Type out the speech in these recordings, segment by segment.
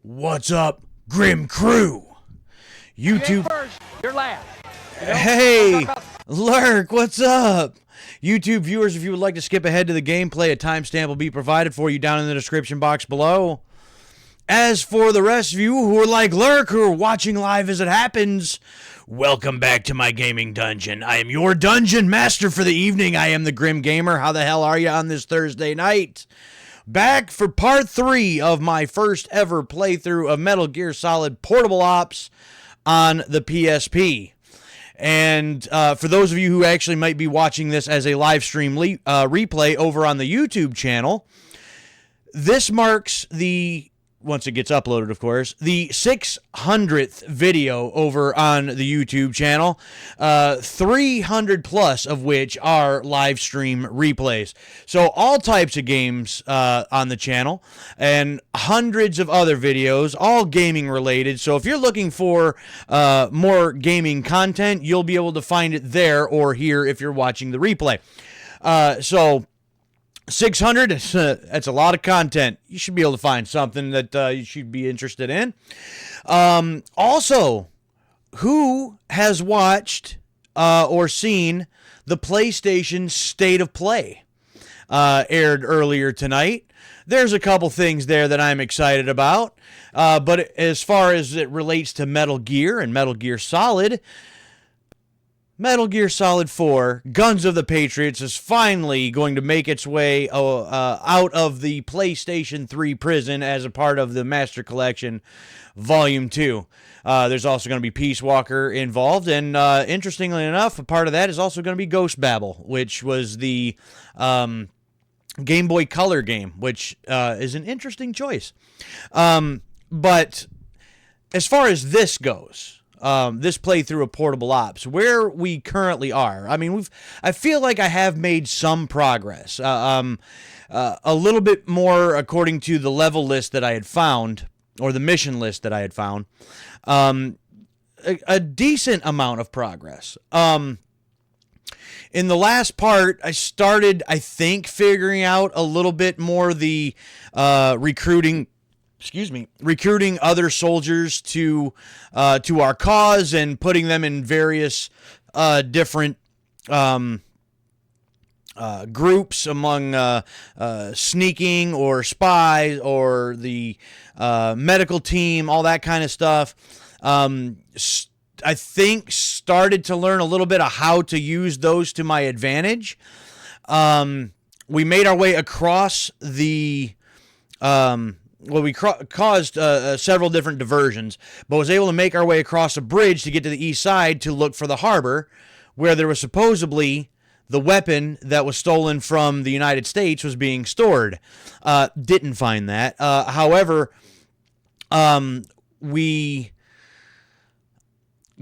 What's up, Grim Crew? YouTube. First, you're last. Hey, Lurk, what's up? YouTube viewers, if you would like to skip ahead to the gameplay, a timestamp will be provided for you down in the description box below. As for the rest of you who are like Lurk, who are watching live as it happens, welcome back to my gaming dungeon. I am your dungeon master for the evening. I am the Grim Gamer. How the hell are you on this Thursday night? Back for part 3 of my first ever playthrough of Metal Gear Solid Portable Ops on the PSP. And for those of you who actually might be watching this as a live stream replay over on the YouTube channel, this marks the, once it gets uploaded, of course, the 600th video over on the YouTube channel, 300 plus of which are live stream replays. So all types of games on the channel and hundreds of other videos, all gaming related. So if you're looking for more gaming content, you'll be able to find it there or here if you're watching the replay. So 600, that's a lot of content. You should be able to find something that you should be interested in. Also, who has watched or seen the PlayStation State of Play aired earlier tonight? There's a couple things there that I'm excited about. But as far as it relates to Metal Gear and Metal Gear Solid, Metal Gear Solid 4, Guns of the Patriots, is finally going to make its way out of the PlayStation 3 prison as a part of the Master Collection Volume 2. There's also going to be Peace Walker involved, and interestingly enough, a part of that is also going to be Ghost Babel, which was the Game Boy Color game, which is an interesting choice. But as far as this goes, this playthrough of Portable Ops, where we currently are, I mean, I feel like I have made some progress. A little bit more according to the level list that I had found, or the mission list that I had found. A decent amount of progress. In the last part, I started, I think, figuring out a little bit more the recruiting other soldiers to our cause and putting them in various different groups among sneaking or spies or the medical team, all that kind of stuff. I think started to learn a little bit of how to use those to my advantage. We made our way across the we caused several different diversions, but was able to make our way across a bridge to get to the east side to look for the harbor, where there was supposedly the weapon that was stolen from the United States was being stored. Didn't find that. However, we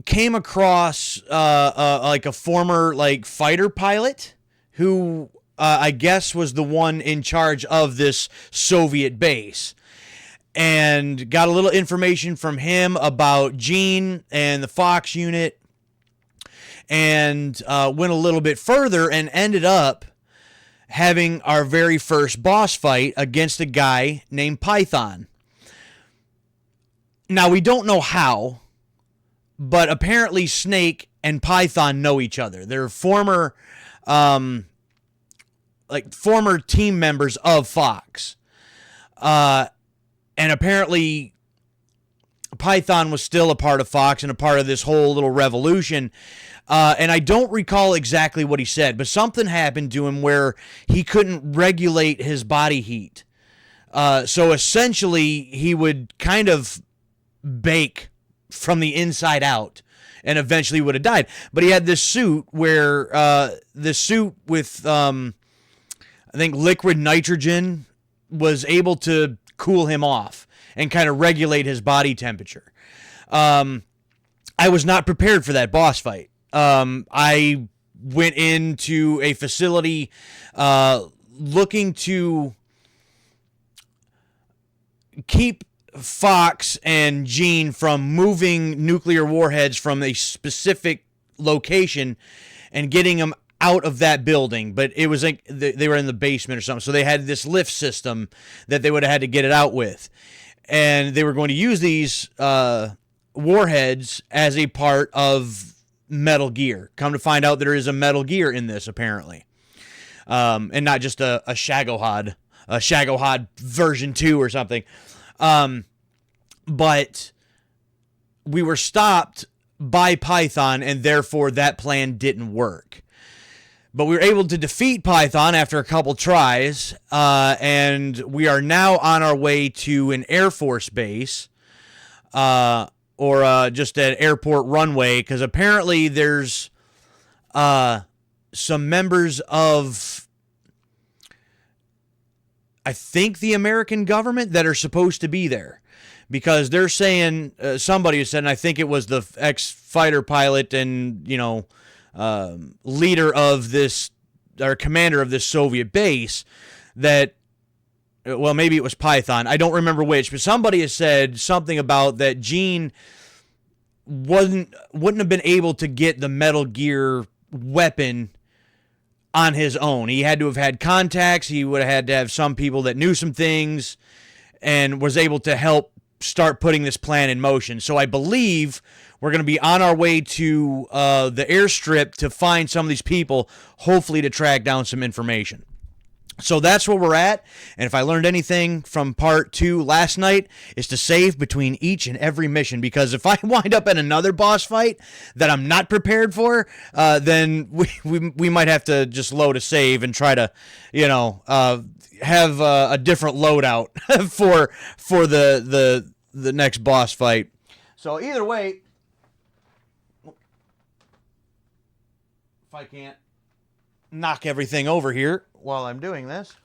came across like a former fighter pilot who I guess was the one in charge of this Soviet base, and got a little information from him about Gene and the Fox unit, and went a little bit further and ended up having our very first boss fight against a guy named Python. Now, we don't know how, but apparently Snake and Python know each other. They're former team members of Fox. And apparently Python was still a part of Fox and a part of this whole little revolution. And I don't recall exactly what he said, but something happened to him where he couldn't regulate his body heat. So essentially he would kind of bake from the inside out and eventually would have died. But he had this suit where this suit with I think liquid nitrogen was able to cool him off and kind of regulate his body temperature. I was not prepared for that boss fight. I went into a facility looking to keep Fox and Gene from moving nuclear warheads from a specific location and getting them out of that building, but it was like they were in the basement or something, so they had this lift system that they would have had to get it out with. And they were going to use these warheads as a part of Metal Gear. Come to find out there is a Metal Gear in this, apparently. And not just a Shagohod. A Shagohod version 2 or something. But we were stopped by Python, and therefore that plan didn't work. But we were able to defeat Python after a couple tries, and we are now on our way to an Air Force base, or just an airport runway, because apparently there's some members of, I think, the American government that are supposed to be there. Because they're saying, somebody said, and I think it was the ex-fighter pilot and, leader of this, or commander of this Soviet base, that, well, maybe it was Python. I don't remember which, but somebody has said something about that Gene wouldn't have been able to get the Metal Gear weapon on his own. He had to have had contacts. He would have had to have some people that knew some things and was able to help start putting this plan in motion. So I believe we're going to be on our way to the airstrip to find some of these people, hopefully to track down some information. So that's where we're at, and if I learned anything from part 2 last night, is to save between each and every mission, because if I wind up in another boss fight that I'm not prepared for, then we might have to just load a save and try to, have a different loadout for the next boss fight. So either way, if I can't knock everything over here while I'm doing this.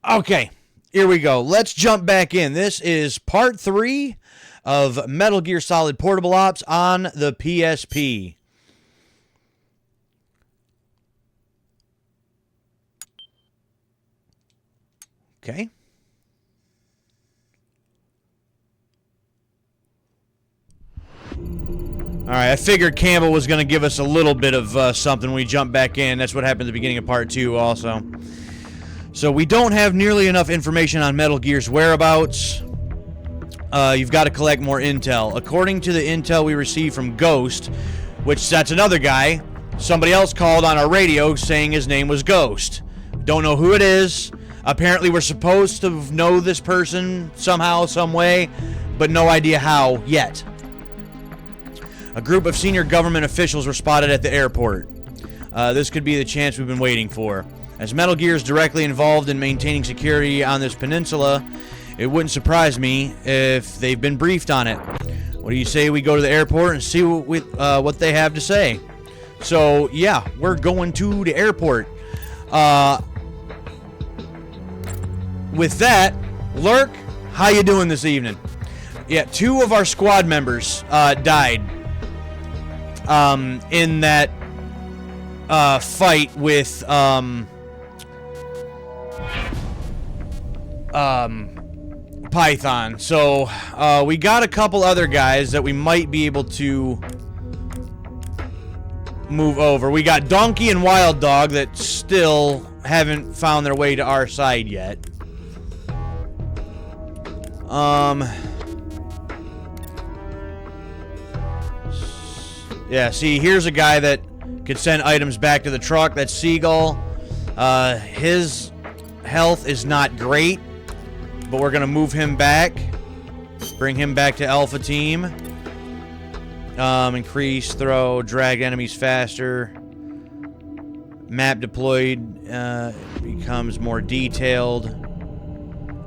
Okay, here we go. Let's jump back in. This is part 3 of Metal Gear Solid Portable Ops on the PSP. Okay. All right, I figured Campbell was going to give us a little bit of something when we jump back in. That's what happened at the beginning of part 2 also. So we don't have nearly enough information on Metal Gear's whereabouts. You've got to collect more intel. According to the intel we received from Ghost, which that's another guy, somebody else called on our radio saying his name was Ghost. Don't know who it is. Apparently we're supposed to know this person somehow, some way, but no idea how yet. A group of senior government officials were spotted at the airport. This could be the chance we've been waiting for. As Metal Gear is directly involved in maintaining security on this peninsula, it wouldn't surprise me if they've been briefed on it. What do you say we go to the airport and see what they have to say? So, yeah, we're going to the airport. With that, Lurk, how you doing this evening? Yeah, 2 of our squad members died in that fight with Python. So we got a couple other guys that we might be able to move over. We got Donkey and Wild Dog that still haven't found their way to our side yet. Yeah, see, here's a guy that could send items back to the truck. That's Seagull. His health is not great, but we're going to move him back. Bring him back to Alpha Team. Increase throw, drag enemies faster. Map deployed becomes more detailed.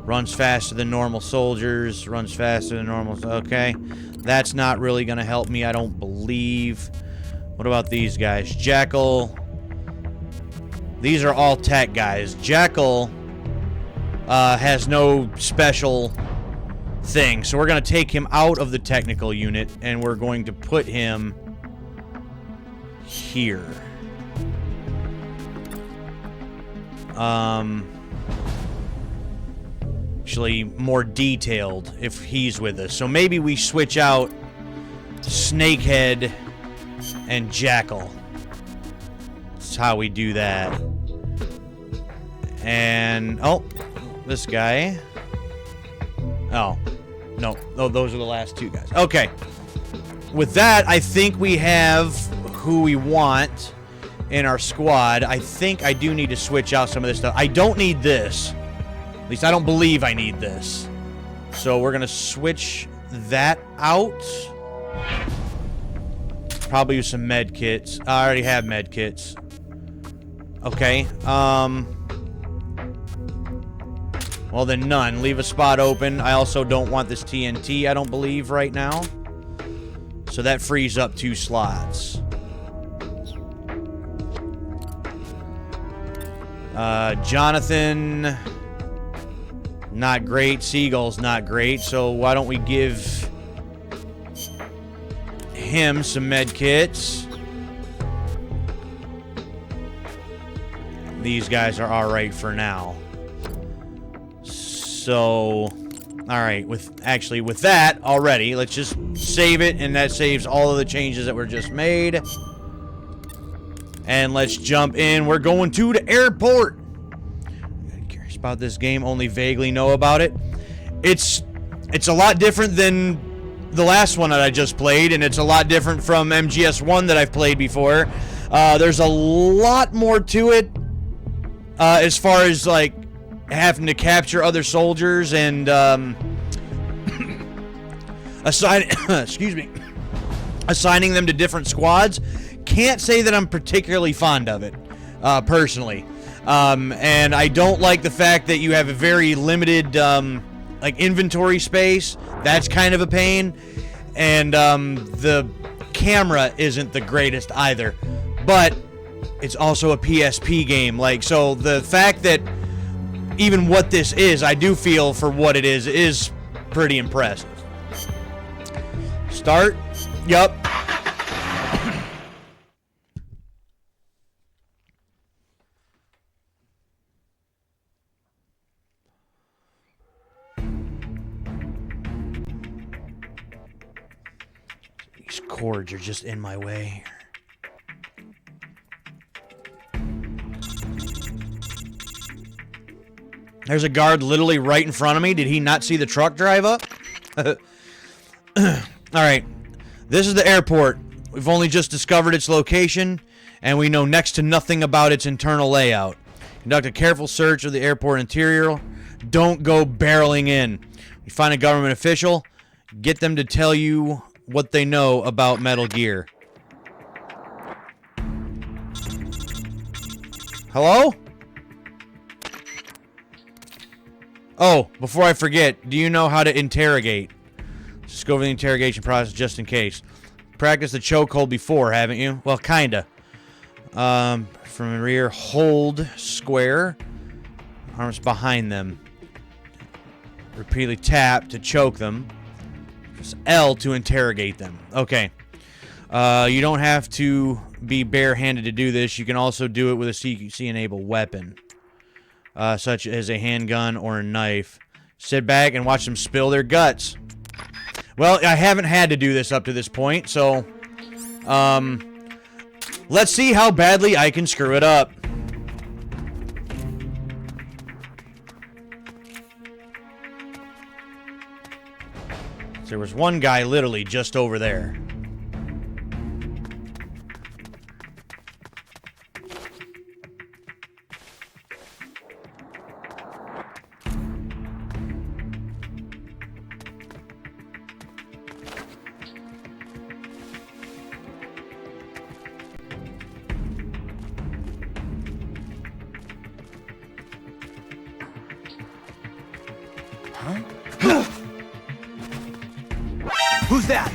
Runs faster than normal soldiers. Runs faster than normal... Okay. That's not really going to help me, I don't believe. What about these guys? Jackal. These are all tech guys. Jackal has no special thing. So we're going to take him out of the technical unit, and we're going to put him here. Actually, more detailed if he's with us. So maybe we switch out Snakehead and Jackal. That's how we do that. And, oh, this guy. Oh. No. Oh, those are the last two guys. Okay. With that, I think we have who we want in our squad. I think I do need to switch out some of this stuff. I don't need this. At least I don't believe I need this. So we're going to switch that out. Probably use some med kits. I already have med kits. Okay. Well, then none. Leave a spot open. I also don't want this TNT, I don't believe, right now. So that frees up 2 slots. Jonathan, not great. Seagull's not great. So why don't we give him some med kits? These guys are all right for now. So, all right, with that already, let's just save it, and that saves all of the changes that were just made. And let's jump in. We're going to the airport. I'm curious about this game, only vaguely know about it. It's a lot different than the last one that I just played, and it's a lot different from MGS1 that I've played before. There's a lot more to it as far as, like, having to capture other soldiers and assigning them to different squads. Can't say that I'm particularly fond of it, personally. And I don't like the fact that you have a very limited like inventory space. That's kind of a pain. And the camera isn't the greatest either. But it's also a PSP game. Like, so the fact that even what this is, I do feel for what it is pretty impressive. Start. Yup. These cords are just in my way. There's a guard literally right in front of me. Did he not see the truck drive up? Alright. This is the airport. We've only just discovered its location, and we know next to nothing about its internal layout. Conduct a careful search of the airport interior. Don't go barreling in. You find a government official. Get them to tell you what they know about Metal Gear. Hello? Oh, before I forget, do you know how to interrogate? Just go over the interrogation process just in case. Practice the chokehold before, haven't you? Well, kinda. From the rear, hold square. Arms behind them. Repeatedly tap to choke them. Press L to interrogate them. Okay. You don't have to be barehanded to do this. You can also do it with a CQC-enabled weapon. Such as a handgun or a knife. Sit back and watch them spill their guts. Well, I haven't had to do this up to this point, so let's see how badly I can screw it up. There was one guy literally just over there. Who's that?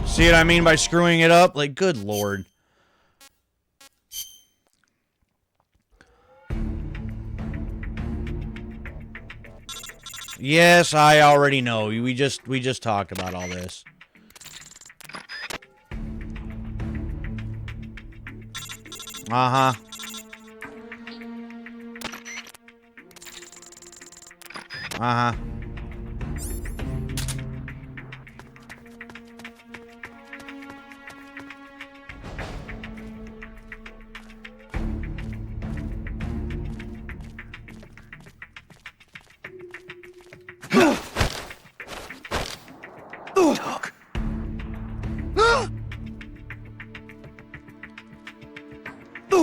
See what I mean by screwing it up? Like, good lord. Yes, I already know. We just talked about all this. Uh-huh. Uh-huh.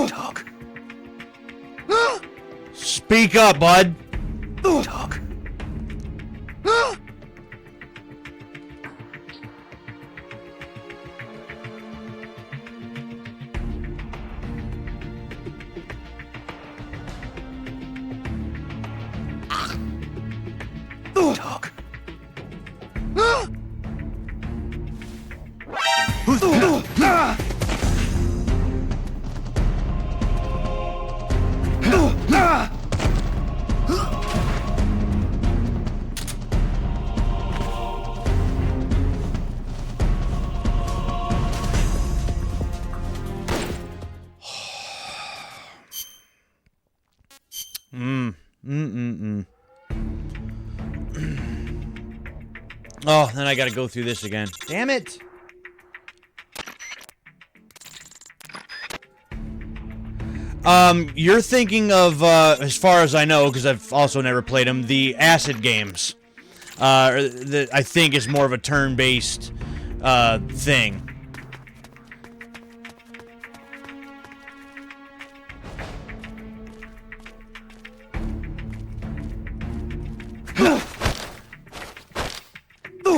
Talk. Speak up, bud. Talk. Talk. Oh, then I gotta go through this again. Damn it! You're thinking of, as far as I know, because I've also never played them, the acid games. I think is more of a turn-based, thing.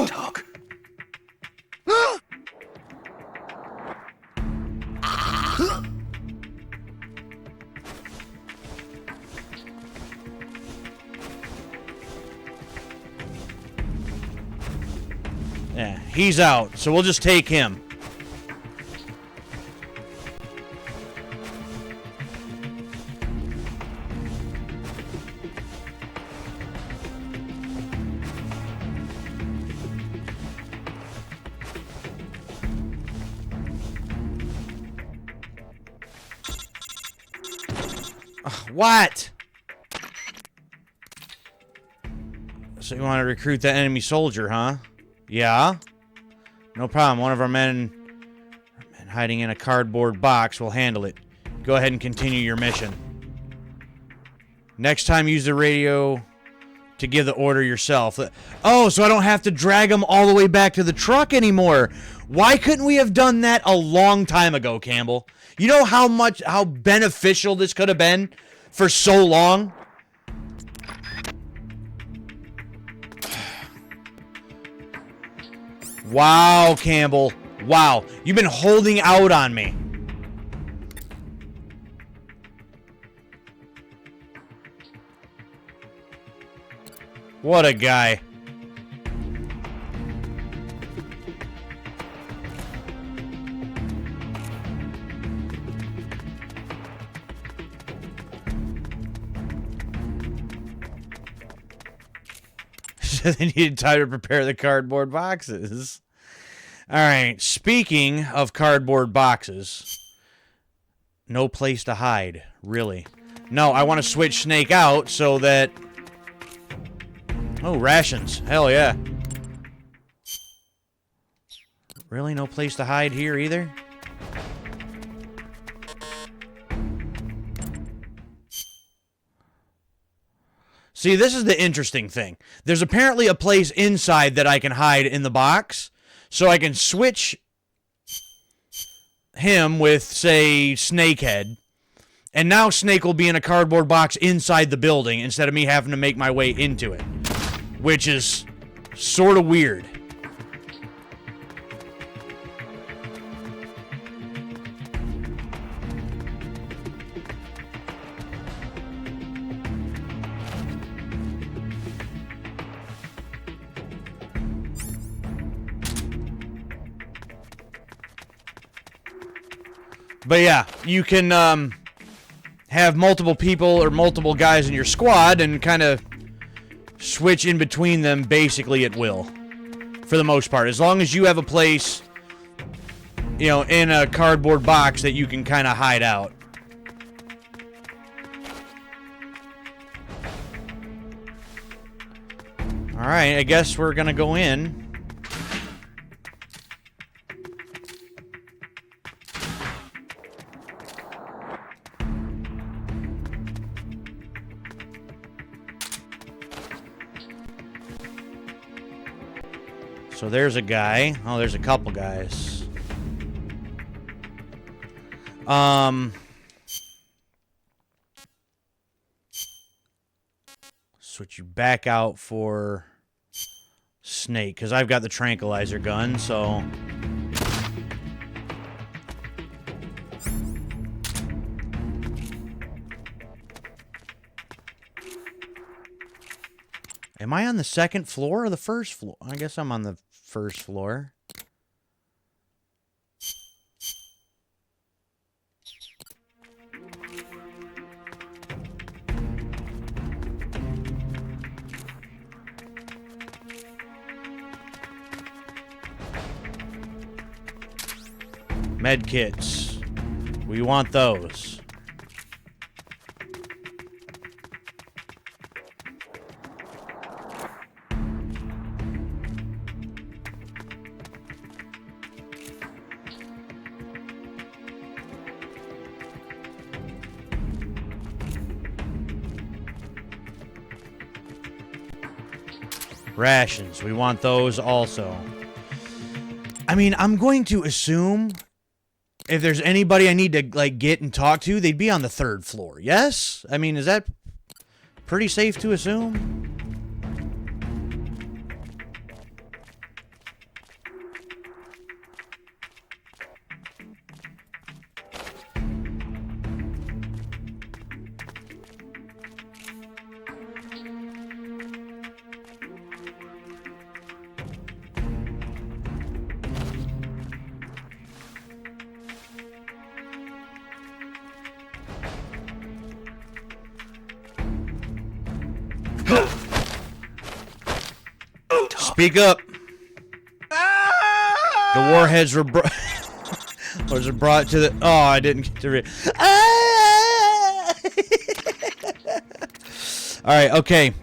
Talk. Yeah, he's out, so we'll just take him. What? So you want to recruit that enemy soldier, huh? Yeah? No problem. One of our men hiding in a cardboard box will handle it. Go ahead and continue your mission. Next time, use the radio to give the order yourself. Oh, so I don't have to drag them all the way back to the truck anymore. Why couldn't we have done that a long time ago, Campbell? You know how beneficial this could have been for so long? Wow, Campbell. Wow. You've been holding out on me. What a guy. They needed time to prepare the cardboard boxes. Alright, speaking of cardboard boxes. No place to hide, really. No, I want to switch Snake out so that... Oh, rations. Hell yeah. Really? No place to hide here either? See, this is the interesting thing. There's apparently a place inside that I can hide in the box, so I can switch him with, say, Snakehead, and now Snake will be in a cardboard box inside the building instead of me having to make my way into it, which is sort of weird. But yeah, you can have multiple people or multiple guys in your squad and kind of switch in between them basically at will, for the most part. As long as you have a place, you know, in a cardboard box that you can kind of hide out. Alright, I guess we're gonna go in. So there's a guy. Oh, there's a couple guys. switch you back out for Snake, because I've got the tranquilizer gun, so... Am I on the second floor or the first floor? I guess I'm on the first floor. Med kits. We want those. Rations. We want those also. I mean, I'm going to assume if there's anybody I need to, like, get and talk to, they'd be on the third floor. Yes? I mean, is that pretty safe to assume? Speak up. The warheads were brought to the... Oh, I didn't get to read. All right, okay.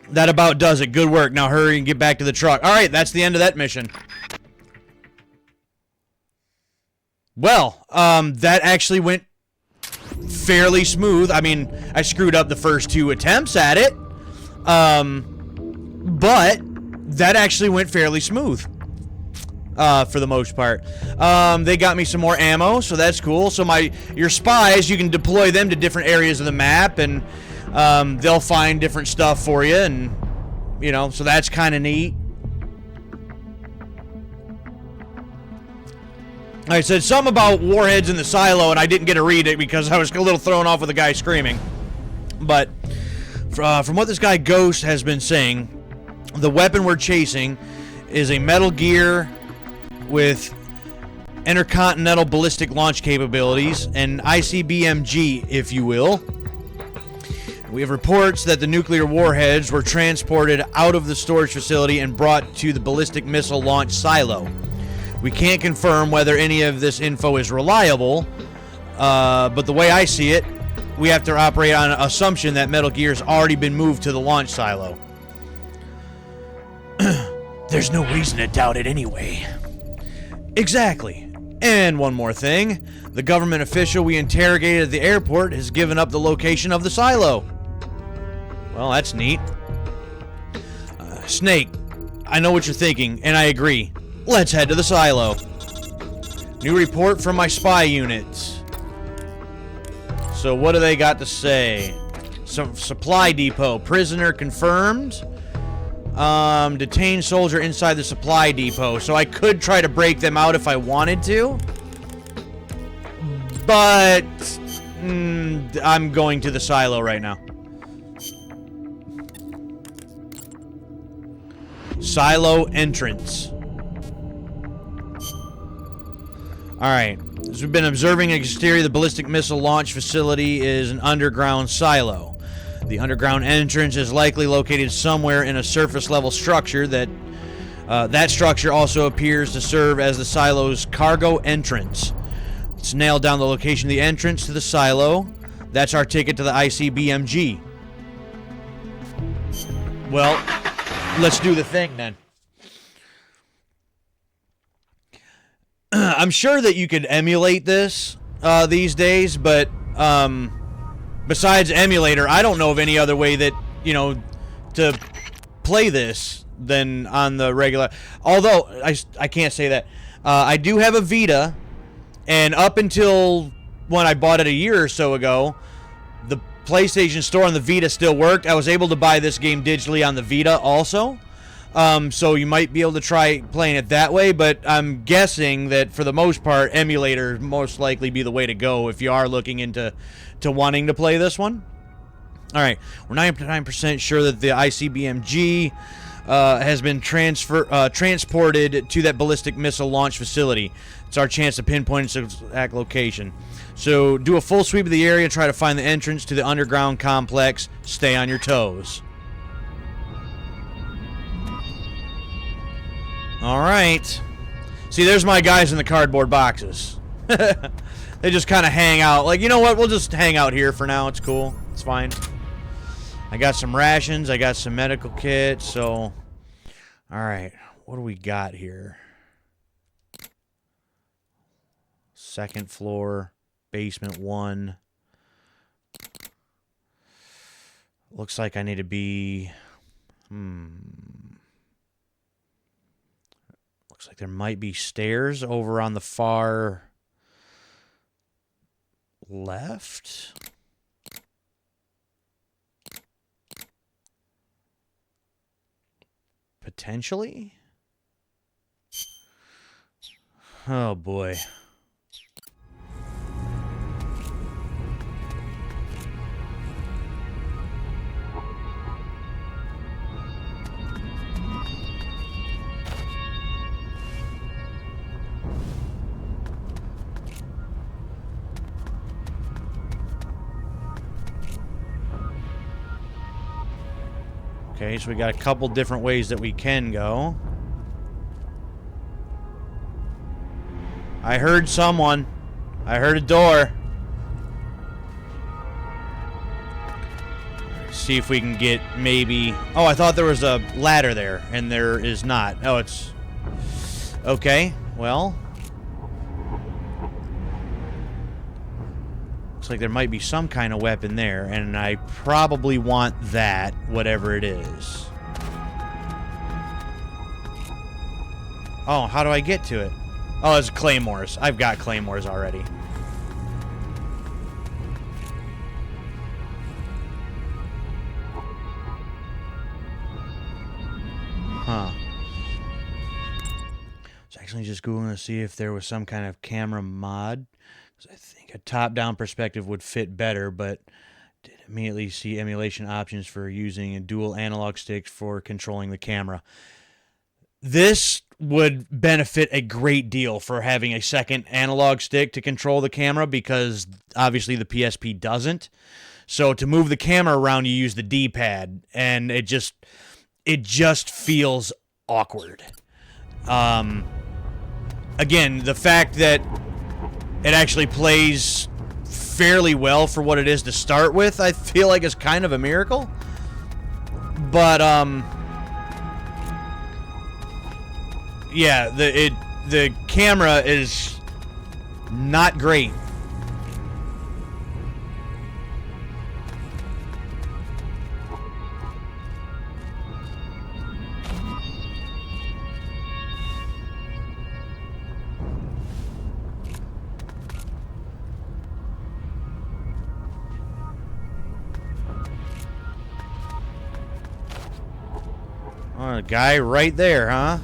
That about does it. Good work. Now hurry and get back to the truck. All right, that's the end of that mission. Well, that actually went fairly smooth. I mean, I screwed up the first 2 attempts at it. But that actually went fairly smooth. For the most part. They got me some more ammo, so that's cool. So your spies, you can deploy them to different areas of the map, and they'll find different stuff for you, and, you know, so that's kind of neat. I said something about warheads in the silo, and I didn't get to read it because I was a little thrown off with the guy screaming. But from what this guy Ghost has been saying, the weapon we're chasing is a Metal Gear with intercontinental ballistic launch capabilities, an ICBMG, if you will. We have reports that the nuclear warheads were transported out of the storage facility and brought to the ballistic missile launch silo. We can't confirm whether any of this info is reliable, but the way I see it, we have to operate on an assumption that Metal Gear's already been moved to the launch silo. There's no reason to doubt it anyway. Exactly. And one more thing. The government official we interrogated at the airport has given up the location of the silo. Well, that's neat. Snake, I know what you're thinking, and I agree. Let's head to the silo. New report from my spy units. So what do they got to say? Some supply depot. Prisoner confirmed. Detained soldier inside the supply depot. So I could try to break them out if I wanted to. But I'm going to the silo right now. Silo entrance. Alright. As we've been observing the exterior of the ballistic missile launch facility is an underground silo. The underground entrance is likely located somewhere in a surface level structure that structure also appears to serve as the silo's cargo entrance. Let's nail down the location of the entrance to the silo. That's our ticket to the ICBMG. Well, let's do the thing then. I'm sure that you could emulate this these days, but besides emulator, I don't know of any other way that, you know, to play this than on the regular. Although, I can't say that. I do have a Vita, and up until when I bought it a year or so ago, the PlayStation Store on the Vita still worked, I was able to buy this game digitally on the Vita also. So you might be able to try playing it that way, but I'm guessing that for the most part, emulator most likely be the way to go if you are looking into wanting to play this one. All right, we're 99% sure that the ICBMG has been transported to that ballistic missile launch facility. It's our chance to pinpoint its exact location. So do a full sweep of the area, try to find the entrance to the underground complex. Stay on your toes. All right. See, there's my guys in the cardboard boxes. They just kind of hang out. Like, you know what? We'll just hang out here for now. It's cool. It's fine. I got some rations. I got some medical kits. So, all right. What do we got here? Second floor, basement 1. Looks like I need to be... Looks like there might be stairs over on the far left. Potentially? Oh boy. Okay, so we got a couple different ways that we can go. I heard someone. I heard a door. See if we can get maybe... Oh, I thought there was a ladder there, and there is not. Oh, it's... Okay, well... Looks like there might be some kind of weapon there, and I probably want that, whatever it is. Oh, how do I get to it? Oh, it's claymores. I've got claymores already. Huh. So actually just Googling to see if there was some kind of camera mod. I think a top-down perspective would fit better, but did immediately see emulation options for using a dual analog stick for controlling the camera. This would benefit a great deal for having a second analog stick to control the camera because obviously the PSP doesn't. So to move the camera around, you use the D-pad, and it just feels awkward. Again, the fact that it actually plays fairly well for what it is to start with, I feel like is kind of a miracle. But, yeah, the camera is not great. Oh, a guy right there, huh?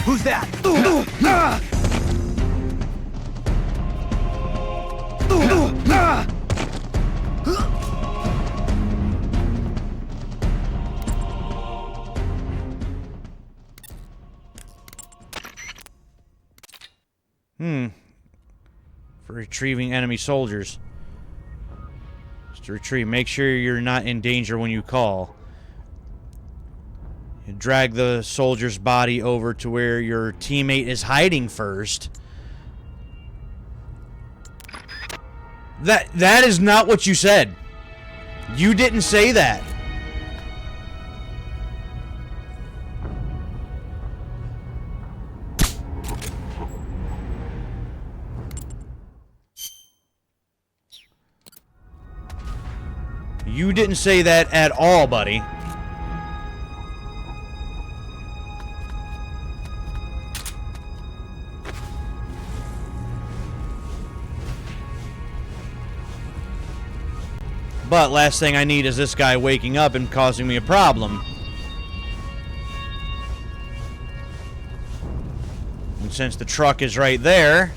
Who's that? For retrieving enemy soldiers. Just to retrieve. Make sure you're not in danger when you call. You drag the soldier's body over to where your teammate is hiding first. That is not what you said. You didn't say that. You didn't say that at all, buddy. But last thing I need is this guy waking up and causing me a problem. And since the truck is right there...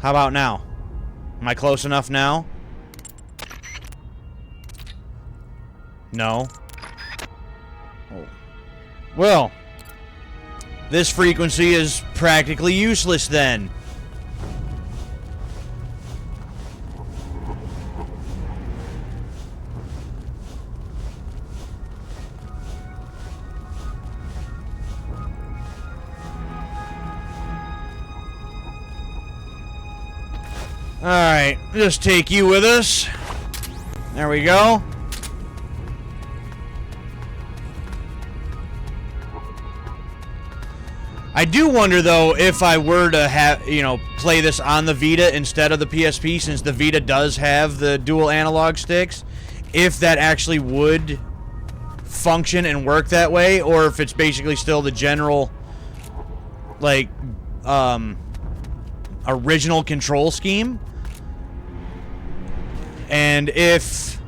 How about now? Am I close enough now? No. Oh. Well, this frequency is practically useless then. Alright, just take you with us. There we go. I do wonder, though, if I were to have, play this on the Vita instead of the PSP, since the Vita does have the dual analog sticks, if that actually would function and work that way, or if it's basically still the general, like, original control scheme. And if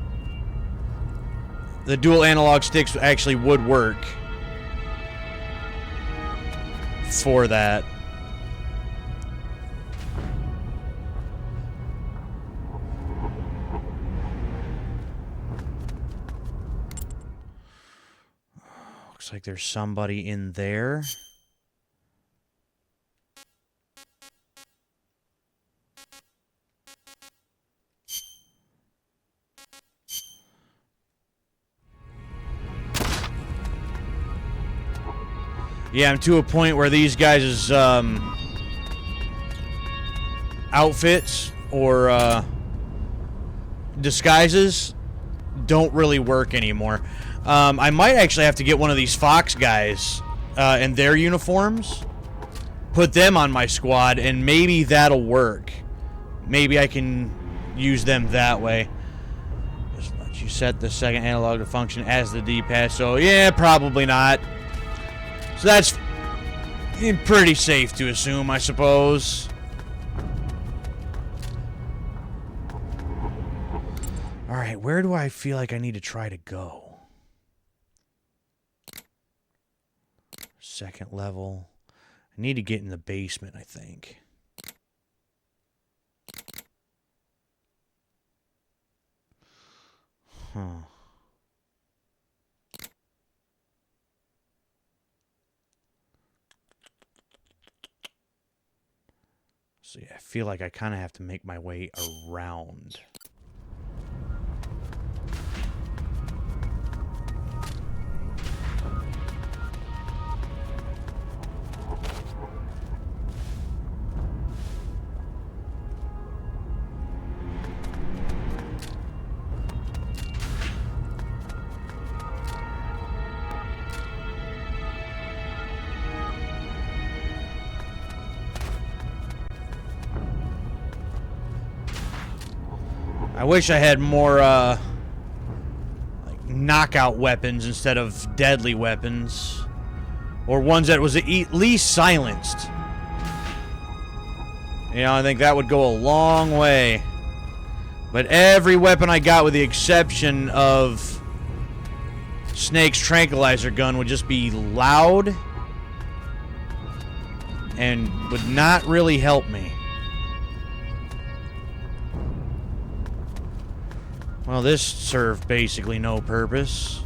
the dual analog sticks actually would work for that. Looks like there's somebody in there. Yeah, I'm to a point where these guys' outfits or disguises don't really work anymore. I might actually have to get one of these Fox guys in their uniforms, put them on my squad, and maybe that'll work. Maybe I can use them that way. Just let you set the second analog to function as the D-pad, so yeah, probably not. So that's pretty safe to assume, I suppose. Alright, where do I feel like I need to try to go? Second level. I need to get in the basement, I think. Huh. So yeah, I feel like I kind of have to make my way around. I wish I had more, like, knockout weapons instead of deadly weapons. Or ones that was at least silenced. I think that would go a long way. But every weapon I got, with the exception of Snake's tranquilizer gun, would just be loud and would not really help me. Well, this served basically no purpose.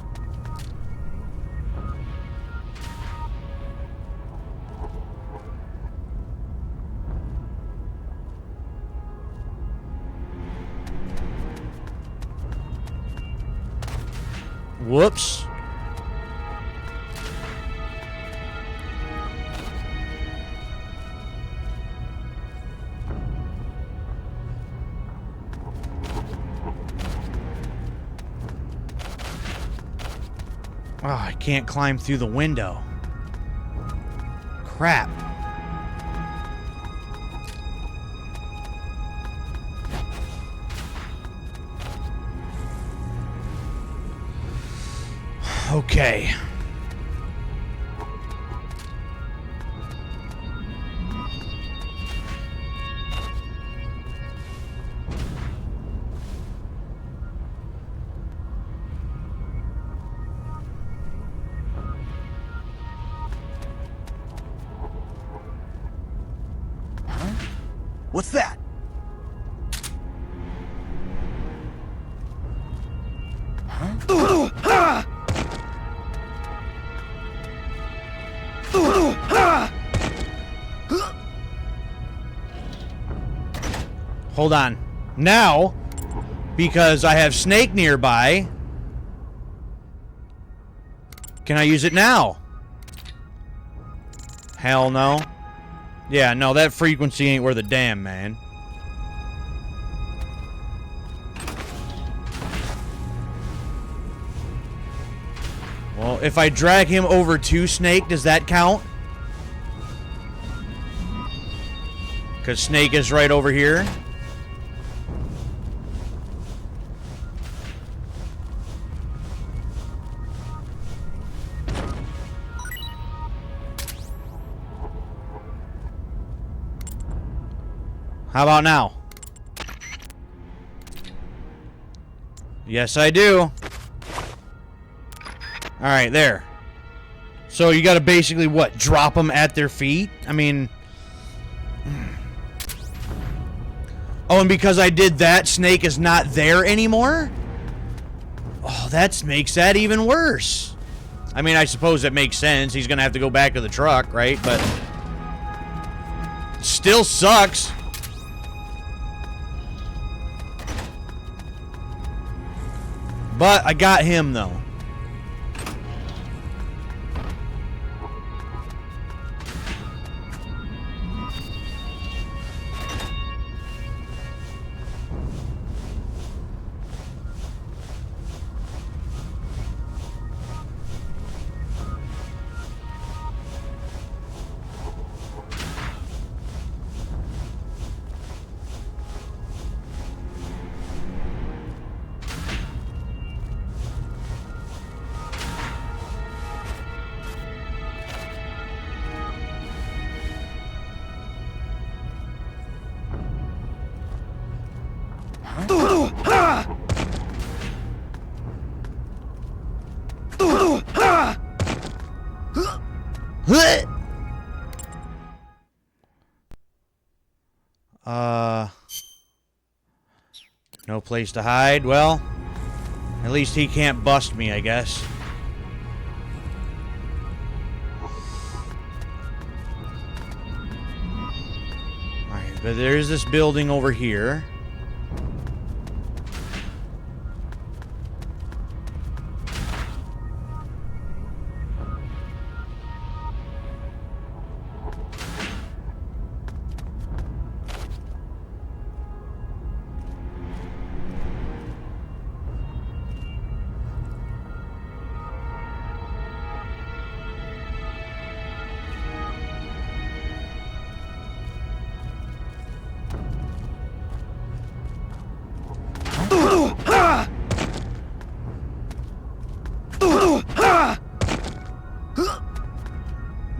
Whoops. Oh, I can't climb through the window. Crap. Okay. What's that? Hold on. Now, because I have Snake nearby, can I use it now? Hell no. Yeah, no, that frequency ain't worth a damn, man. Well, if I drag him over to Snake, does that count? Because Snake is right over here. How about now? Yes, I do. Alright, there. So you gotta basically, what, drop them at their feet? I mean... Oh, and because I did that, Snake is not there anymore? Oh, that makes that even worse. I mean, I suppose it makes sense. He's gonna have to go back to the truck, right? But... still sucks. But I got him, though. No place to hide. Well, at least he can't bust me, I guess. Alright, but there's this building over here.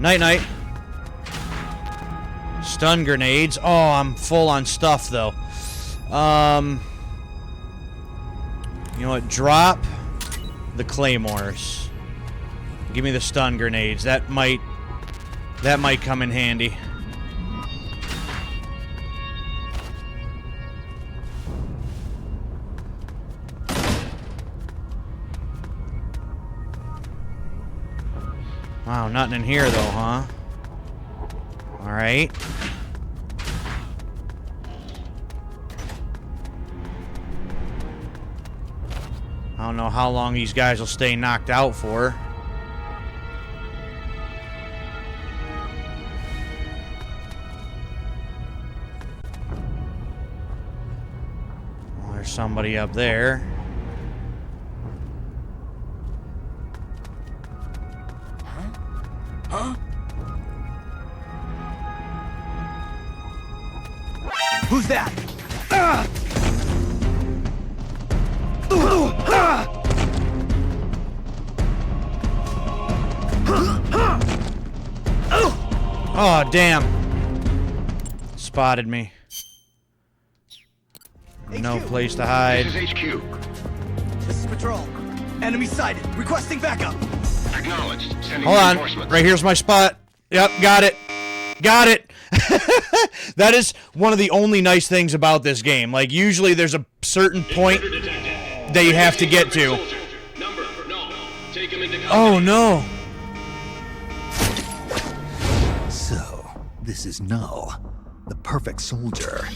Night-night. Stun grenades. Oh, I'm full on stuff, though. You know what? Drop the claymores. Give me the stun grenades. That might come in handy. Wow, nothing in here though, huh? Alright. I don't know how long these guys will stay knocked out for. Well, there's somebody up there. Huh? Who's that? Oh, damn. Spotted me. No place to hide. This is HQ. This is Patrol. Enemy sighted. Requesting backup. Acknowledged. Sending Hold on. reinforcements. Right here's my spot. Yep, got it. Got it. That is one of the only nice things about this game. Like, usually there's a certain point that you have to get to. Oh, no. So, this is Null, the perfect soldier.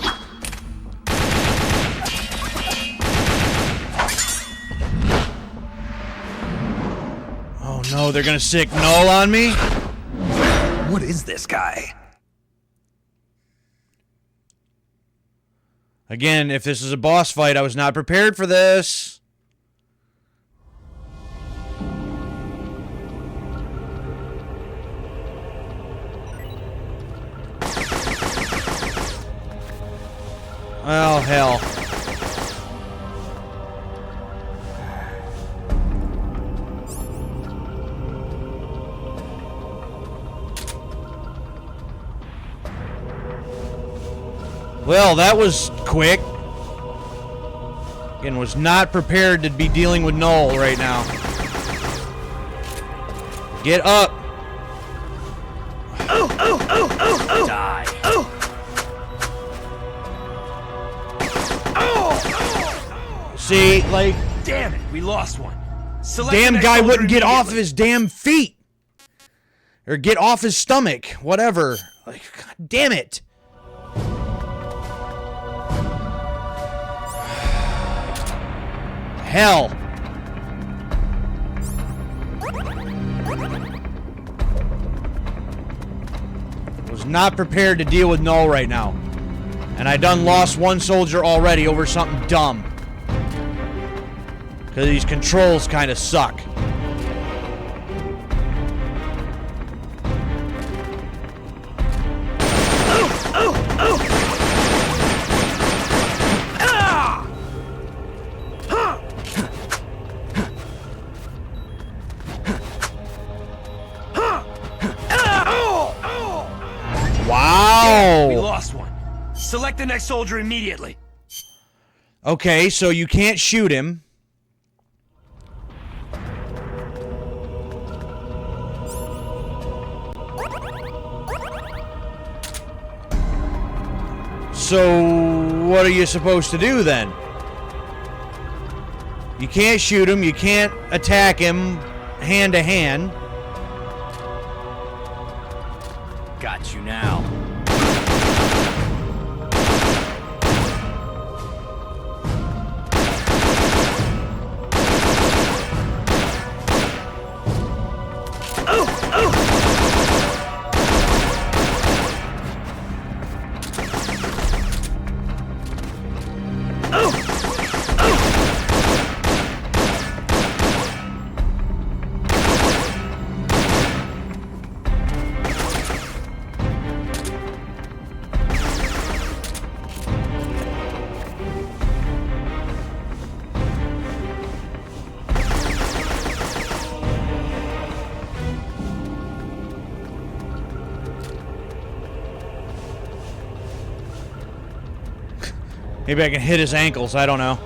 Oh, no, they're gonna sick Null on me? What is this guy? Again, if this is a boss fight, I was not prepared for this. Well, hell. Well, that was quick. Again, was not prepared to be dealing with Null right now. Get up. Die. See, like, Damn it, we lost one. Select damn the next guy soldier wouldn't get off of immediately. his damn feet. Or get off his stomach. Whatever. Like, God damn it. Hell. Was not prepared to deal with Null right now. And I done lost one soldier already over something dumb. Because these controls kind of suck. Wow! We lost one. Select the next soldier immediately. Okay, so you can't shoot him. So, what are you supposed to do then? You can't shoot him, you can't attack him hand to hand. Got you now. Maybe I can hit his ankles, I don't know.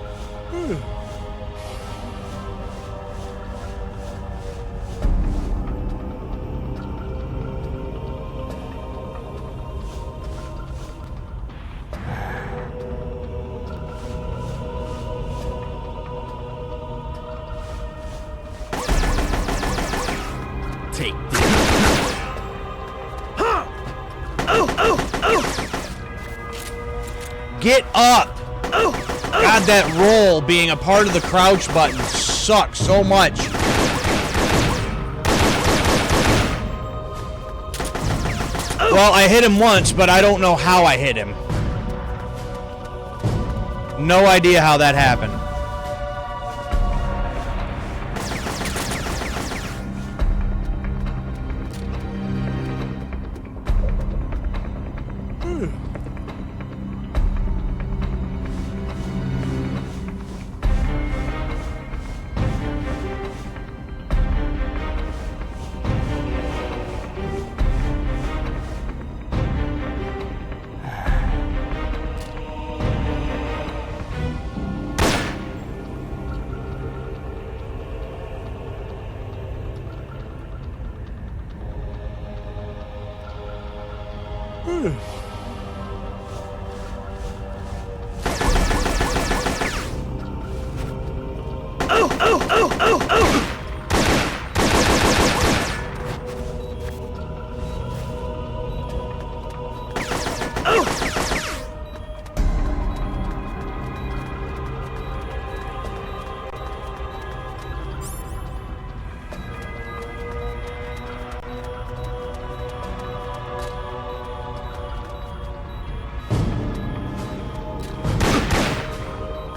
Take this. Get up! God, that roll being a part of the crouch button sucks so much. Well, I hit him once, but I don't know how I hit him. No idea how that happened.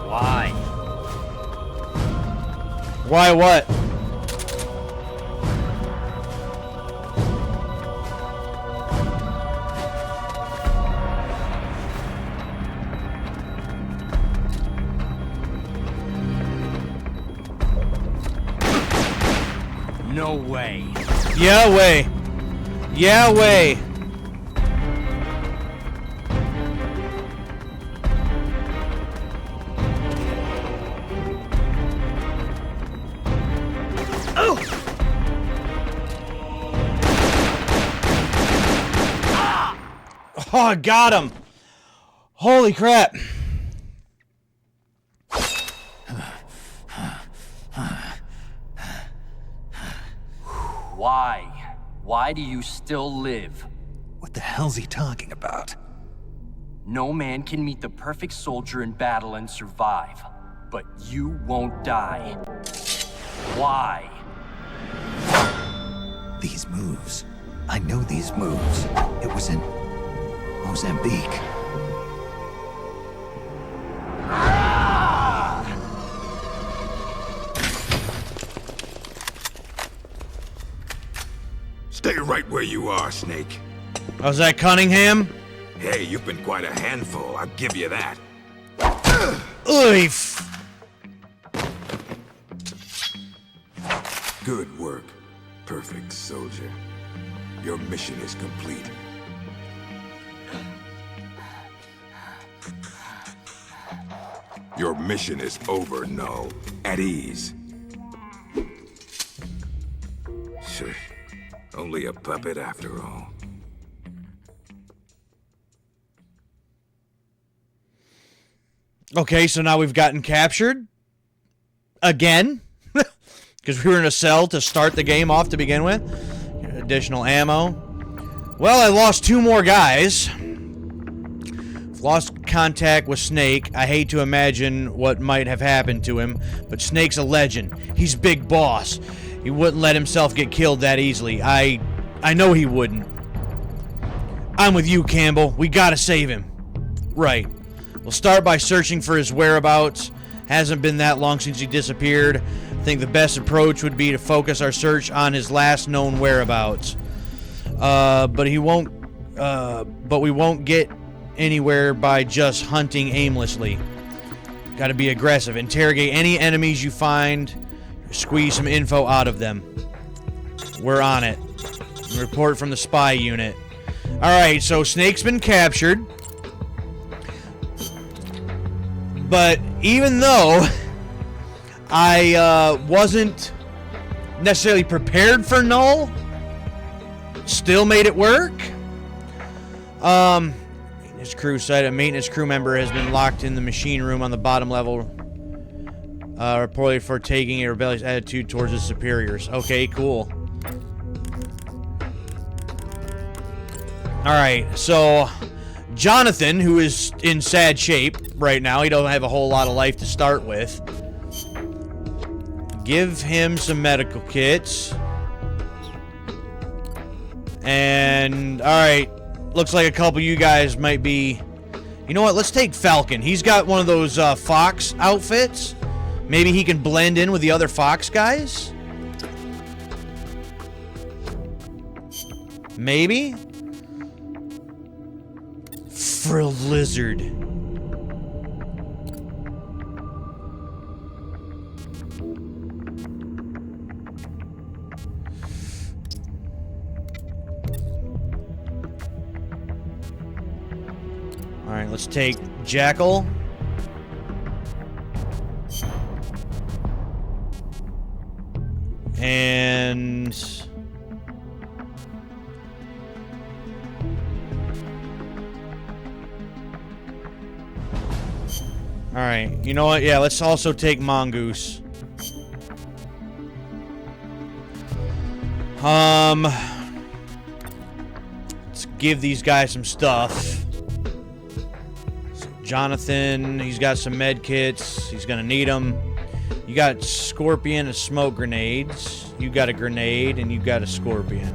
Why? Why what? No way. Yeah, way. Yeah, way. Oh, I got him. Holy crap. Why? Why do you still live? What the hell's he talking about? No man can meet the perfect soldier in battle and survive. But you won't die. Why? These moves. I know these moves. It was in Mozambique. Stay right where you are, Snake. Was that Cunningham? Hey, you've been quite a handful, I'll give you that. Oof. Good work, perfect soldier. Your mission is complete. Your mission is over, Null. At ease. Sure. Only a puppet after all. Okay, so now we've gotten captured. Again. Because we were in a cell to start the game off to begin with. Additional ammo. Well, I lost 2 more guys. Lost contact with Snake. I hate to imagine what might have happened to him, but Snake's a legend. He's big boss. He wouldn't let himself get killed that easily. I know he wouldn't. I'm with you, Campbell. We gotta save him. Right. We'll start by searching for his whereabouts. Hasn't been that long since he disappeared. I think the best approach would be to focus our search on his last known whereabouts. But we won't get anywhere by just hunting aimlessly. Gotta be aggressive. Interrogate any enemies you find. Squeeze some info out of them. We're on it. Report from the spy unit. Alright, so Snake's been captured. But even though I wasn't necessarily prepared for Null, still made it work. Maintenance crew site. A maintenance crew member has been locked in the machine room on the bottom level. Reported for taking a rebellious attitude towards his superiors. Okay, cool. Alright, so Jonathan, who is in sad shape right now, he doesn't have a whole lot of life to start with. Give him some medical kits. And, alright, looks like a couple of you guys might be... You know what, let's take Falcon. He's got one of those Fox outfits. Maybe he can blend in with the other Fox guys? Maybe? Frilled lizard. Alright, let's take Jackal. And Alright, you know what? Yeah, let's also take Mongoose. Let's give these guys some stuff. So Jonathan, he's got some med kits. He's gonna need them. You got Scorpion and smoke grenades. You got a grenade and you got a Scorpion.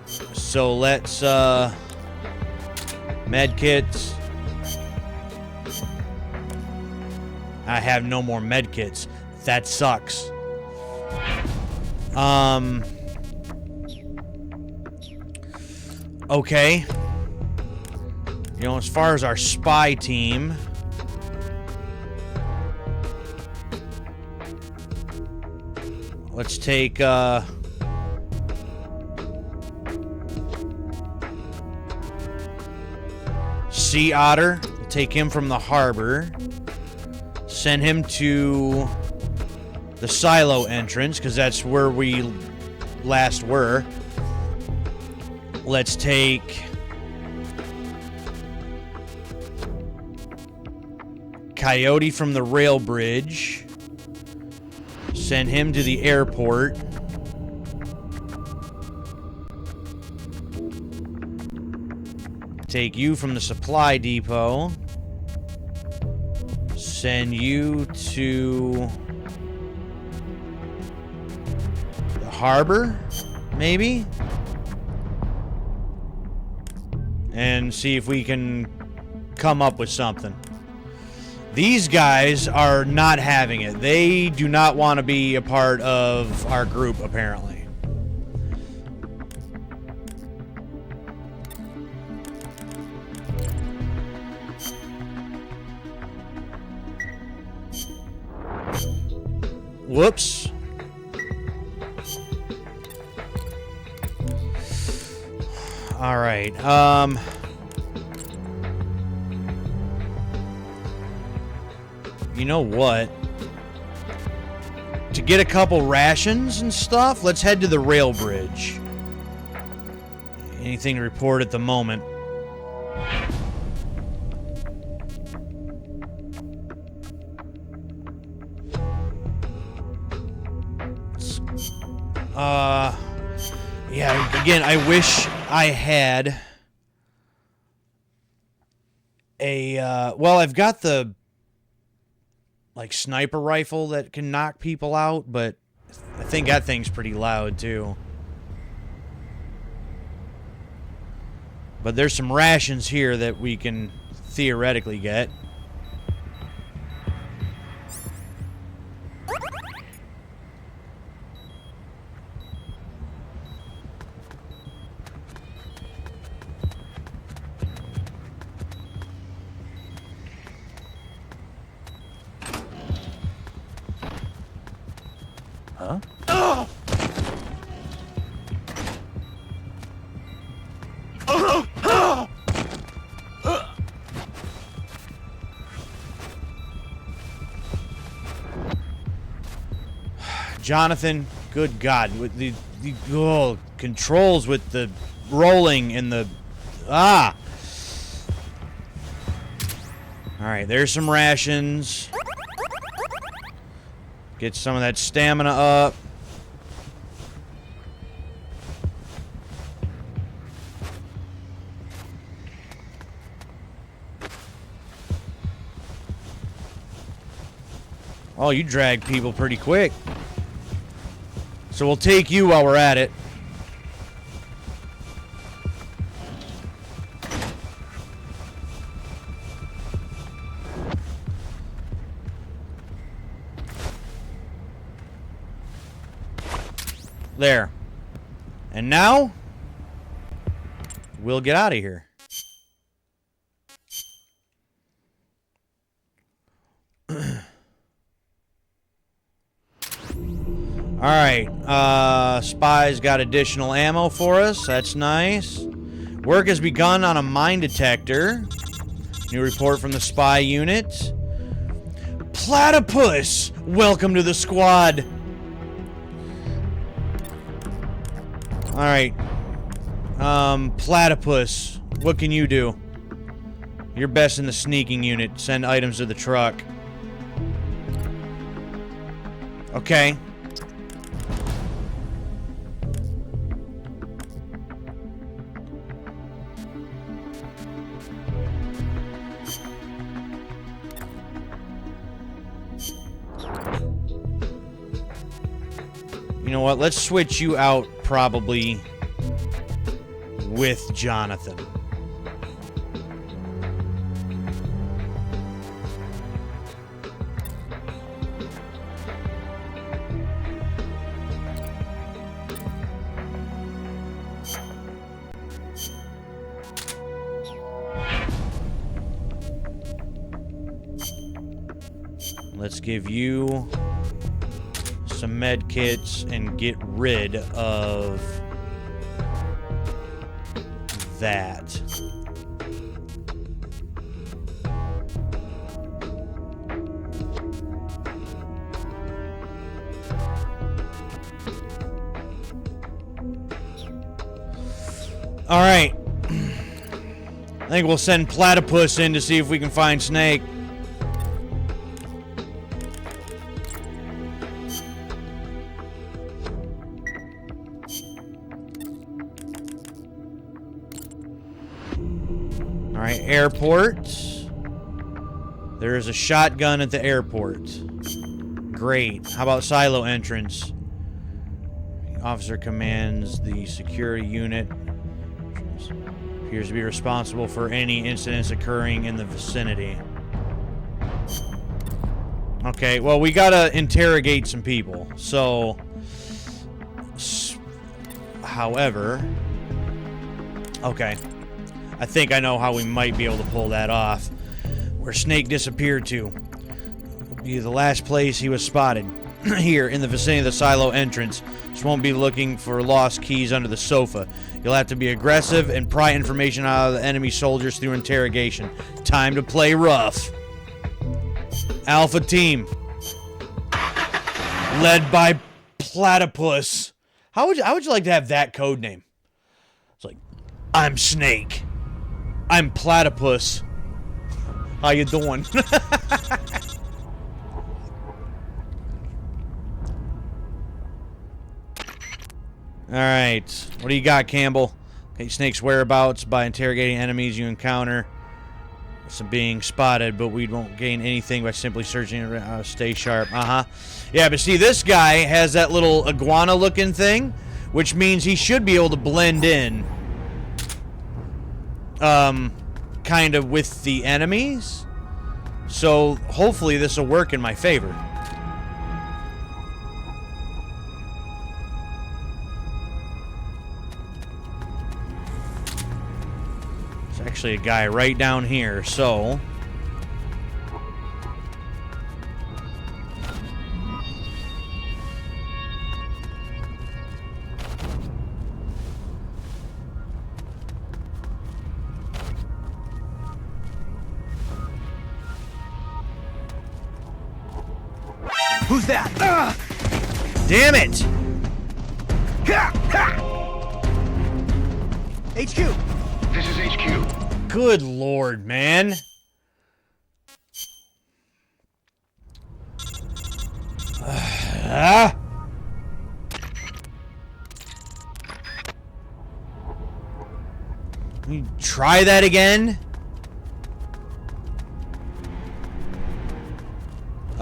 So let's, med kits. I have no more med kits. That sucks. Okay. You know, as far as our spy team, let's take, Sea Otter. We'll take him from the harbor. Send him to the silo entrance, because that's where we last were. Let's take Coyote from the rail bridge. Send him to the airport. Take you from the supply depot. Send you to the harbor, maybe? And see if we can come up with something. These guys are not having it. They do not want to be a part of our group, apparently. Whoops. All right. You know what? To get a couple rations and stuff, let's head to the rail bridge. Anything to report at the moment? Yeah, again, I wish I had a, well, I've got the, like, sniper rifle that can knock people out, but I think that thing's pretty loud, too. But there's some rations here that we can theoretically get. Jonathan, good God, with the controls with the rolling and the All right, there's some rations. Get some of that stamina up. Oh, you drag people pretty quick. So we'll take you while we're at it. There. And now, we'll get out of here. Alright, Spy's got additional ammo for us. That's nice. Work has begun on a mine detector. New report from the Spy unit. Platypus! Welcome to the squad! Alright. Platypus, what can you do? You're best in the sneaking unit. Send items to the truck. Okay. You know what? Let's switch you out probably with Jonathan. Let's give you some med kits and get rid of that. All right. I think we'll send Platypus in to see if we can find Snake. Alright, airport. There is a shotgun at the airport. Great. How about silo entrance? The officer commands the security unit. Appears to be responsible for any incidents occurring in the vicinity. Okay, well, we gotta interrogate some people. So, however, okay. I think I know how we might be able to pull that off. Where Snake disappeared to will be the last place he was spotted. Here, in the vicinity of the silo entrance. Just won't be looking for lost keys under the sofa. You'll have to be aggressive and pry information out of the enemy soldiers through interrogation. Time to play rough. Alpha Team. Led by Platypus. How would you like to have that code name? It's like, I'm Snake. I'm Platypus. How you doing? Alright. What do you got, Campbell? Okay, Snake's whereabouts by interrogating enemies you encounter. Some being spotted, but we won't gain anything by simply searching around. Stay sharp. Uh-huh. Yeah, but see, this guy has that little iguana-looking thing, which means he should be able to blend in. Kind of with the enemies. So, hopefully this will work in my favor. There's actually a guy right down here, so... Who's that? Damn it! HQ! This is HQ. Good lord, man. You try that again?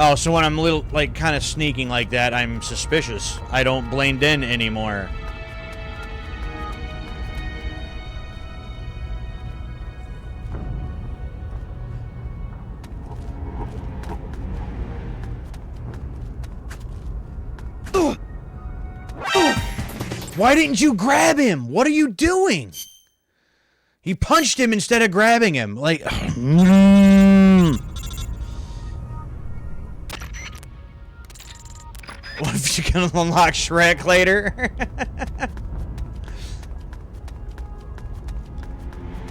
Oh, so when I'm a little, like, kind of sneaking like that, I'm suspicious. I don't blend in anymore. Why didn't you grab him? What are you doing? He punched him instead of grabbing him. Like... What if you can unlock Shrek later?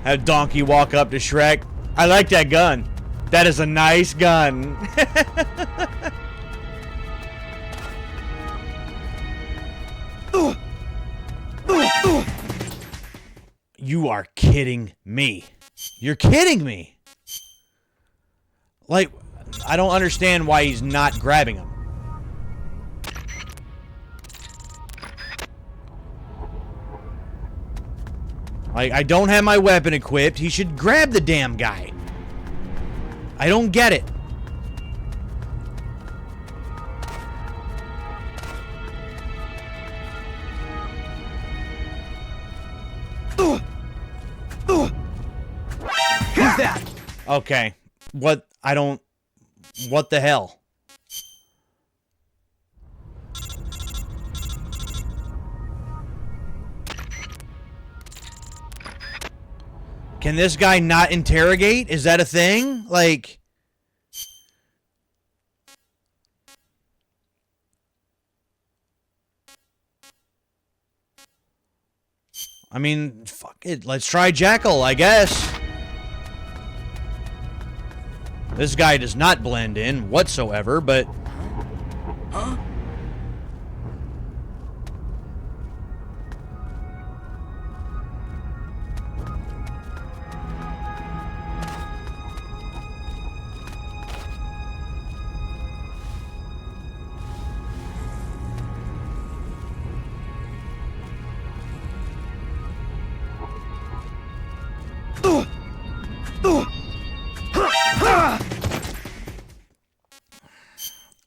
Have Donkey walk up to Shrek. I like that gun. That is a nice gun. You are kidding me. You're kidding me. Like, I don't understand why he's not grabbing him. Like, I don't have my weapon equipped. He should grab the damn guy. I don't get it. Who's that? Okay. What? I don't... What the hell? Can this guy not interrogate? Is that a thing? Like... I mean, fuck it. Let's try Jackal, I guess. This guy does not blend in whatsoever, but... Huh?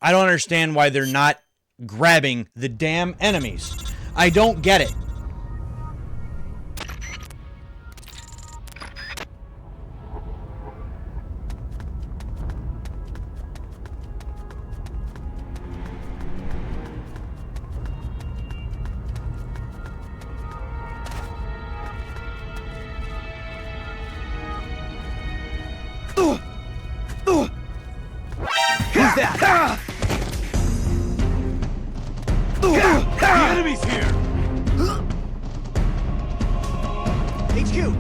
I don't understand why they're not grabbing the damn enemies. I don't get it. Who's that? The enemy's here! HQ!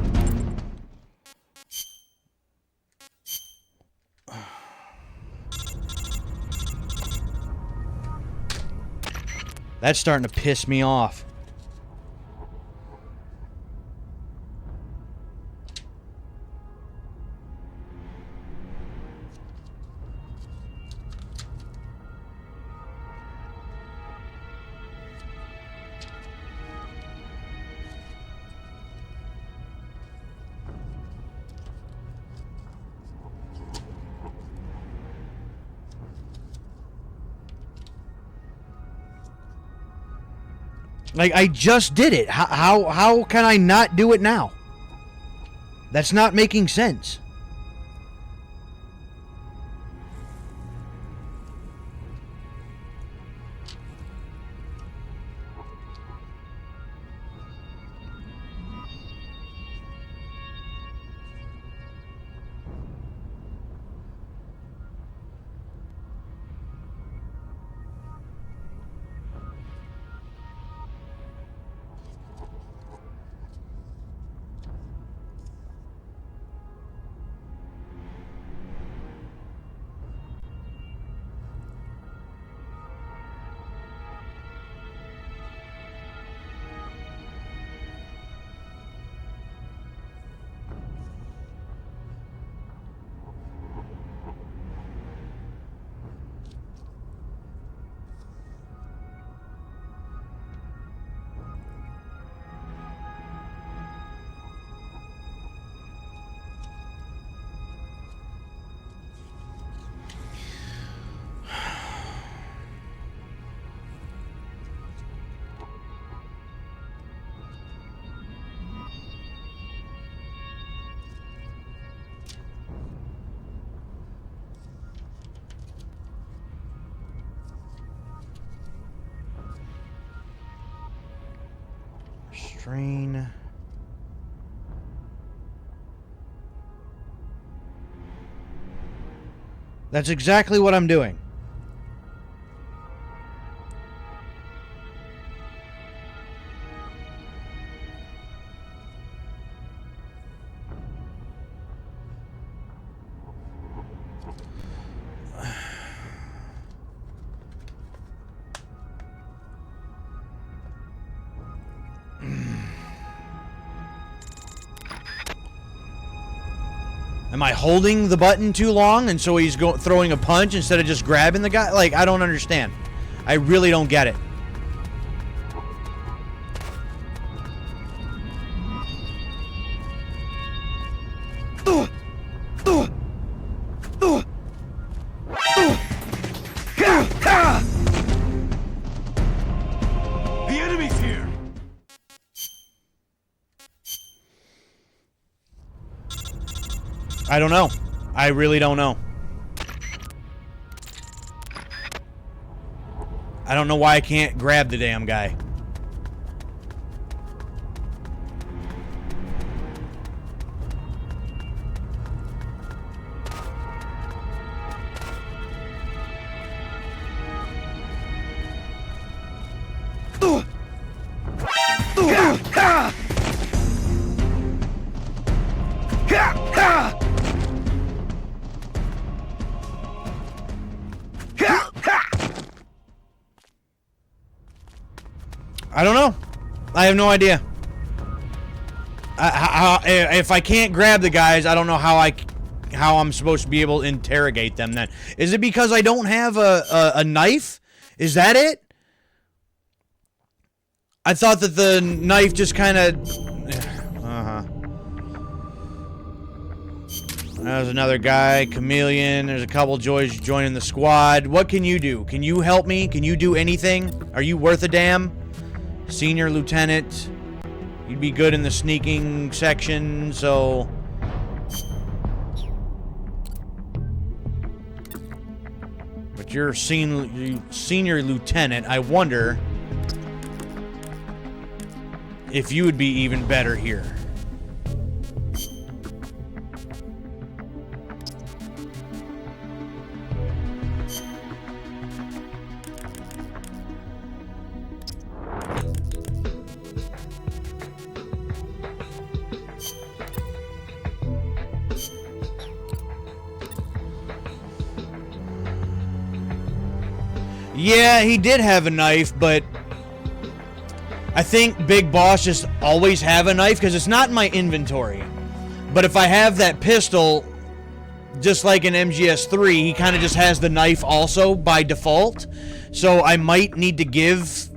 That's starting to piss me off. Like, I just did it. How can I not do it now? That's not making sense. Strain. That's exactly what I'm doing. Am I holding the button too long and so he's throwing a punch instead of just grabbing the guy? Like, I don't understand. I really don't get it. The enemy's here! I don't know. I really don't know. I don't know why I can't grab the damn guy. I don't know. I have no idea. If I can't grab the guys, I don't know how I'm supposed to be able to interrogate them then. Is it because I don't have a knife? Is that it? I thought that the knife just kind of... There's another guy, Chameleon. There's a couple Joys joining the squad. What can you do? Can you help me? Can you do anything? Are you worth a damn? Senior Lieutenant. You'd be good in the sneaking section, so... But you're Senior Lieutenant. I wonder if you would be even better here. Yeah, he did have a knife, but I think Big Boss just always have a knife because it's not in my inventory. But if I have that pistol, just like in MGS3, he kind of just has the knife also by default. So I might need to give,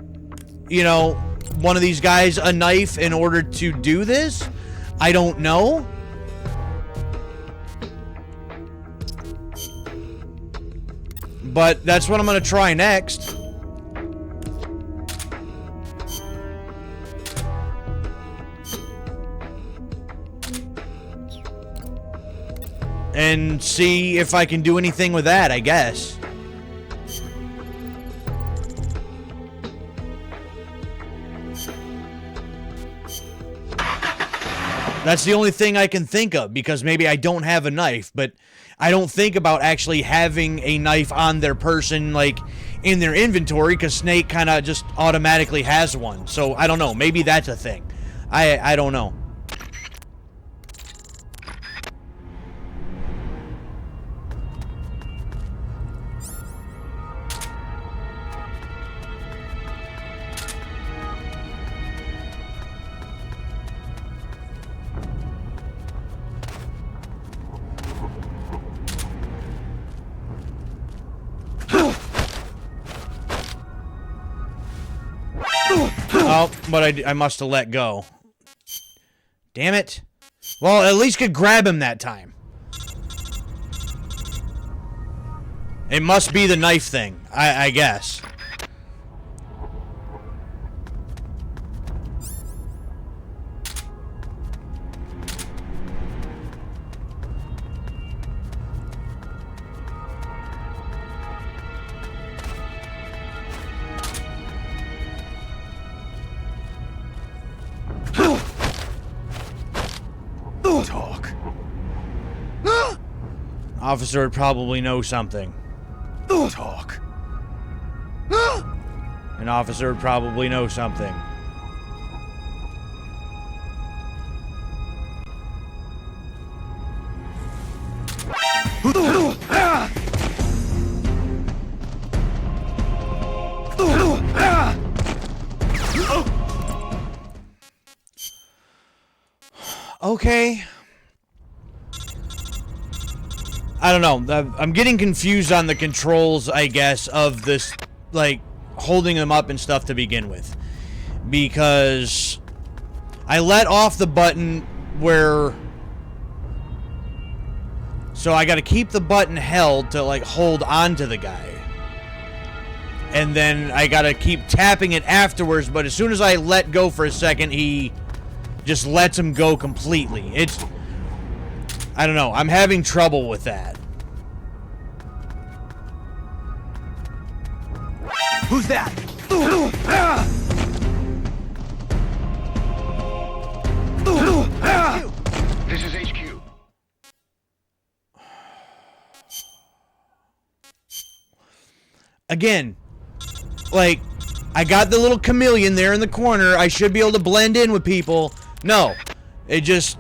you know, one of these guys a knife in order to do this. I don't know. But that's what I'm going to try next. And see if I can do anything with that, I guess. That's the only thing I can think of, because maybe I don't have a knife, but I don't think about actually having a knife on their person, like, in their inventory, because Snake kind of just automatically has one. So, I don't know. Maybe that's a thing. I don't know. Oh, but I must have let go. Damn it. Well, at least could grab him that time. It must be the knife thing, I guess. Talk. Officer would probably know something. Talk. An officer would probably know something. Okay. I don't know. I'm getting confused on the controls, I guess, of this, like, holding them up and stuff to begin with. Because I let off the button where... So I gotta keep the button held to, like, hold on to the guy. And then I gotta keep tapping it afterwards, but as soon as I let go for a second, he just lets him go completely. It's... I don't know. I'm having trouble with that. Who's that? This is HQ. Again, like, I got the little chameleon there in the corner. I should be able to blend in with people. No. It just...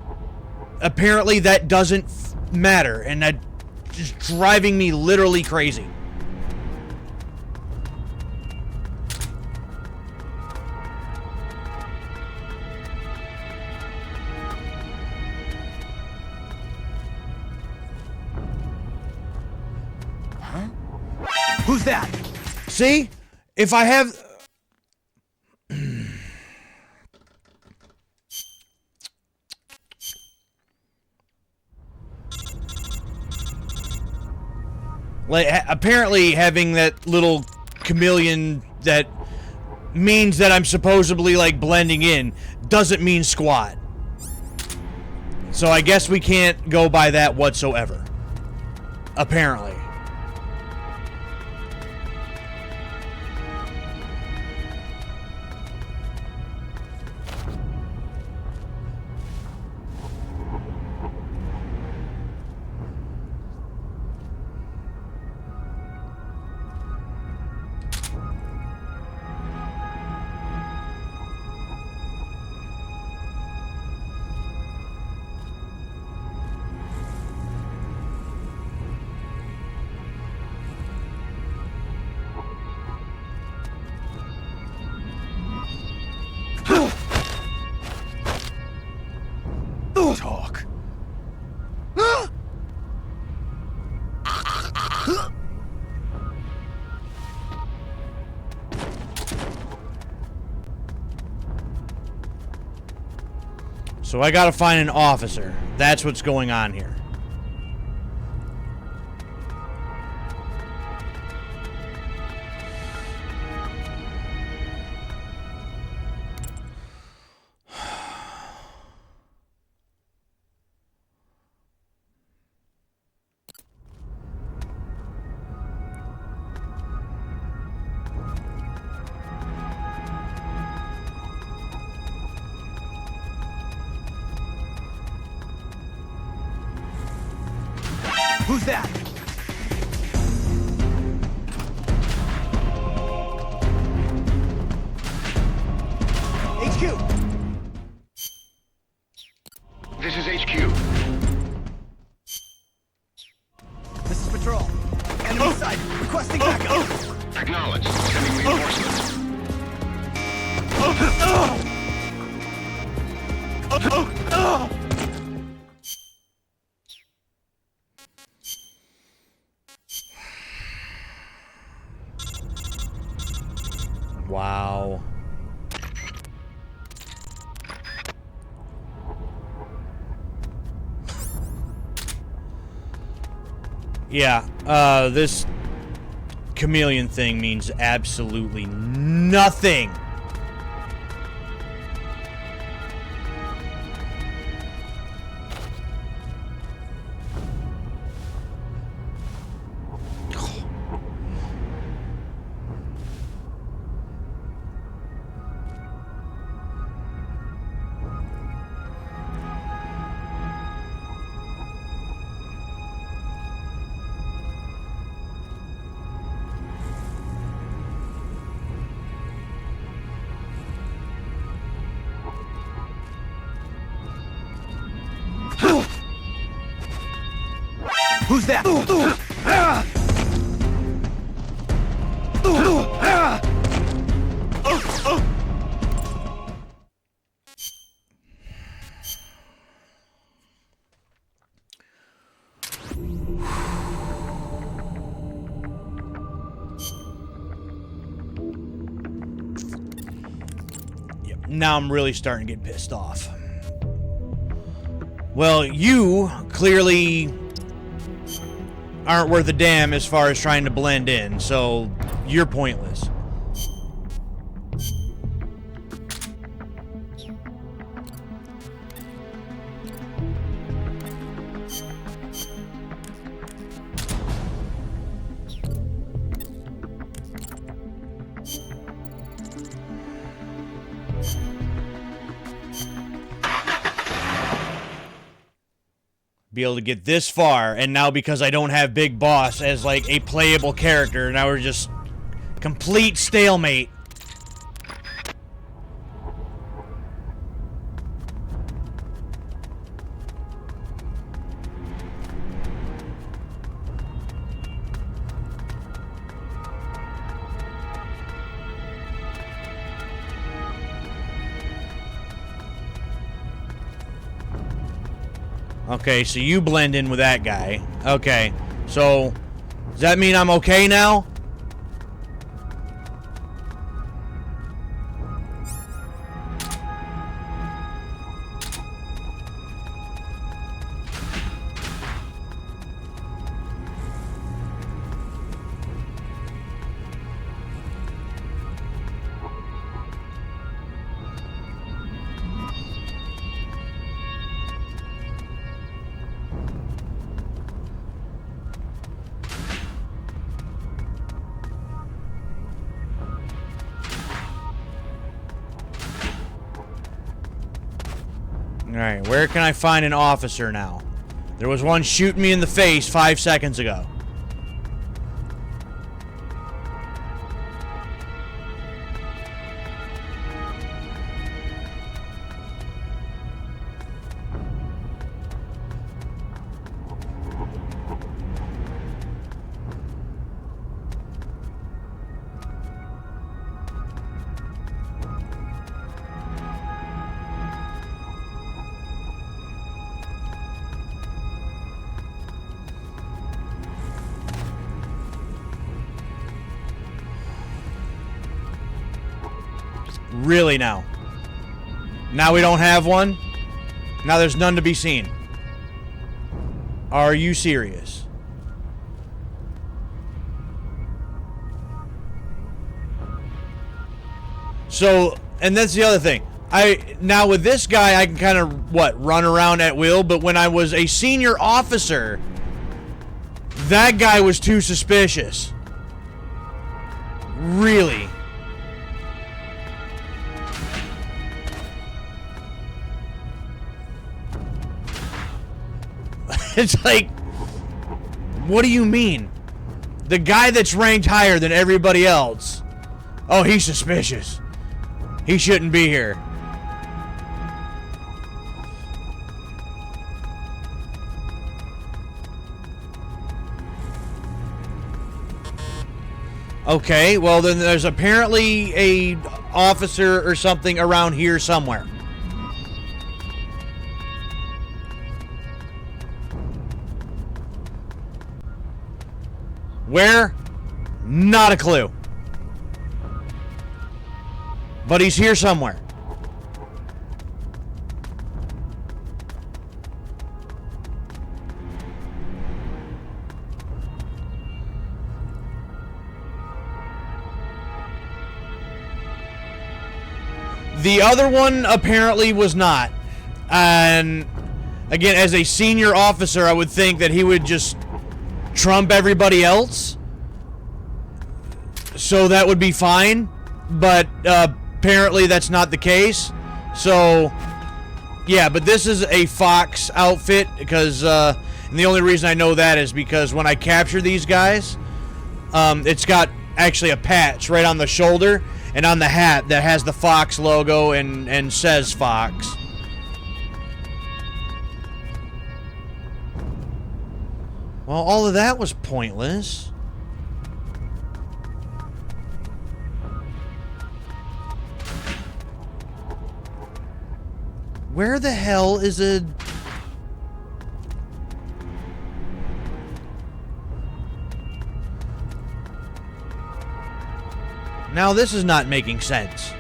Apparently that doesn't matter, and that is driving me literally crazy. Huh? Who's that? See? If I have... Like, apparently having that little chameleon that means that I'm supposedly, like, blending in doesn't mean squat. So I guess we can't go by that whatsoever. Apparently. Talk. So I gotta find an officer. That's what's going on here. Who's that? HQ. This is HQ. This is Patrol. Enemy sight. Requesting backup. Acknowledged. Sending reinforcements. Wow. Yeah, this chameleon thing means absolutely nothing. Who's that? Now I'm really starting to get pissed off. Well, you clearly aren't worth a damn as far as trying to blend in, so you're pointless. Be able to get this far, and now because I don't have Big Boss as like a playable character, now we're just complete stalemate. Okay, so you blend in with that guy. Okay, so does that mean I'm okay now? Alright, where can I find an officer now? There was one shooting me in the face 5 seconds ago. Really now? Now we don't have one? Now there's none to be seen. Are you serious? So, and that's the other thing. Now with this guy, I can kind of, run around at will, but when I was a senior officer, that guy was too suspicious. Really? It's like, what do you mean? The guy that's ranked higher than everybody else. Oh, he's suspicious. He shouldn't be here. Okay, well then there's apparently a officer or something around here somewhere. Where? Not a clue. But he's here somewhere. The other one apparently was not. And again, as a senior officer, I would think that he would just trump everybody else. So that would be fine. But apparently that's not the case. So yeah, but this is a Fox outfit because and the only reason I know that is because when I capture these guys, it's got actually a patch right on the shoulder and on the hat that has the Fox logo and says Fox. Well, all of that was pointless. Where the hell is a... Now this is not making sense.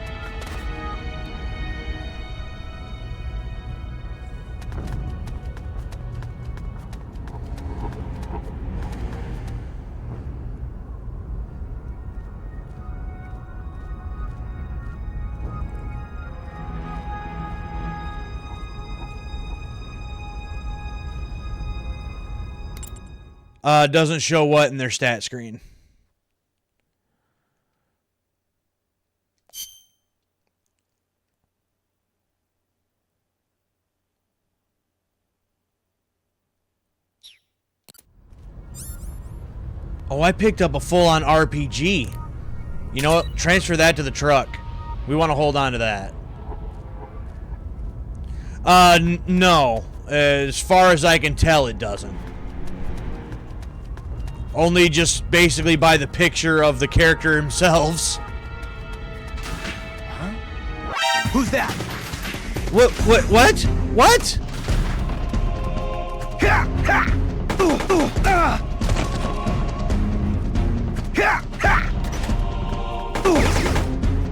Doesn't show what in their stat screen. Oh, I picked up a full-on RPG. You know what? Transfer that to the truck. We want to hold on to that. No. As far as I can tell, it doesn't. Only just basically by the picture of the character themselves. Huh? Who's that? What? What?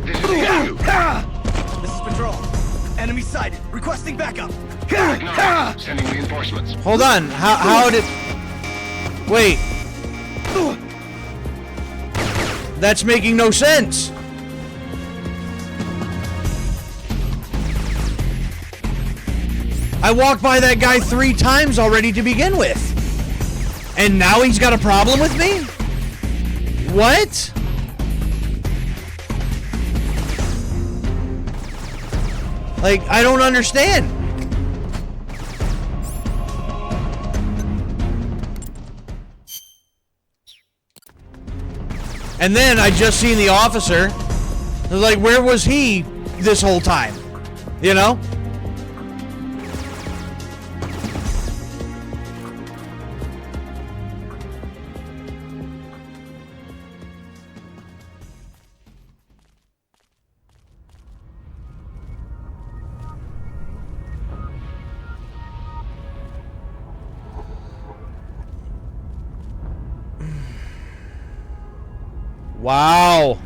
This is you. This is Patrol. Enemy sighted. Requesting backup. Sending reinforcements. Hold on. How did... Wait. That's making no sense. I walked by that guy 3 times already to begin with. And now he's got a problem with me? What? Like, I don't understand. And then I just seen the officer. I was like, where was he this whole time? You know? Wow.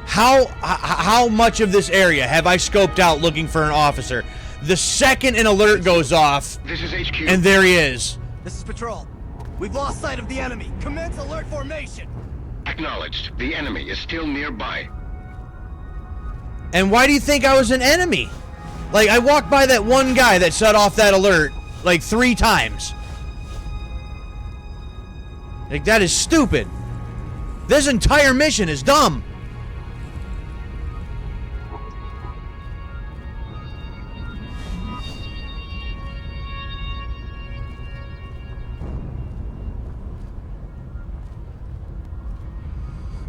How much of this area have I scoped out looking for an officer? The second an alert goes off, This is HQ. and there he is. This is Patrol. We've lost sight of the enemy. Commence alert formation. Acknowledged. The enemy is still nearby. And why do you think I was an enemy? Like, I walked by that one guy that set off that alert like 3 times. Like, that is stupid. This entire mission is dumb.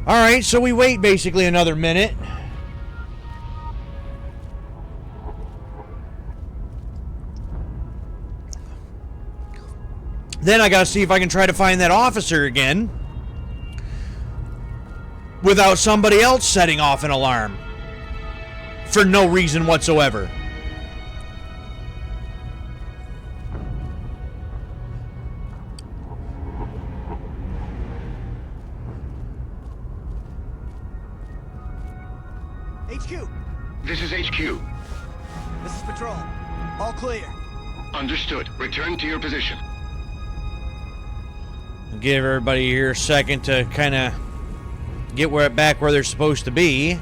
Alright, so we wait basically another minute. Then I gotta see if I can try to find that officer again without somebody else setting off an alarm for no reason whatsoever. HQ. This is HQ. This is Patrol. All clear. Understood. Return to your position. Give everybody here a second to kind of get back where they're supposed to be.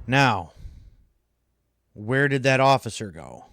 Now, where did that officer go?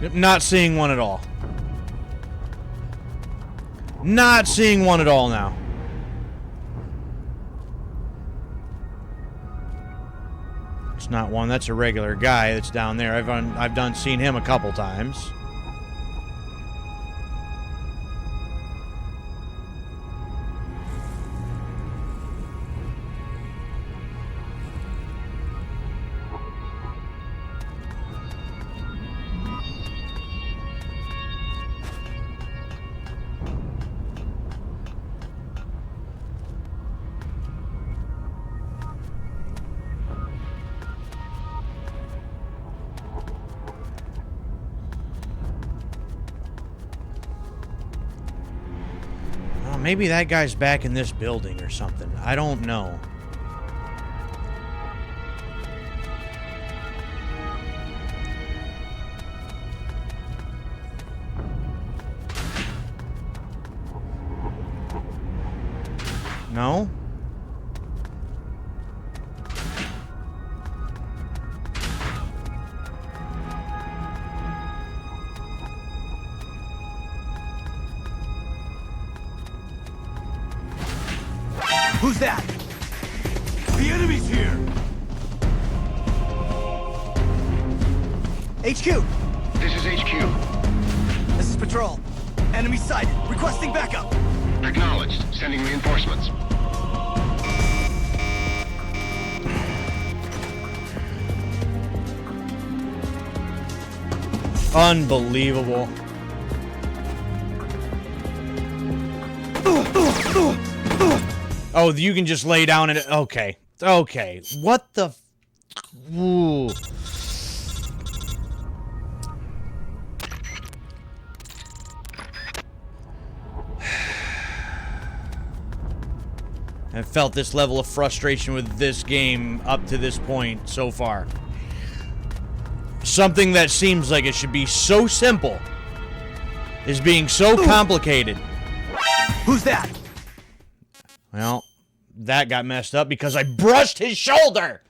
Not seeing one at all. Not seeing one at all now. It's not one. That's a regular guy that's down there. I've seen him a couple times. Maybe that guy's back in this building or something. I don't know. No? Who's that? The enemy's here! HQ! This is HQ. This is Patrol. Enemy sighted. Requesting backup. Acknowledged. Sending reinforcements. Unbelievable. Oh, you can just lay down and... Okay. Okay. What the... Ooh. I've felt this level of frustration with this game up to this point so far. Something that seems like it should be so simple is being so complicated. Who's that? Well, that got messed up because I brushed his shoulder!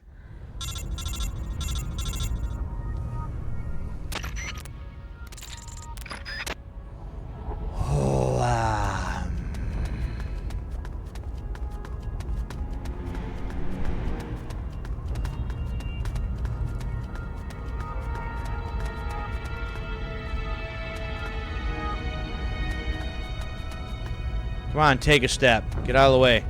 Oh, Come on, take a step. Get out of the way.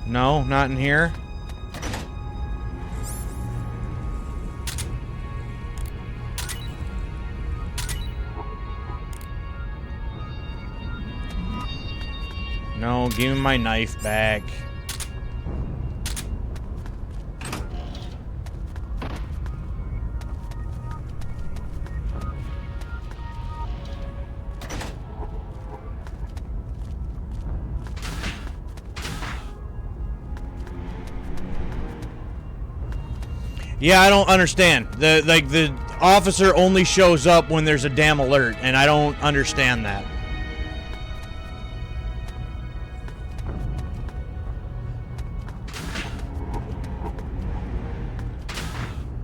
No, not in here. No, give me my knife back. Yeah, I don't understand. The officer only shows up when there's a damn alert, and I don't understand that.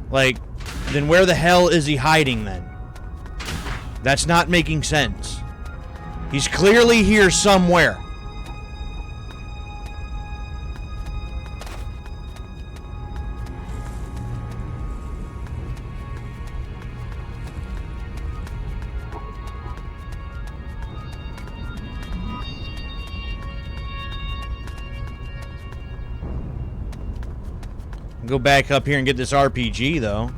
Like, then where the hell is he hiding then? That's not making sense. He's clearly here somewhere. Go back up here and get this RPG, though.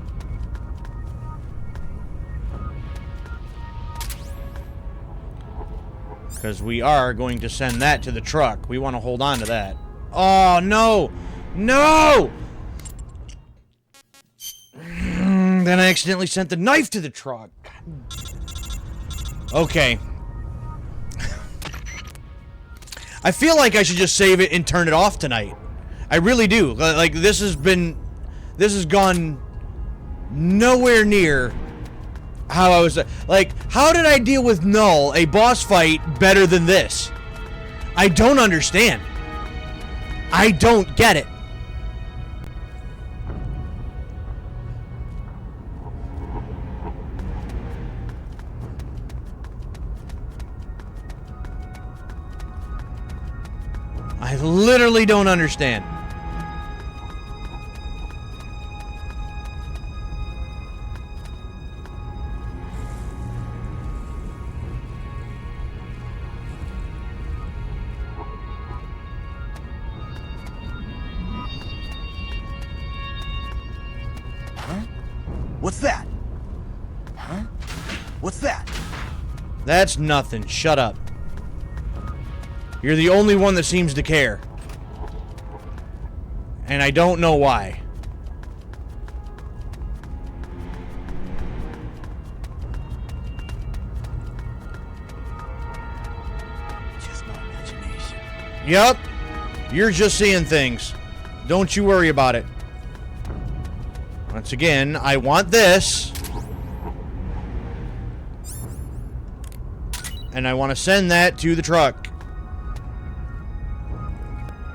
Because we are going to send that to the truck. We want to hold on to that. Oh, no! No! Then I accidentally sent the knife to the truck. Okay. I feel like I should just save it and turn it off tonight. I really do. Like, this has gone nowhere near how I was like, how did I deal with Null, a boss fight, better than this? I don't understand. I don't get it. I literally don't understand. What's that? Huh? What's that? That's nothing. Shut up. You're the only one that seems to care. And I don't know why. Just my imagination. Yup. You're just seeing things. Don't you worry about it. Once again, I want this. And I want to send that to the truck.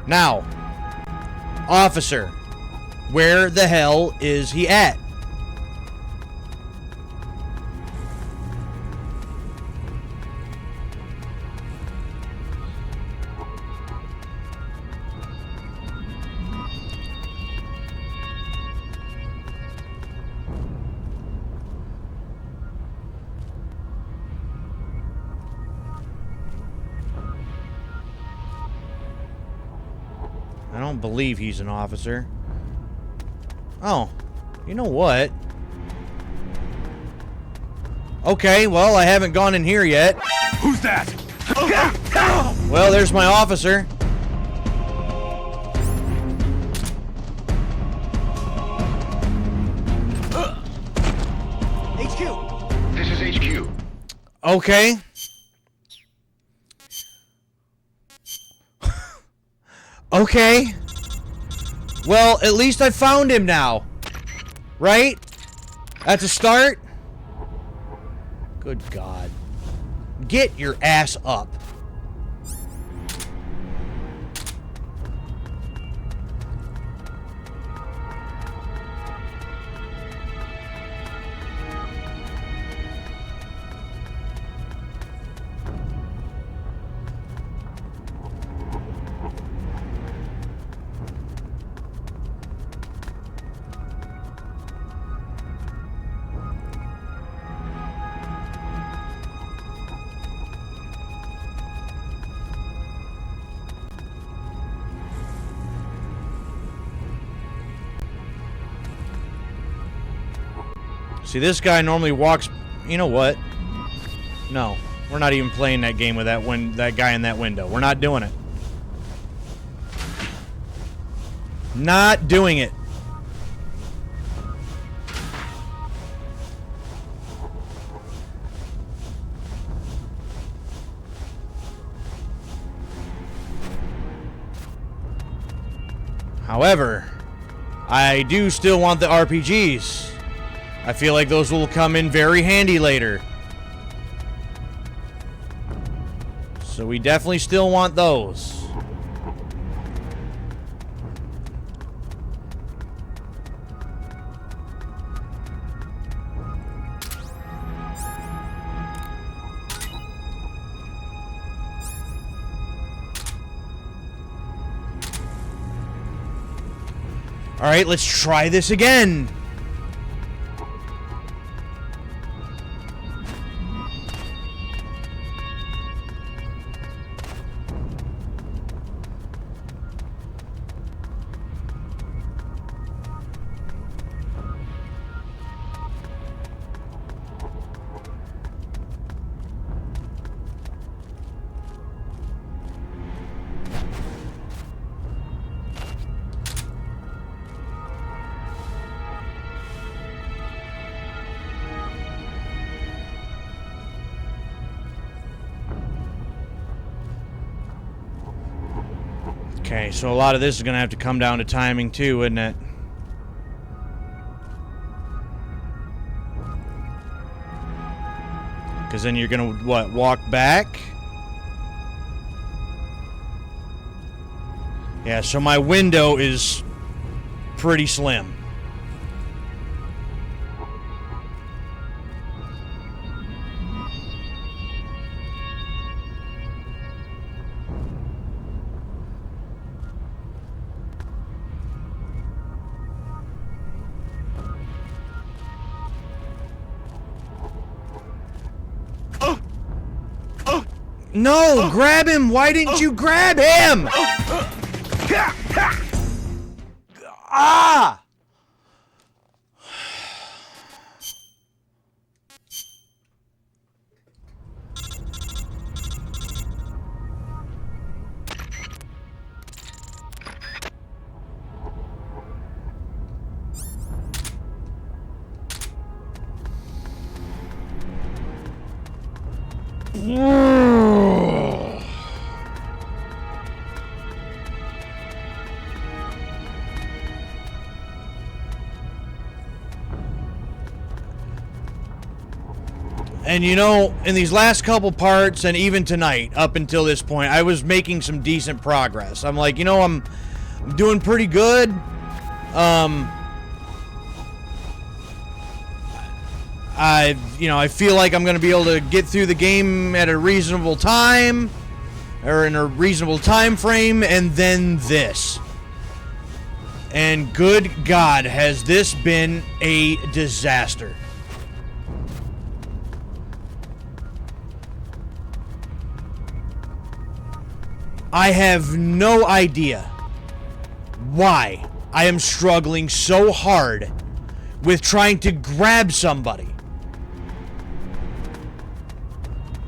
Now, officer, where the hell is he at? I don't believe he's an officer. Oh, you know what? Okay, well, I haven't gone in here yet. Who's that? Well, there's my officer. HQ. This is HQ. Okay. Okay. Well, at least I found him now. Right? That's a start? Good God. Get your ass up. See, this guy normally walks... You know what? No. We're not even playing that game with that guy in that window. We're not doing it. Not doing it. However, I do still want the RPGs. I feel like those will come in very handy later. So we definitely still want those. All right, let's try this again. Okay, so a lot of this is going to have to come down to timing too, isn't it? Because then you're going to, what, walk back? Yeah, so my window is pretty slim. No, grab him! Why didn't you grab him? Ah! And you know, in these last couple parts, and even tonight, up until this point, I was making some decent progress. I'm like, you know, I'm doing pretty good. I feel like I'm going to be able to get through the game at a reasonable time, or in a reasonable time frame, and then this. And good God, has this been a disaster. I have no idea why I am struggling so hard with trying to grab somebody.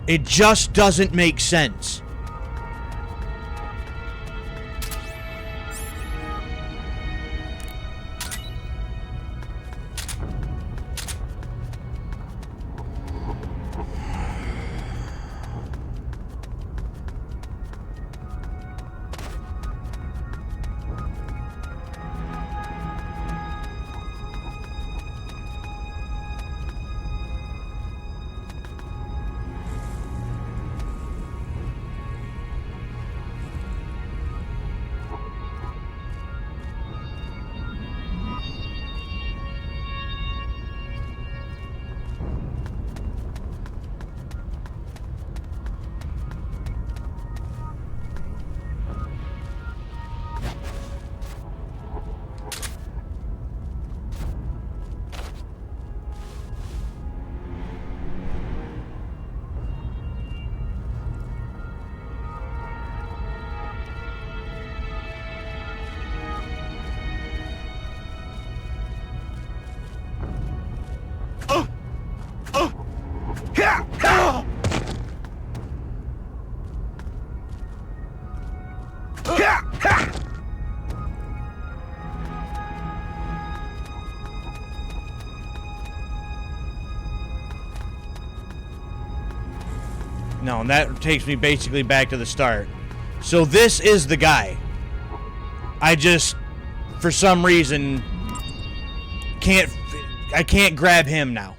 It just doesn't make sense. No, and that takes me basically back to the start. So this is the guy. I just, for some reason, I can't grab him now.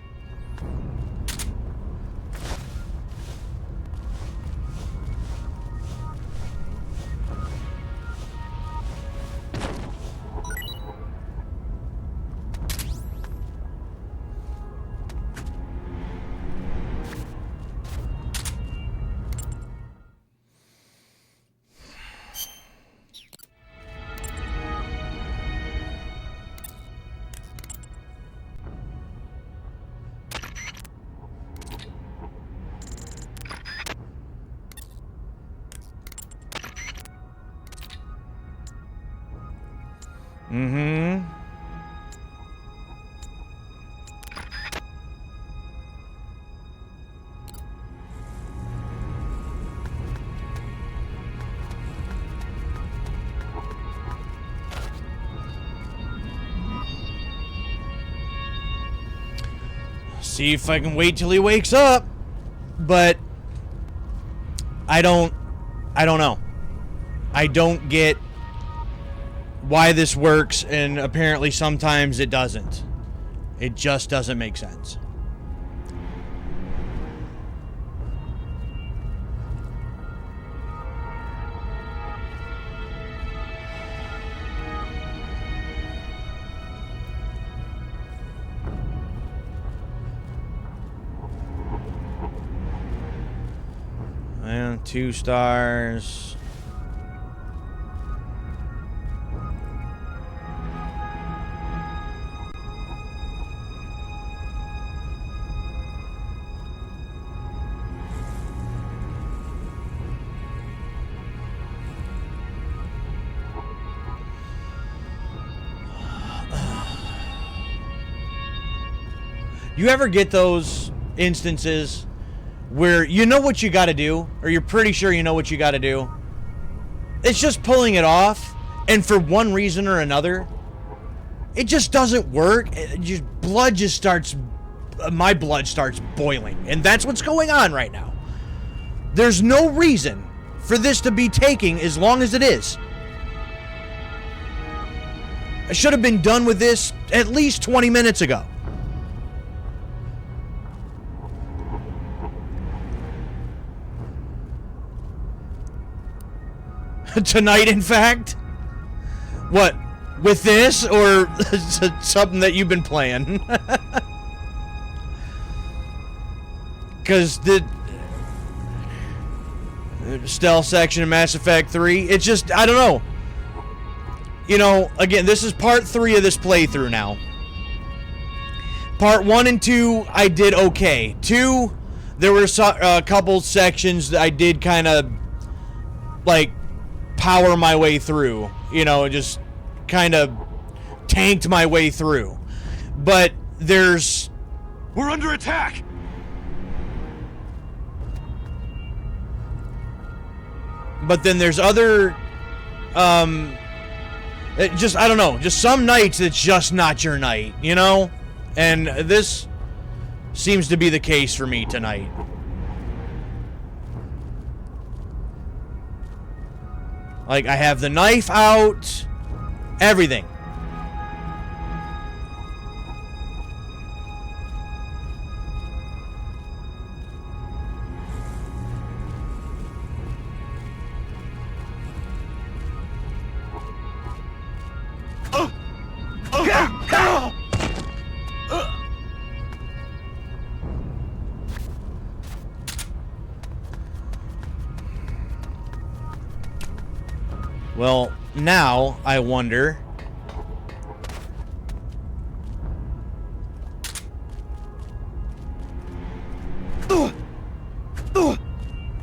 Mm-hmm. See if I can wait till he wakes up. But I don't know. I don't get why this works, and apparently sometimes it doesn't. It just doesn't make sense. 2 stars. You ever get those instances where you know what you got to do, or you're pretty sure you know what you got to do? It's just pulling it off, and for one reason or another, it just doesn't work. My blood starts boiling, and that's what's going on right now. There's no reason for this to be taking as long as it is. I should have been done with this at least 20 minutes ago. Tonight, in fact? What? With this, or something that you've been playing? Because the stealth section of Mass Effect 3, it's just, I don't know. You know, again, this is part 3 of this playthrough now. Part 1 and 2, I did okay. 2, there were a couple sections that I did kind of, like, power my way through, you know, just kind of tanked my way through. But We're under attack! But then there's other, I don't know, just some nights it's just not your night, you know? And this seems to be the case for me tonight. Like, I have the knife out, everything. Well, now I wonder.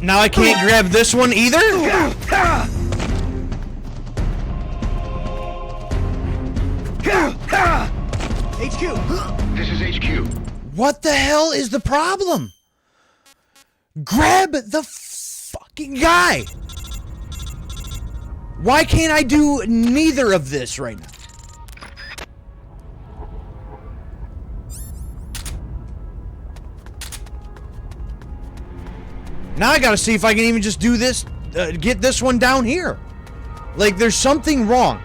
Now I can't grab this one either? HQ! This is HQ. What the hell is the problem? Grab the fucking guy! Why can't I do neither of this right now? Now I gotta see if I can even just do this, get this one down here. Like, there's something wrong.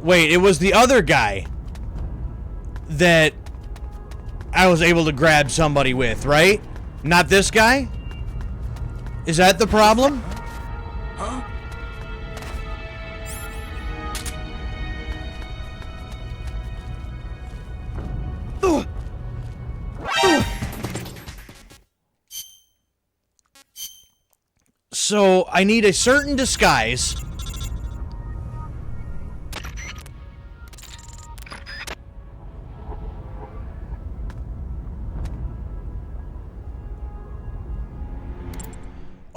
Wait, it was the other guy that I was able to grab somebody with, right? Not this guy? Is that the problem? Huh? So, I need a certain disguise.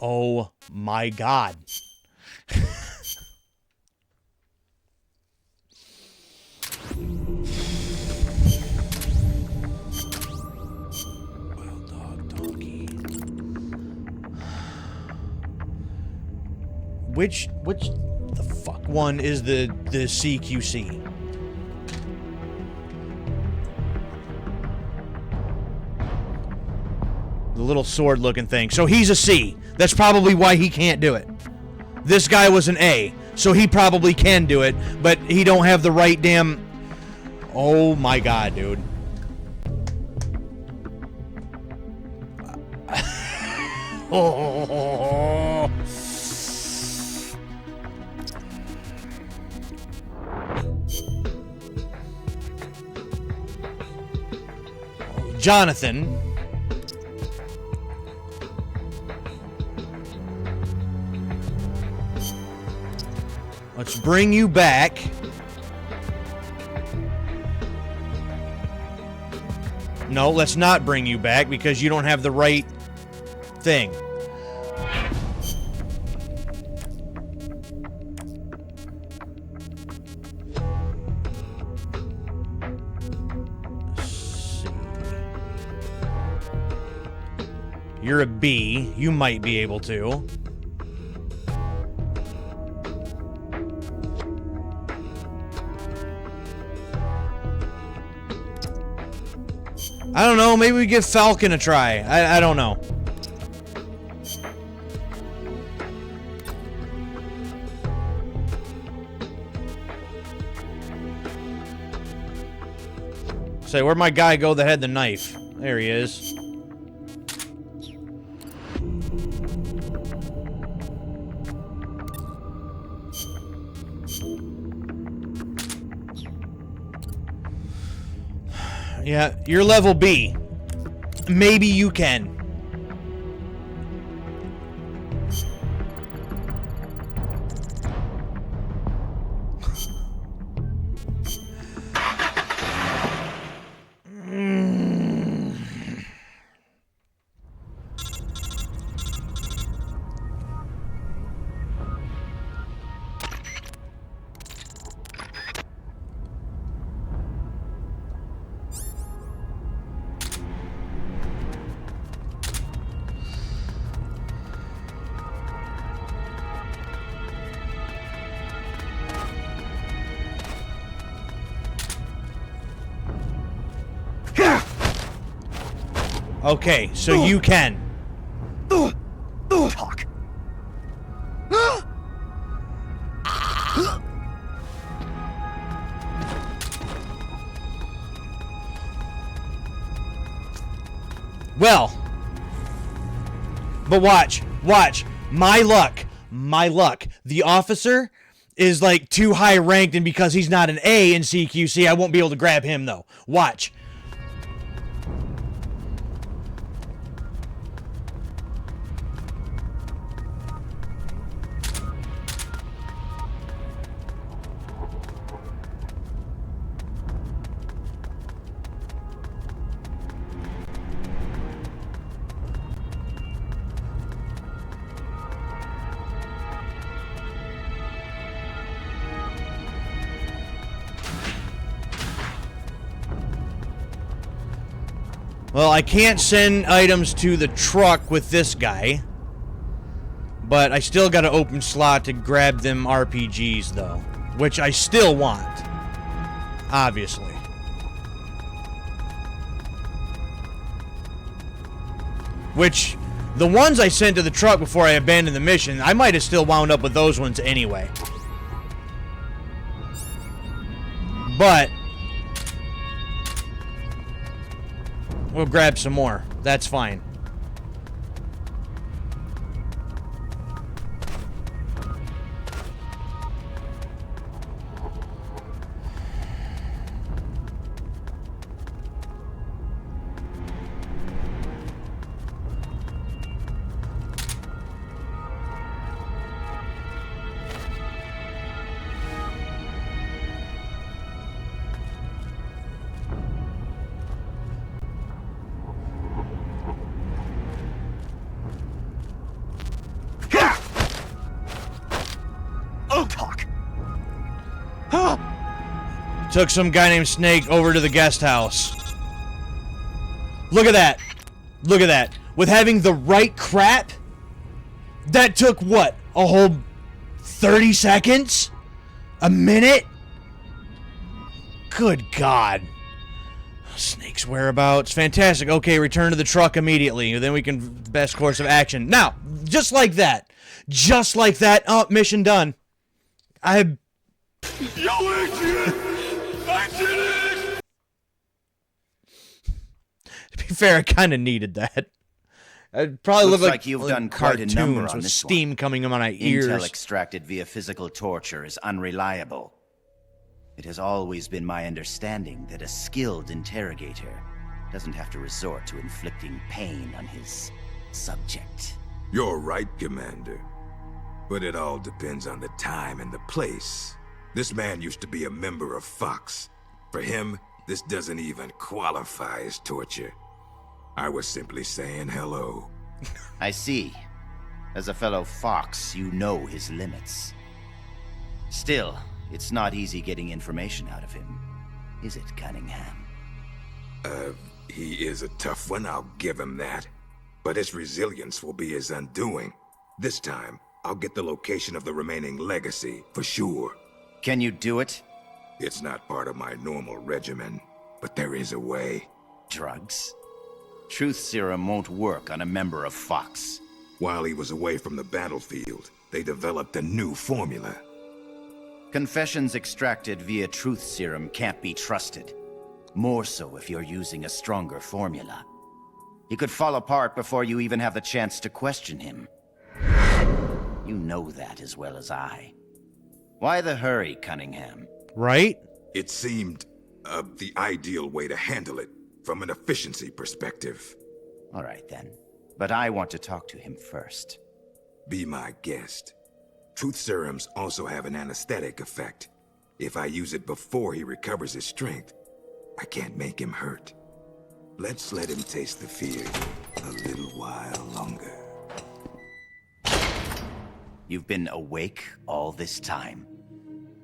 Oh my God. Wild dog donkey. Which the fuck one is the CQC? The little sword looking thing. So he's a C. That's probably why he can't do it. This guy was an A, so he probably can do it, but he don't have the right damn... Oh my god, dude. Oh. Jonathan. Let's bring you back. No, let's not bring you back because you don't have the right thing. Let's see. You're a B. You might be able to. I don't know, maybe we give Falcon a try. I don't know. Say, where'd my guy go that had the knife? There he is. Yeah, you're level B. Maybe you can. Okay, so you can. Talk. Well. But watch. My luck. The officer is like too high ranked, and because he's not an A in CQC, I won't be able to grab him though. Watch. Well, I can't send items to the truck with this guy. But I still got an open slot to grab them RPGs, though. Which I still want. Obviously. Which, the ones I sent to the truck before I abandoned the mission, I might have still wound up with those ones anyway. But we'll grab some more. That's fine. Took some guy named Snake over to the guest house. Look at that. Look at that. With having the right crap, that took what? A whole 30 seconds? A minute? Good God. Snake's whereabouts. Fantastic. Okay, return to the truck immediately. Then we can... Best course of action. Now, just like that. Just like that. Oh, mission done. Yo, Adrian! I did it! be fair, I kind of needed that. It probably Looks looked like you've done quite a cartoons number on with this steam one. coming in my ears. Intel extracted via physical torture is unreliable. It has always been my understanding that a skilled interrogator doesn't have to resort to inflicting pain on his subject. You're right, Commander. But it all depends on the time and the place. This man used to be a member of Fox. For him, this doesn't even qualify as torture. I was simply saying hello. I see. As a fellow Fox, you know his limits. Still, it's not easy getting information out of him, is it, Cunningham? He is a tough one, I'll give him that. But his resilience will be his undoing. This time, I'll get the location of the remaining legacy, for sure. Can you do it? It's not part of my normal regimen, but there is a way. Drugs? Truth serum won't work on a member of Fox. While he was away from the battlefield, they developed a new formula. Confessions extracted via truth serum can't be trusted. More so if you're using a stronger formula. He could fall apart before you even have the chance to question him. You know that as well as I. Why the hurry, Cunningham? Right? It seemed the ideal way to handle it, from an efficiency perspective. All right then. But I want to talk to him first. Be my guest. Truth serums also have an anesthetic effect. If I use it before he recovers his strength, I can't make him hurt. Let's let him taste the fear a little while longer. You've been awake all this time.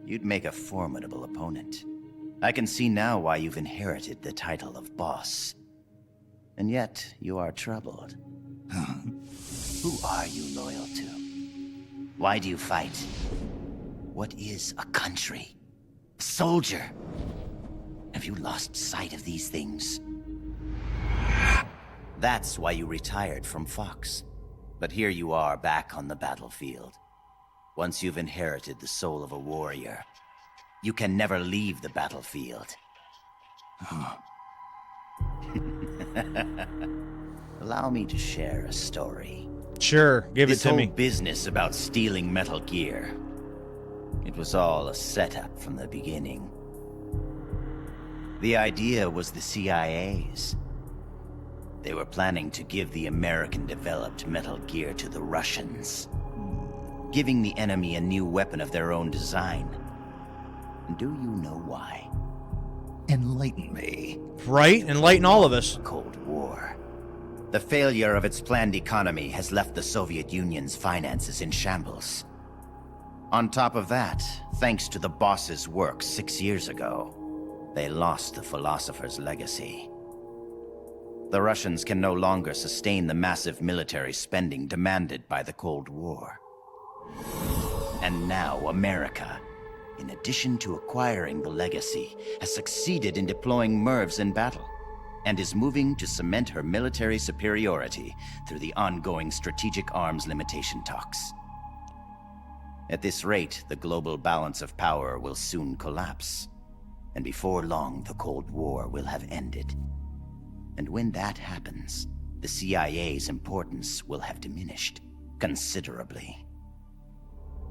You'd make a formidable opponent. I can see now why you've inherited the title of boss. And yet, you are troubled. Who are you loyal to? Why do you fight? What is a country? A soldier? Have you lost sight of these things? That's why you retired from Fox. But here you are back on the battlefield. Once you've inherited the soul of a warrior, you can never leave the battlefield. Allow me to share a story. Sure, give it This to whole me. business about stealing Metal Gear, it was all a setup from the beginning. The idea was the CIA's. They were planning to give the American-developed Metal Gear to the Russians, giving the enemy a new weapon of their own design. And do you know why? Enlighten me. Right? Enlighten all of us. Cold War. The failure of its planned economy has left the Soviet Union's finances in shambles. On top of that, thanks to the boss's work 6 years ago, they lost the philosopher's legacy. The Russians can no longer sustain the massive military spending demanded by the Cold War. And now America, in addition to acquiring the legacy, has succeeded in deploying MIRVs in battle, and is moving to cement her military superiority through the ongoing strategic arms limitation talks. At this rate, the global balance of power will soon collapse, and before long the Cold War will have ended. And when that happens, the CIA's importance will have diminished considerably.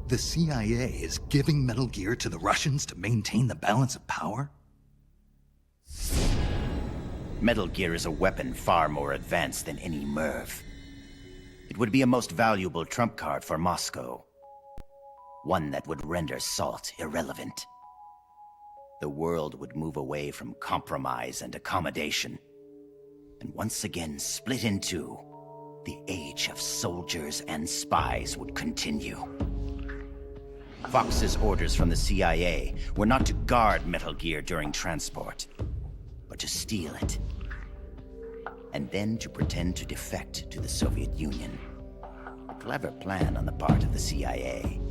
The CIA is giving Metal Gear to the Russians to maintain the balance of power? Metal Gear is a weapon far more advanced than any MIRV. It would be a most valuable trump card for Moscow. One that would render SALT irrelevant. The world would move away from compromise and accommodation, and once again split in two. The age of soldiers and spies would continue. Fox's orders from the CIA were not to guard Metal Gear during transport, but to steal it. And then to pretend to defect to the Soviet Union. A clever plan on the part of the CIA.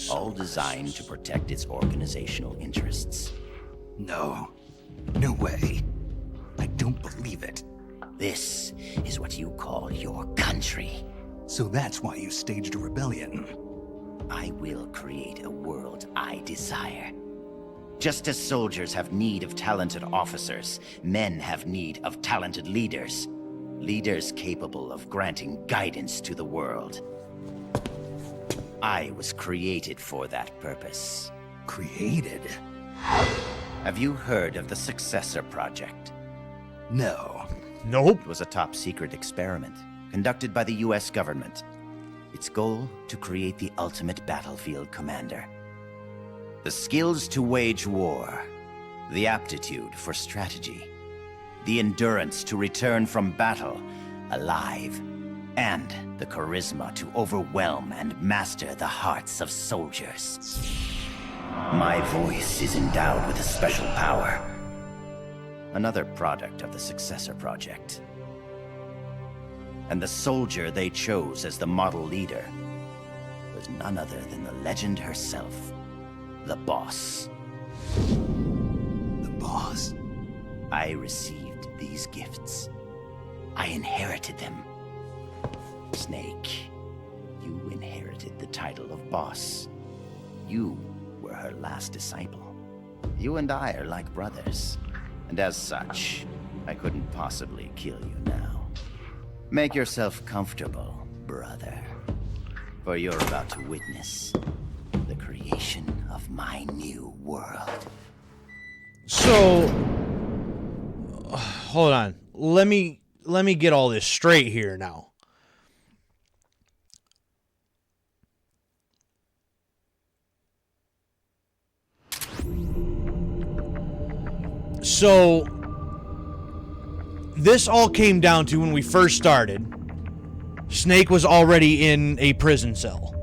All designed to protect its organizational interests. No. No way. I don't believe it. This is what you call your country. So that's why you staged a rebellion. I will create a world I desire. Just as soldiers have need of talented officers, men have need of talented leaders. Leaders capable of granting guidance to the world. I was created for that purpose. Created? Have you heard of the Successor Project? No. Nope. It was a top-secret experiment conducted by the US government. Its goal, to create the ultimate battlefield commander. The skills to wage war, the aptitude for strategy, the endurance to return from battle alive, and the charisma to overwhelm and master the hearts of soldiers. My voice is endowed with a special power. Another product of the Successor Project. And the soldier they chose as the model leader was none other than the legend herself, the Boss. The Boss? I received these gifts. I inherited them. Snake, you inherited the title of Boss. You were her last disciple. You and I are like brothers. And as such, I couldn't possibly kill you now. Make yourself comfortable, brother. For you're about to witness the creation of my new world. So, hold on. Let me get all this straight here now. So, this all came down to when we first started. Snake was already in a prison cell.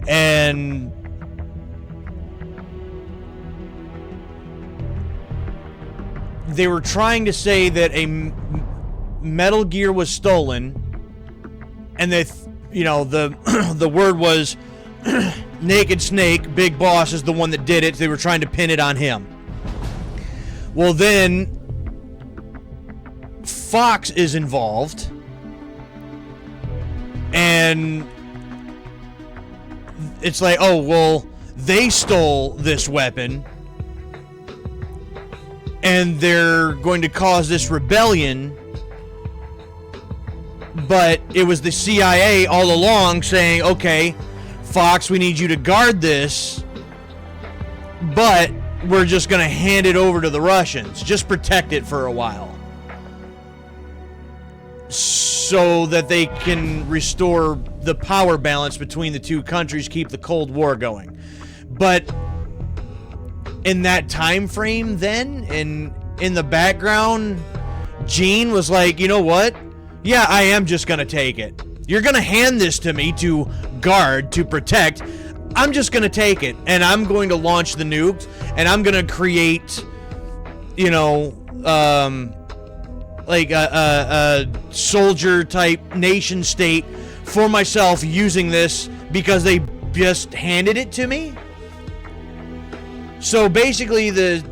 And they were trying to say that a Metal Gear was stolen. And that, the word was Naked Snake, Big Boss, is the one that did it. They were trying to pin it on him. Well, then Fox is involved, and it's like, oh, well, they stole this weapon, and they're going to cause this rebellion, but it was the CIA all along saying, okay, Fox, we need you to guard this, but we're just going to hand it over to the Russians. Just protect it for a while. So that they can restore the power balance between the two countries, keep the Cold War going. But in that time frame then, in the background, Gene was like, you know what? Yeah, I am just going to take it. You're going to hand this to me to guard, to protect. I'm just going to take it, and I'm going to launch the nukes, and I'm going to create, like a soldier-type nation-state for myself using this because they just handed it to me. So basically, the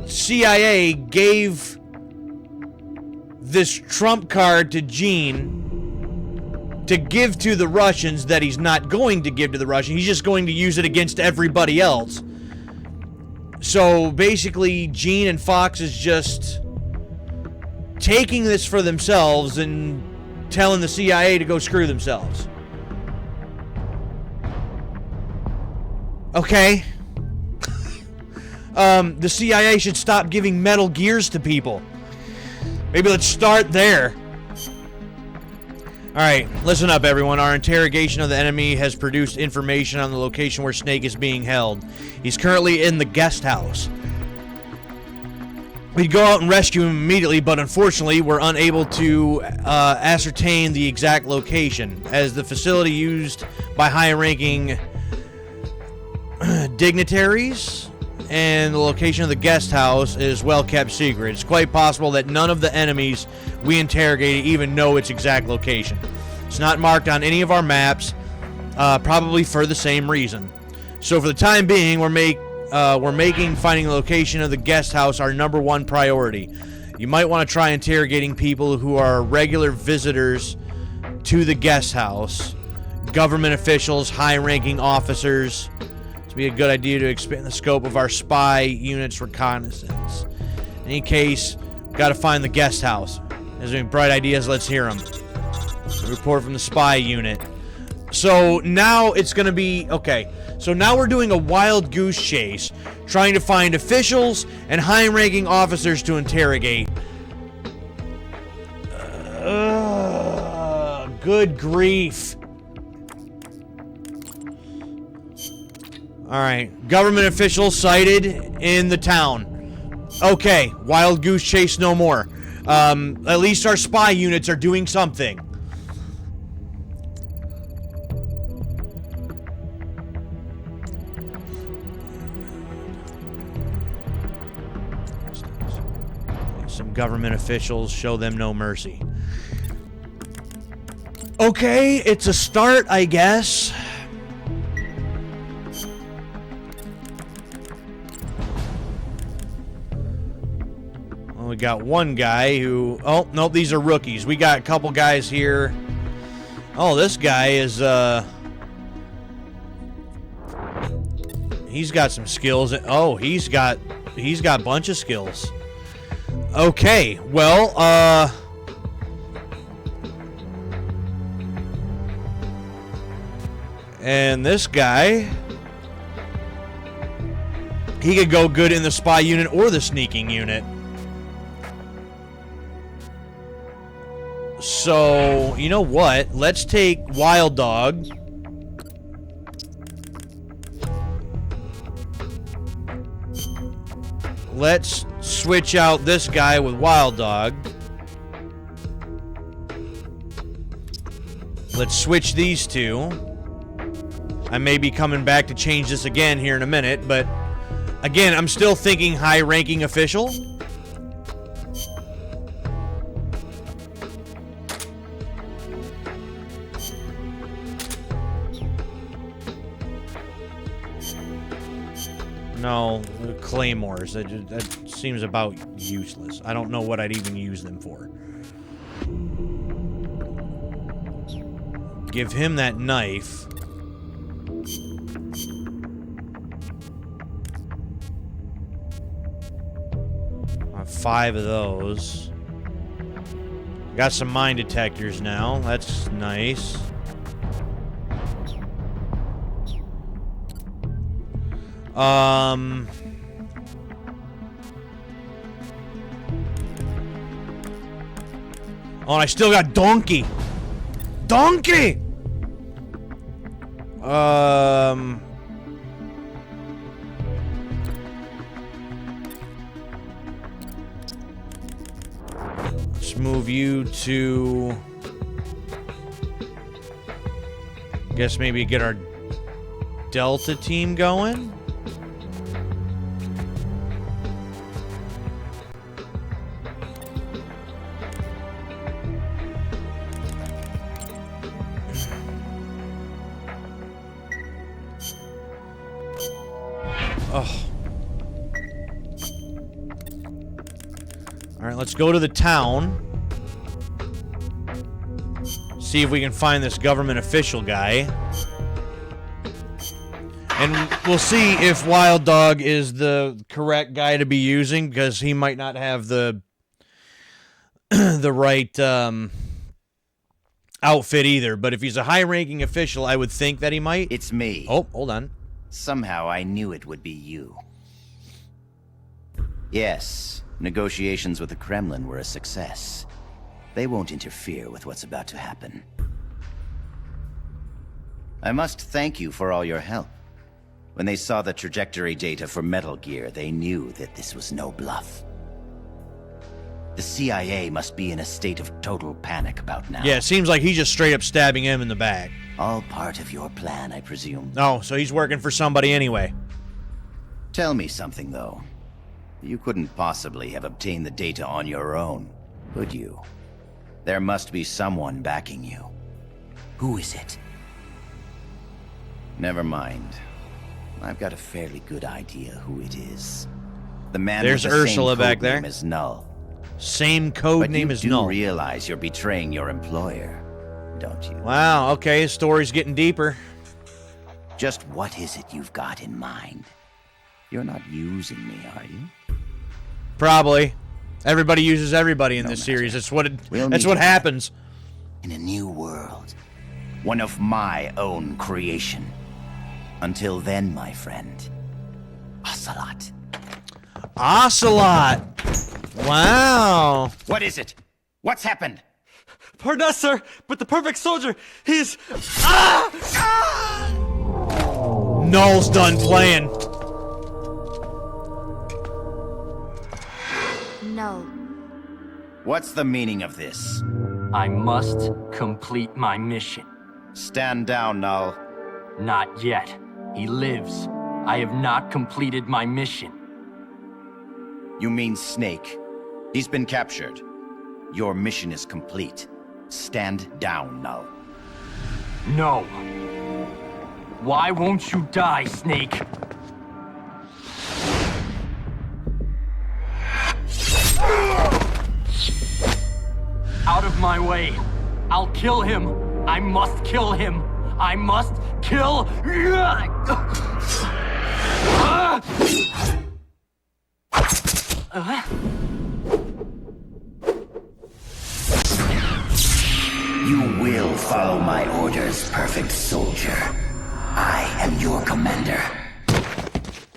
CIA gave this trump card to Gene to give to the Russians that he's not going to give to the Russians. He's just going to use it against everybody else. So basically, Gene and Fox is just taking this for themselves and telling the CIA to go screw themselves. Okay. The CIA should stop giving Metal Gears to people. Maybe let's start there. Alright, listen up everyone. Our interrogation of the enemy has produced information on the location where Snake is being held. He's currently in the guest house. We'd go out and rescue him immediately, but unfortunately we're unable to ascertain the exact location, as the facility used by high-ranking dignitaries and the location of the guest house is well kept secret. It's quite possible that none of the enemies we interrogated even know its exact location. It's not marked on any of our maps, probably for the same reason. So for the time being, we're making finding the location of the guest house our #1 priority. You might want to try interrogating people who are regular visitors to the guest house, government officials, high-ranking officers. It's Be a good idea to expand the scope of our spy unit's reconnaissance. In any case, gotta find the guest house. Has any bright ideas? Let's hear them. Report from the spy unit. So now it's gonna be okay. So now we're doing a wild goose chase, trying to find officials and high-ranking officers to interrogate. Good grief. Alright, government officials sighted in the town. Okay, wild goose chase no more. At least our spy units are doing something. Some government officials, show them no mercy. Okay, it's a start, I guess. Well, we got one guy who... Oh, nope, these are rookies. We got a couple guys here. Oh, this guy is, he's got some skills. Oh, he's got a bunch of skills. Okay, well, and this guy, he could go good in the spy unit or the sneaking unit. So, you know what? Let's take Wild Dog. Let's switch out this guy with Wild Dog. Let's switch these two. I may be coming back to change this again here in a minute, but again, I'm still thinking high-ranking official. No, the claymores. That seems about useless. I don't know what I'd even use them for. Give him that knife. I have 5 of those. Got some mine detectors now. That's nice. Oh, and I still got Donkey. Donkey! Let's move you to... Guess maybe get our Delta team going? Oh. Alright, let's go to the town. See if we can find this government official guy. And we'll see if Wild Dog is the correct guy to be using, because he might not have the the right outfit either. But if he's a high-ranking official, I would think that he might. It's me. Oh, hold on. Somehow I knew it would be you. Yes, negotiations with the Kremlin were a success. They won't interfere with what's about to happen. I must thank you for all your help. When they saw the trajectory data for Metal Gear, they knew that this was no bluff. The CIA must be in a state of total panic about now. Yeah, it seems like he's just straight up stabbing him in the back. All part of your plan, I presume. Oh, so he's working for somebody anyway. Tell me something, though. You couldn't possibly have obtained the data on your own, could you? There must be someone backing you. Who is it? Never mind. I've got a fairly good idea who it is. The man There's with the Ursula same back code there. name is Null. Same code name as Null. But you do realize you're betraying your employer, don't you? Wow, okay, his story's getting deeper. Just what is it you've got in mind? You're not using me, are you? Probably. Everybody uses everybody in No this matter. series. That's what We'll that's meet what again. happens. In a new world. One of my own creation. Until then, my friend. Ocelot. Ocelot. Wow. What is it? What's happened? Pardon us, sir, but the perfect soldier, he's... Null's done playing. No. What's the meaning of this? I must complete my mission. Stand down, Null. Not yet. He lives. I have not completed my mission. You mean Snake. He's been captured. Your mission is complete. Stand down, Null. No. Why won't you die, Snake? Out of my way. I'll kill him. I must kill him. I must kill... You will follow my orders, perfect soldier. I am your commander.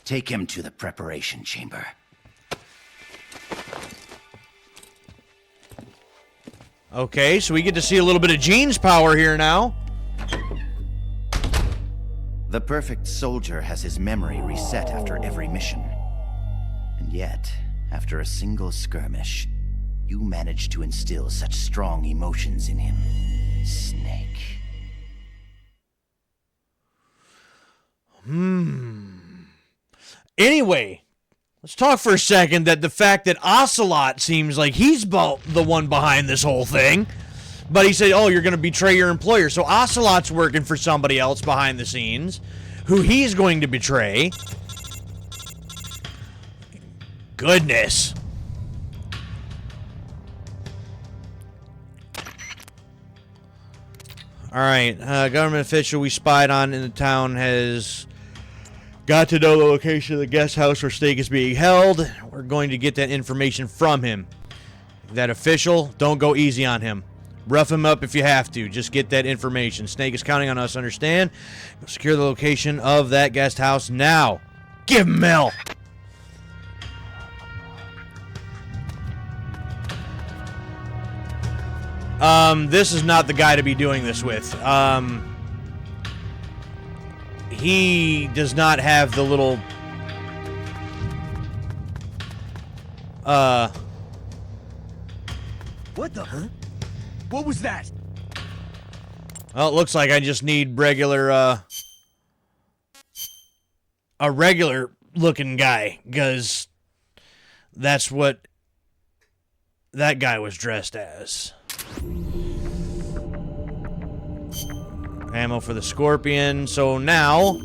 Take him to the preparation chamber. Okay, so we get to see a little bit of Gene's power here now. The perfect soldier has his memory reset after every mission. And yet, after a single skirmish, you managed to instill such strong emotions in him. Snake. Anyway, let's talk for a second that the fact that Ocelot seems like he's the one behind this whole thing. But he said, oh, you're going to betray your employer. So Ocelot's working for somebody else behind the scenes who he's going to betray. Goodness. All right, government official we spied on in the town has got to know the location of the guest house where Snake is being held. We're going to get that information from him. That official, don't go easy on him. Rough him up if you have to. Just get that information. Snake is counting on us, understand? Secure the location of that guest house now. Give him Mel. This is not the guy to be doing this with. He does not have the little... What the... Huh? What was that? Well, it looks like I just need regular, a regular looking guy, because that's what that guy was dressed as. Ammo for the Scorpion. So now...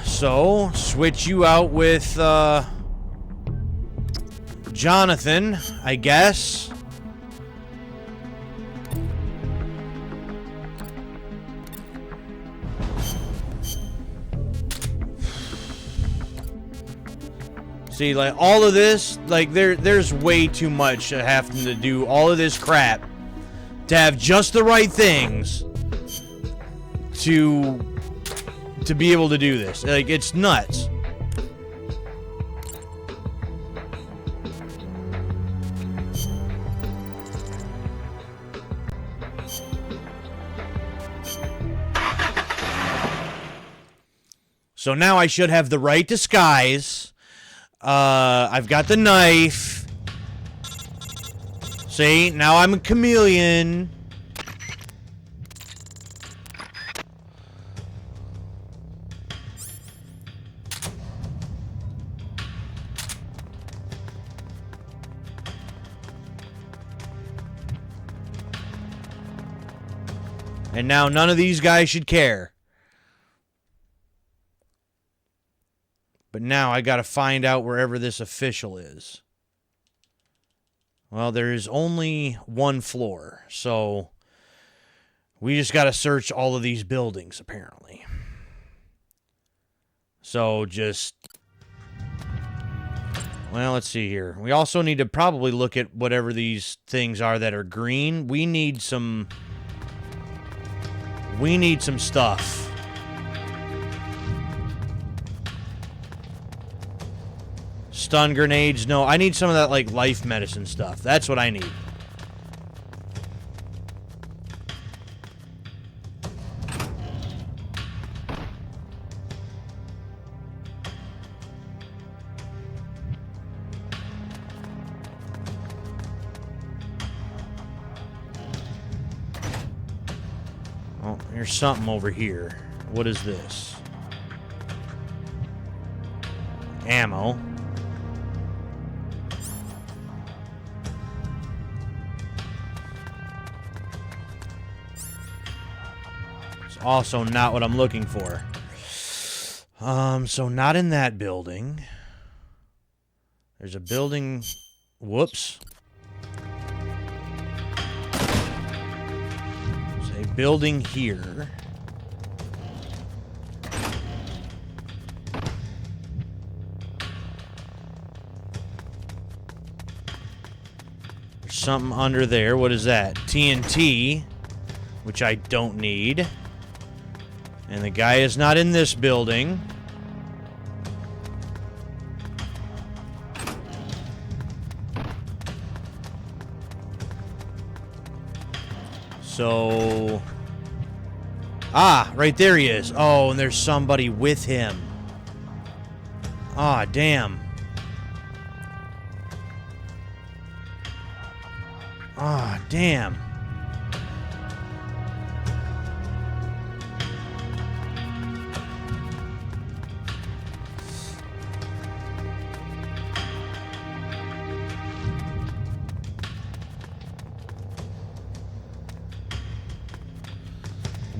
So, switch you out with, Jonathan, I guess. See, like, all of this, like, there's way too much having to do all of this crap to have just the right things to be able to do this. Like, it's nuts. So now I should have the right disguise. I've got the knife. See, now I'm a chameleon. And now none of these guys should care. But now I got to find out wherever this official is. Well, there is only one floor, so we just got to search all of these buildings, apparently. So just... Well, let's see here. We also need to probably look at whatever these things are that are green. We need some stuff. Stun grenades. No, I need some of that, like, life medicine stuff. That's what I need. Oh, there's something over here. What is this? Ammo. Also not what I'm looking for. So not in that building. There's a building... Whoops. There's a building here. There's something under there. What is that? TNT, which I don't need. And the guy is not in this building. So... Ah, right there he is. Oh, and there's somebody with him. Ah, damn. Ah, damn.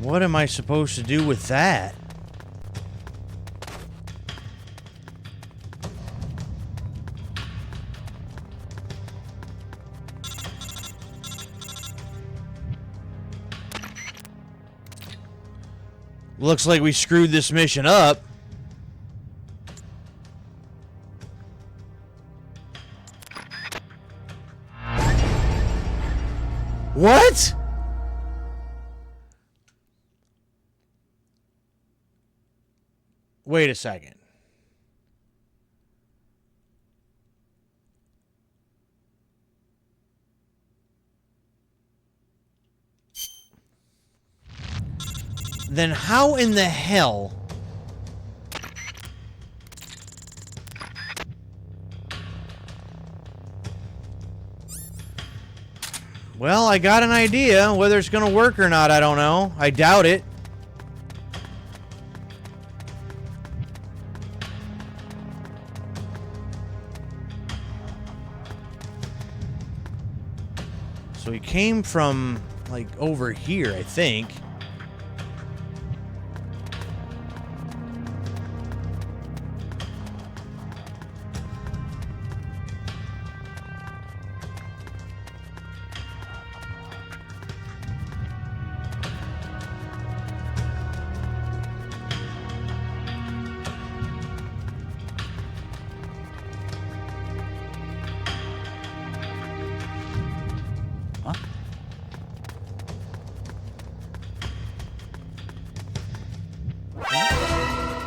What am I supposed to do with that? Looks like we screwed this mission up. What? Wait a second. Then how in the hell... Well, I got an idea. Whether it's gonna work or not, I don't know. I doubt it. So he came from, like, over here, I think.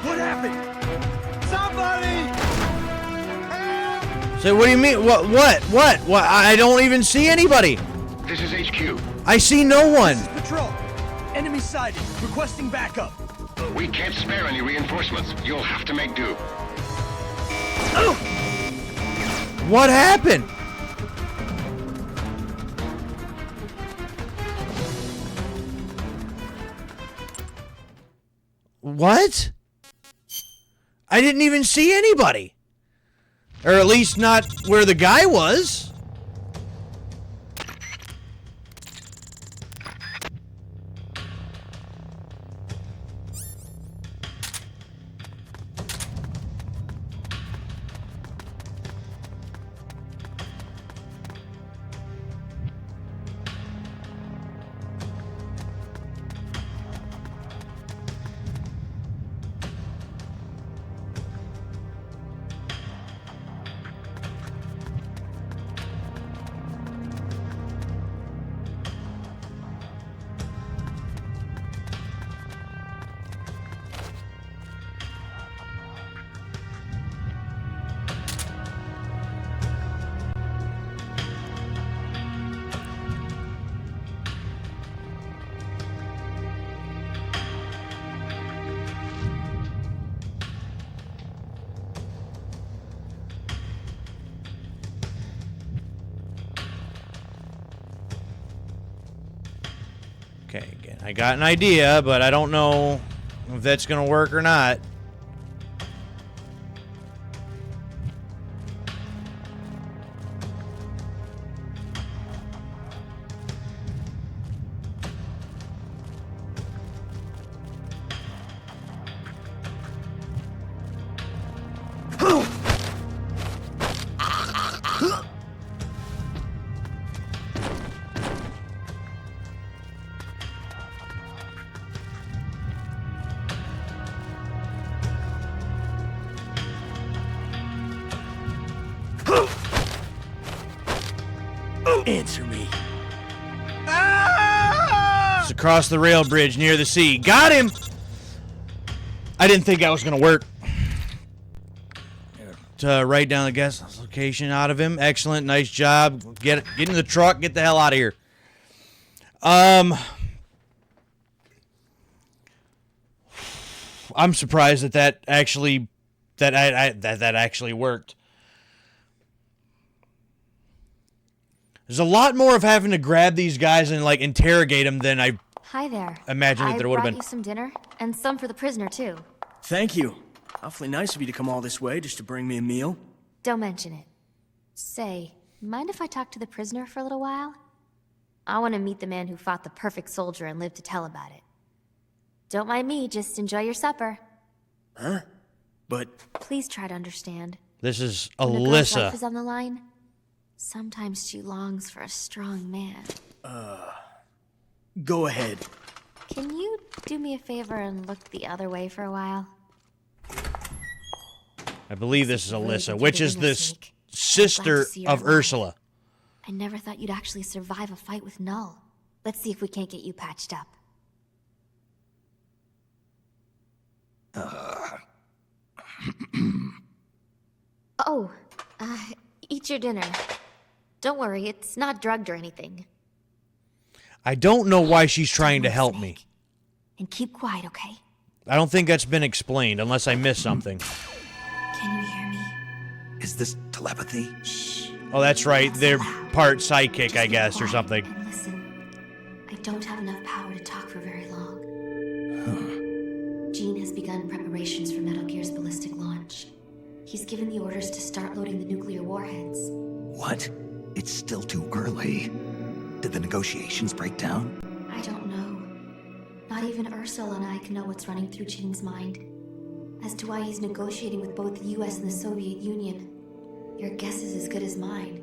What happened? Somebody! So what do you mean? What? I don't even see anybody. This is HQ. I see no one. This is Patrol. Enemy sighted. Requesting backup. We can't spare any reinforcements. You'll have to make do. Oh! What happened? What? I didn't even see anybody. Or at least not where the guy was. Okay, again, I got an idea, but I don't know if that's gonna work or not. Answer me. It's across the rail bridge near the sea. Got him! I didn't think that was going to work. To write down the guest location out of him. Excellent. Nice job. Get in the truck. Get the hell out of here. I'm surprised that actually actually worked. There's a lot more of having to grab these guys and like interrogate them than I Hi there. imagined that there would have I been. brought you some dinner and some for the prisoner too. Thank you. Awfully nice of you to come all this way just to bring me a meal. Don't mention it. Say, mind if I talk to the prisoner for a little while? I want to meet the man who fought the perfect soldier and lived to tell about it. Don't mind me, just enjoy your supper. Huh? But Please try to understand. This is When a girl's life Alyssa. is on the line, sometimes she longs for a strong man. go ahead. Can you do me a favor and look the other way for a while? I believe this is Really Alyssa, good which to is be the in this week. sister see her of alive. Ursula. I never thought you'd actually survive a fight with Null. Let's see if we can't get you patched up. Oh, eat your dinner. Don't worry, it's not drugged or anything. I don't know why she's trying to Don't help me. snake. And keep quiet, okay? I don't think that's been explained unless I missed something. Can you hear me? Is this telepathy? Shh. Oh, that's right. Not so They're loud. part sidekick, Just I be guess, or quiet something. and listen. I don't have enough power to talk for very long. Gene has begun preparations for Metal Gear's ballistic launch. He's given the orders to start loading the nuclear warheads. What? It's still too early. Did the negotiations break down? I don't know. Not even Ursula and I can know what's running through Gene's mind. As to why he's negotiating with both the US and the Soviet Union, your guess is as good as mine.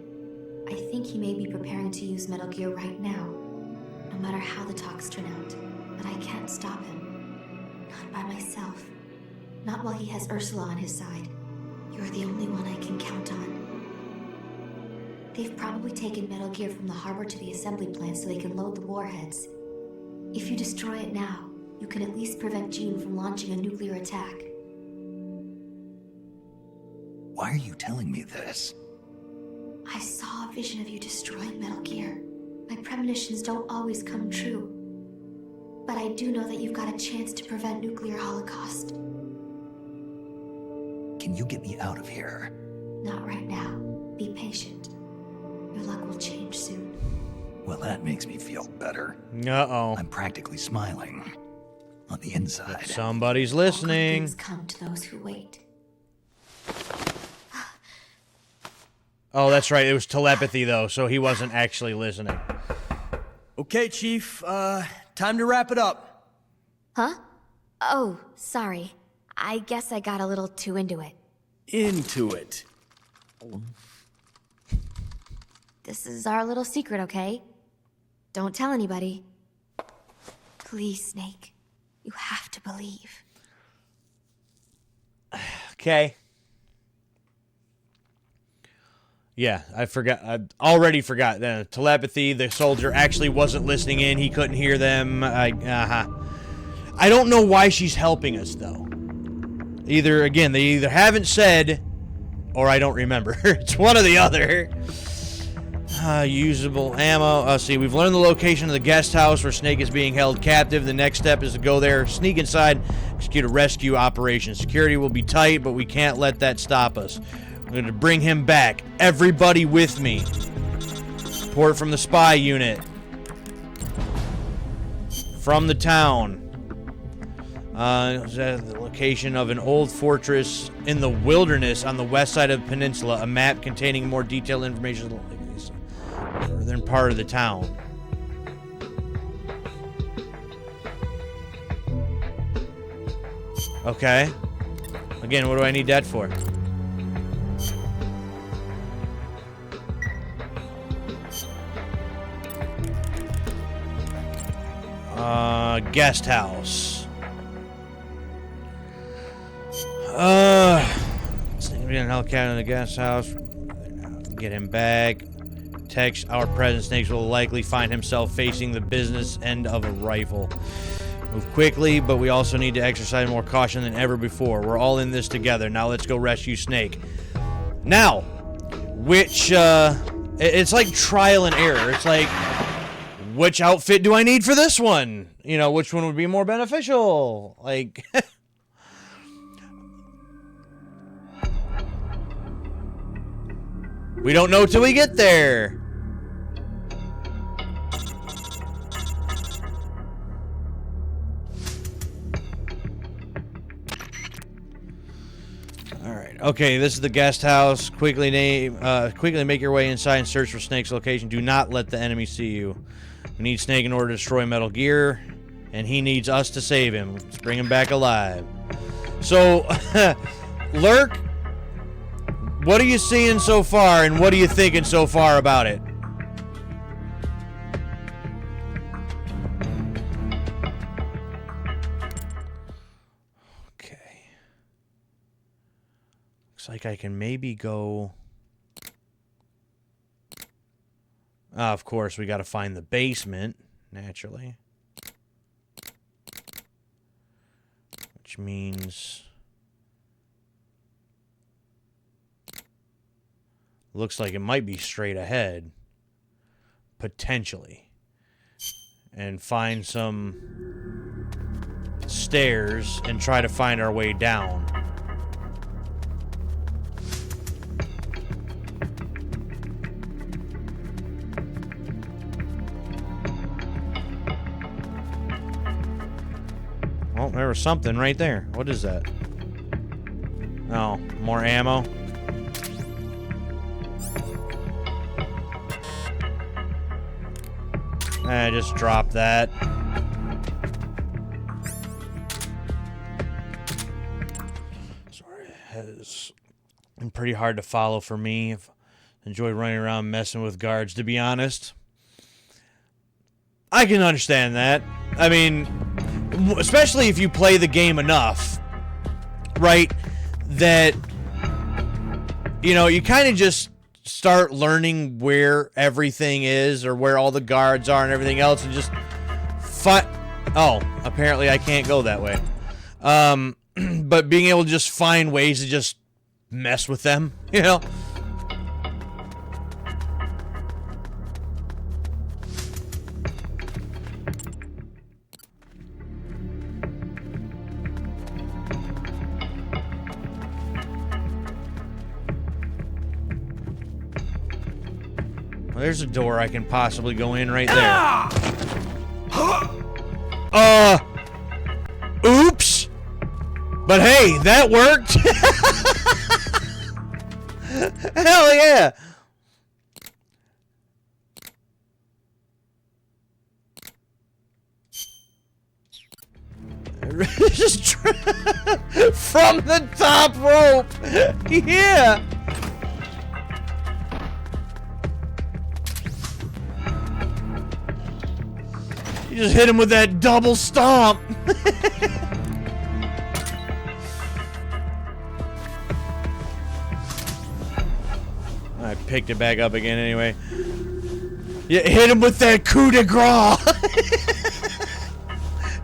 I think he may be preparing to use Metal Gear right now, no matter how the talks turn out. But I can't stop him. Not by myself. Not while he has Ursula on his side. You're the only one I can count on. They've probably taken Metal Gear from the harbor to the assembly plant so they can load the warheads. If you destroy it now, you can at least prevent Gene from launching a nuclear attack. Why are you telling me this? I saw a vision of you destroying Metal Gear. My premonitions don't always come true. But I do know that you've got a chance to prevent nuclear holocaust. Can you get me out of here? Not right now. Be patient. Your luck will change soon. Well, that makes me feel better. Uh-oh. I'm practically smiling. On the inside. Somebody's All good listening. things come to those who wait. Oh, that's right. It was telepathy, though, so he wasn't actually listening. Okay, Chief, time to wrap it up. Huh? Oh, sorry. I guess I got a little too into it. Into it. This is our little secret, okay? Don't tell anybody. Please, Snake. You have to believe. Okay. Yeah, I forgot. I already forgot. Telepathy, the soldier actually wasn't listening in. He couldn't hear them. I don't know why she's helping us, though. They either haven't said, or I don't remember. It's one or the other. Usable ammo. See, we've learned the location of the guest house where Snake is being held captive. The next step is to go there, sneak inside, execute a rescue operation. Security will be tight, but we can't let that stop us. We're going to bring him back. Everybody with me. Support from the spy unit. from the town. The location of an old fortress in the wilderness on the west side of the peninsula. A map containing more detailed information than part of the town. Okay. Again, what do I need that for? Guest house. Snake being held captive in the guest house. Get him back. Text our present Snakes will likely find himself facing the business end of a rifle. Move quickly, but we also need to exercise more caution than ever before. We're all in this together. Now let's go rescue Snake. Now, which, it's like trial and error. It's like, which outfit do I need for this one? You know, which one would be more beneficial? Like... we don't know till we get there. All right. Okay, this is the guest house. Quickly make your way inside and search for Snake's location. Do not let the enemy see you. We need Snake in order to destroy Metal Gear, and he needs us to save him. Let's bring him back alive. So, Lurk, what are you seeing so far, and what are you thinking so far about it? Okay. Looks like I can maybe go... of course, we got to find the basement, naturally. Which means... looks like it might be straight ahead. Potentially. And find some stairs and try to find our way down. Oh, there was something right there. What is that? Oh, more ammo. I just dropped that. Sorry, it has been pretty hard to follow for me. I've enjoyed running around messing with guards, to be honest. I can understand that. I mean, especially if you play the game enough, right? That, you know, you kind of just start learning where everything is or where all the guards are and everything else and just oh, apparently I can't go that way. But being able to just find ways to just mess with them, you know? Well, there's a door I can possibly go in right there. Oops. But hey, that worked. Hell yeah. Just from the top rope. Yeah. You just hit him with that double stomp. I picked it back up again anyway. You hit him with that coup de grace.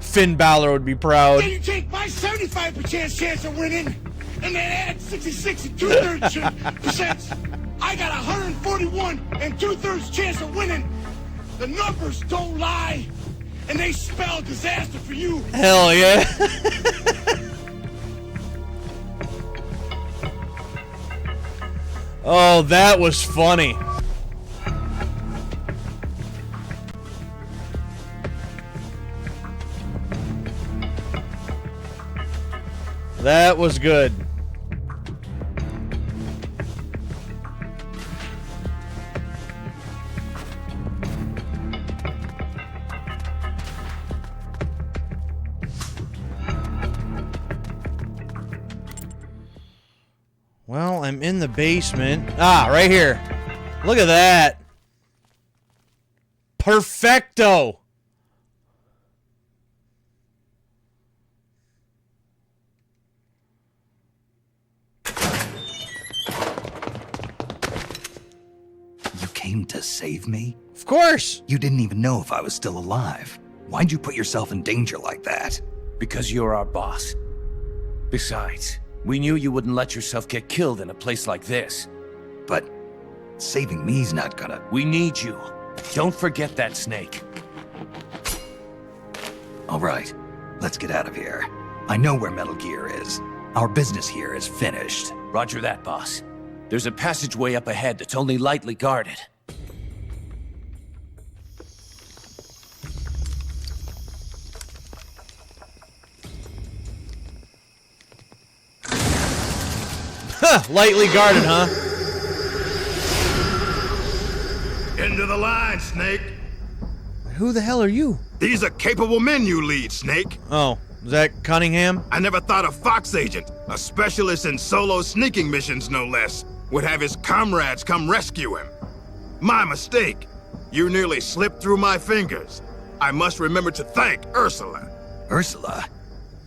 Finn Balor would be proud. Then you take my 75% chance of winning, and then add 66 and 2/3%. I got 141 and 2/3 chance of winning. The numbers don't lie, and they spell disaster for you. Hell yeah. Oh, that was funny. That was good. Well, I'm in the basement. Ah, right here. Look at that. Perfecto. You came to save me? Of course. You didn't even know if I was still alive. Why'd you put yourself in danger like that? Because you're our boss. Besides, we knew you wouldn't let yourself get killed in a place like this. But saving me's not gonna... We need you. Don't forget that, Snake. All right, let's get out of here. I know where Metal Gear is. Our business here is finished. Roger that, boss. There's a passageway up ahead that's only lightly guarded. Lightly guarded, huh? Into the line, Snake. Who the hell are you? These are capable men you lead, Snake. Oh, is that Cunningham? I never thought a Fox agent, a specialist in solo sneaking missions no less, would have his comrades come rescue him. My mistake. You nearly slipped through my fingers. I must remember to thank Ursula. Ursula?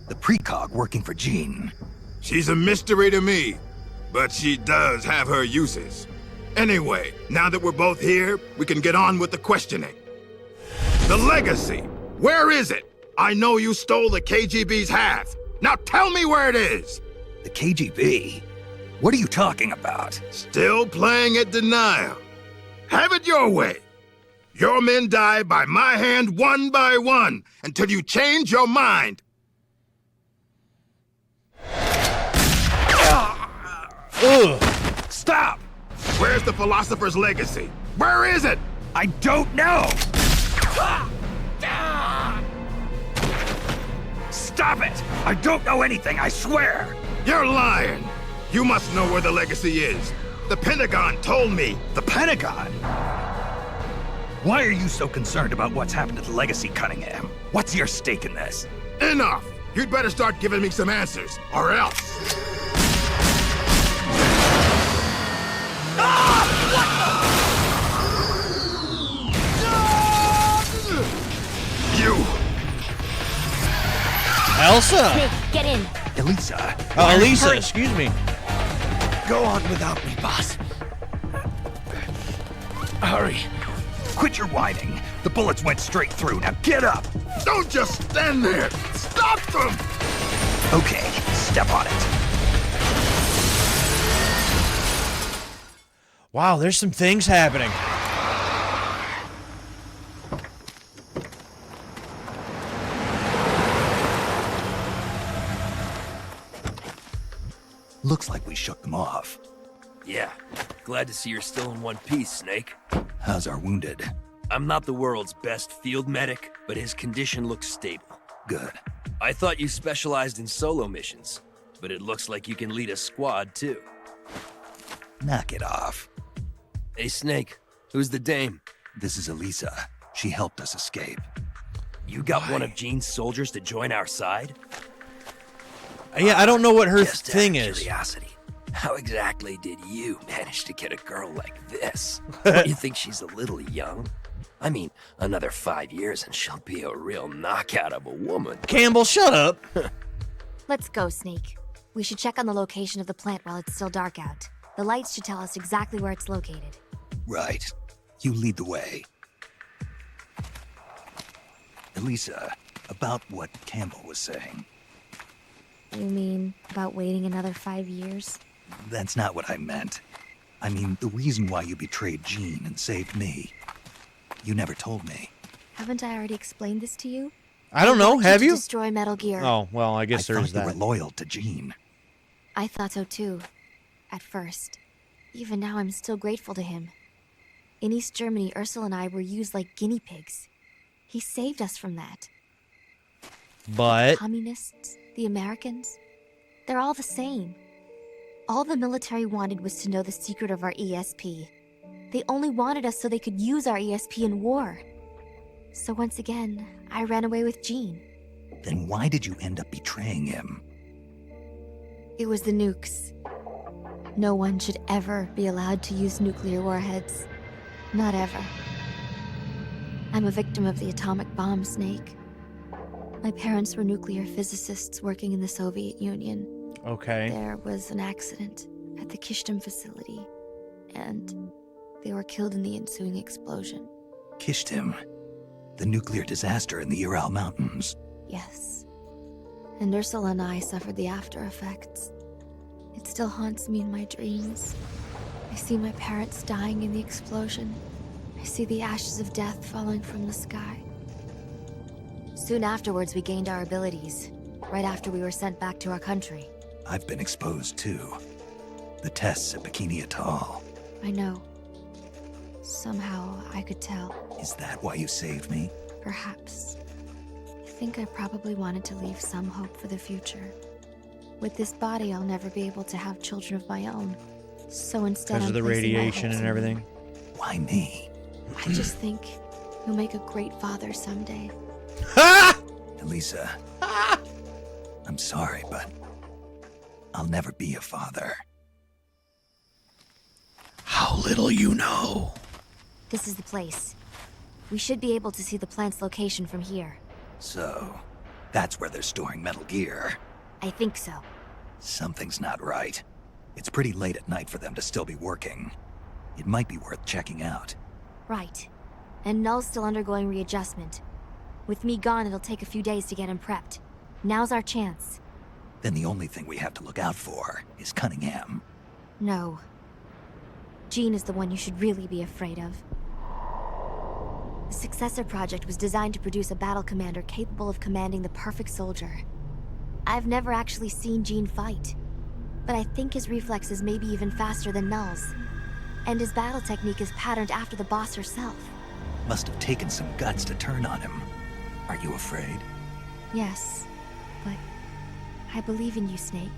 The precog working for Jean. She's a mystery to me, but she does have her uses. Anyway, now that we're both here, we can get on with the questioning. The legacy, where is it? I know you stole the KGB's half. Now tell me where it is. The KGB? What are you talking about? Still playing at denial. Have it your way. Your men die by my hand one by one until you change your mind. Ugh. Stop! Where's the philosopher's legacy? Where is it? I don't know! Stop it! I don't know anything, I swear! You're lying. You must know where the legacy is. The Pentagon told me. The Pentagon? Why are you so concerned about what's happened to the legacy, Cunningham? What's your stake in this? Enough! You'd better start giving me some answers, or else. You! Elsa! Snake, get in. Elisa! Oh, Elisa, excuse me. Go on without me, boss. Hurry. Quit your whining. The bullets went straight through. Now get up! Don't just stand there! Stop them! Okay, step on it. Wow, there's some things happening. Looks like we shook them off. Yeah. Glad to see you're still in one piece, Snake. How's our wounded? I'm not the world's best field medic, but his condition looks stable. Good. I thought you specialized in solo missions, but it looks like you can lead a squad, too. Knock it off. Hey, Snake, who's the dame? This is Elisa. She helped us escape. You got one of Jean's soldiers to join our side? Yeah, I don't know what her Just thing out of is. Curiosity. How exactly did you manage to get a girl like this? Don't you think she's a little young? I mean, another 5 years and she'll be a real knockout of a woman. Campbell, shut up. Let's go, Snake. We should check on the location of the plant while it's still dark out. The lights should tell us exactly where it's located. Right. You lead the way. Elisa, about what Campbell was saying. You mean about waiting another 5 years? That's not what I meant. I mean, the reason why you betrayed Jean and saved me. You never told me. Haven't I already explained this to you? I don't know, I want have to you? Destroy Metal Gear. Oh, well, I guess I there's thought you that. were loyal to Jean. I thought so too. At first. Even now, I'm still grateful to him. In East Germany, Ursula and I were used like guinea pigs. He saved us from that. But Communists, the Americans, They're all the same. All the military wanted was to know the secret of our ESP. They only wanted us so they could use our ESP in war. So once again, I ran away with Jean. Then why did you end up betraying him? It was the nukes. No one should ever be allowed to use nuclear warheads. Not ever. I'm a victim of the atomic bomb, Snake. My parents were nuclear physicists working in the Soviet Union. Okay. There was an accident at the Kishtim facility, and they were killed in the ensuing explosion. Kishtim? The nuclear disaster in the Ural Mountains? Yes. And Ursula and I suffered the after effects. It still haunts me in my dreams. I see my parents dying in the explosion. I see the ashes of death falling from the sky. Soon afterwards, we gained our abilities, right after we were sent back to our country. I've been exposed too. The tests at Bikini Atoll. I know. Somehow, I could tell. Is that why you saved me? Perhaps. I think I probably wanted to leave some hope for the future. With this body, I'll never be able to have children of my own. So instead, Because of the radiation and everything. Why me? I just think you'll make a great father someday. Ha! Elisa, I'm sorry, but I'll never be a father. How little you know. This is the place. We should be able to see the plant's location from here. So, that's where they're storing Metal Gear. I think so. Something's not right. It's pretty late at night for them to still be working. It might be worth checking out. Right. And Null's still undergoing readjustment. With me gone, it'll take a few days to get him prepped. Now's our chance. Then the only thing we have to look out for is Cunningham. No. Jean is the one you should really be afraid of. The Successor Project was designed to produce a battle commander capable of commanding the perfect soldier. I've never actually seen Jean fight, but I think his reflexes may be even faster than Null's. And his battle technique is patterned after the boss herself. Must have taken some guts to turn on him. Are you afraid? Yes, but I believe in you, Snake.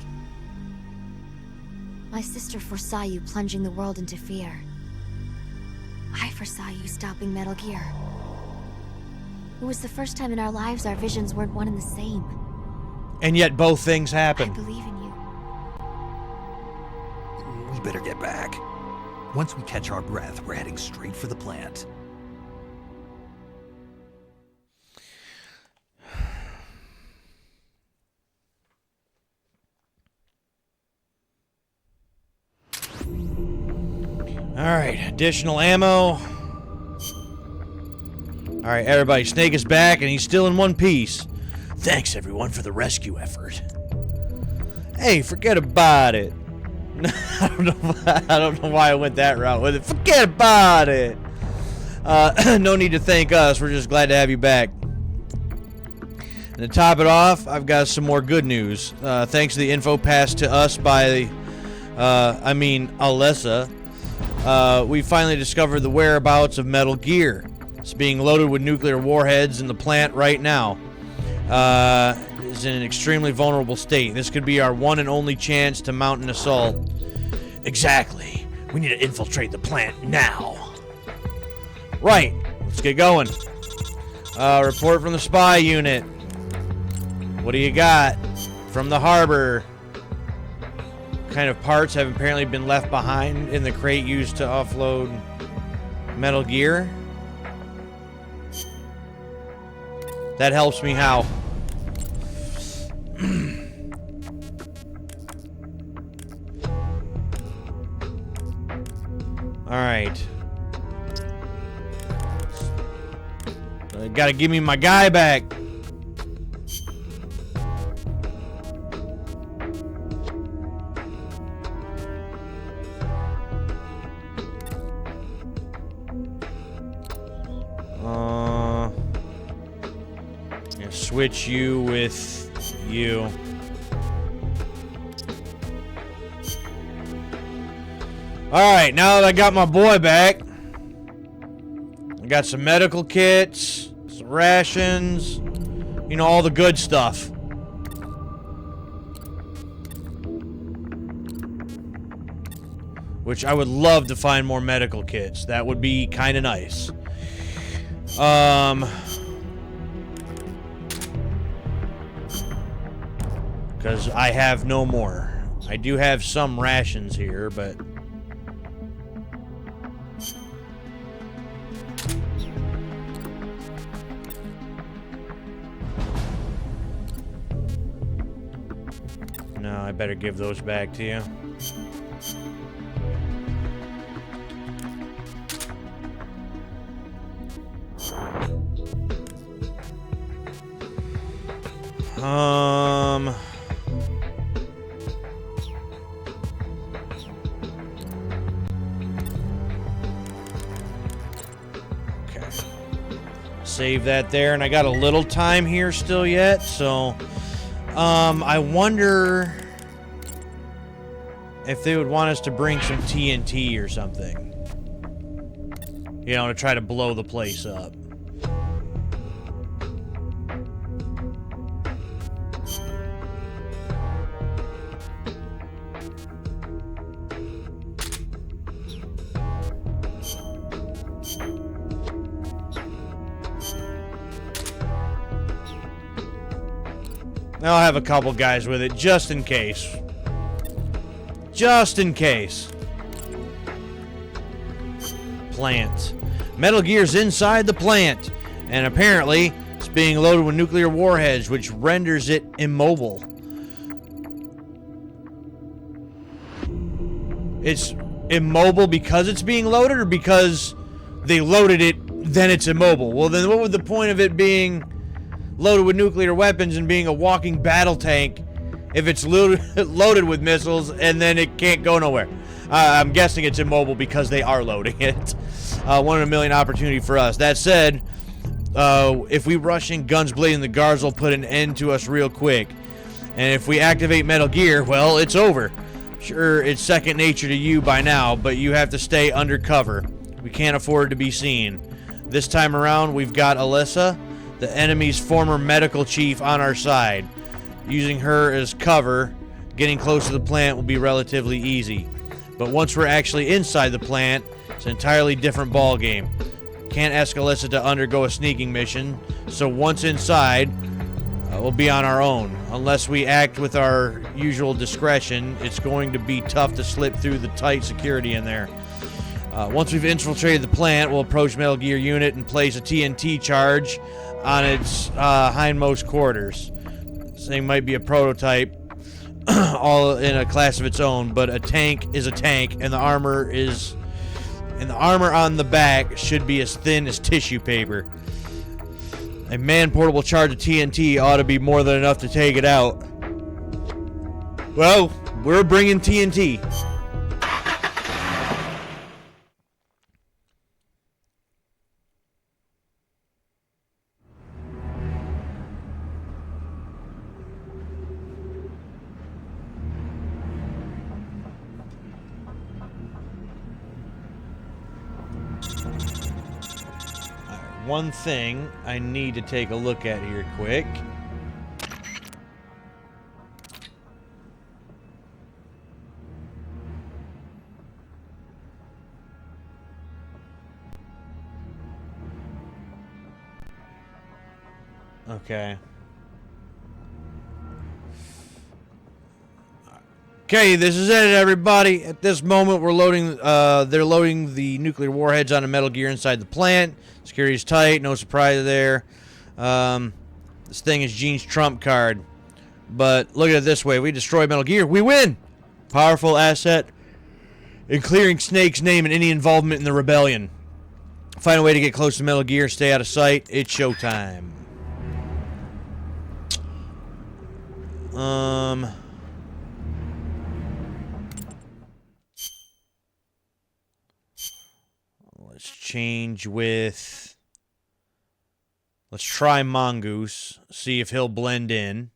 My sister foresaw you plunging the world into fear. I foresaw you stopping Metal Gear. It was the first time in our lives our visions weren't one and the same. And yet both things I happen. believe in you. We better get back. Once we catch our breath, we're heading straight for the plant. Alright, additional ammo. Alright, everybody, Snake is back, and he's still in one piece. Thanks, everyone, for the rescue effort. Hey, forget about it. I don't know why I went that route with it. Forget about it. No need to thank us. We're just glad to have you back. And to top it off, I've got some more good news. Thanks to the info passed to us by, Alessa. We finally discovered the whereabouts of Metal Gear. It's being loaded with nuclear warheads in the plant right now. Is in an extremely vulnerable state. This could be our one and only chance to mount an assault. Exactly. We need to infiltrate the plant now. Right. Let's get going. Report from the spy unit. What do you got? From the harbor. What kind of parts have apparently been left behind in the crate used to offload Metal Gear? That helps me how? Alright. Gotta give me my guy back. Switch you with you. Alright, now that I got my boy back, I got some medical kits, some rations, you know, all the good stuff. which I would love to find more medical kits. That would be kind of nice. Because I have no more. I do have some rations here, but... No, I better give those back to you. Okay. Save that there, and I got a little time here still yet, so I wonder if they would want us to bring some TNT or something. You know, to try to blow the place up. I'll have a couple guys with it, just in case. Just in case. Plant. Metal Gear's inside the plant, and apparently it's being loaded with nuclear warheads, which renders it immobile. It's immobile because it's being loaded, or because they loaded it, then it's immobile? Well, then what would the point of it being loaded with nuclear weapons and being a walking battle tank if it's loaded with missiles and then it can't go nowhere? I'm guessing it's immobile because they are loading it. 1 in a million opportunity for us. That said, if we rush in guns blazing, the guards will put an end to us real quick. And if we activate Metal Gear, well, it's over. Sure, it's second nature to you by now, but you have to stay undercover. We can't afford to be seen. This time around, we've got Alyssa, the enemy's former medical chief, on our side. Using her as cover, getting close to the plant will be relatively easy. But once we're actually inside the plant, it's an entirely different ball game. Can't ask Alyssa to undergo a sneaking mission, so once inside, we'll be on our own. Unless we act with our usual discretion, it's going to be tough to slip through the tight security in there. Once we've infiltrated the plant, we'll approach Metal Gear unit and place a TNT charge on its hindmost quarters. This thing might be a prototype, all in a class of its own, but a tank is a tank, and the armor on the back should be as thin as tissue paper. A man-portable charge of TNT ought to be more than enough to take it out. Well, we're bringing TNT. One thing I need to take a look at here quick. Okay. Okay, this is it, everybody. At this moment, we're loading. They're loading the nuclear warheads on a Metal Gear inside the plant. Security's tight. No surprise there. This thing is Gene's trump card. But look at it this way: if we destroy Metal Gear, we win. Powerful asset in clearing Snake's name and any involvement in the rebellion. Find a way to get close to Metal Gear. Stay out of sight. It's showtime. Let's change with... Let's try Mongoose. See if he'll blend in.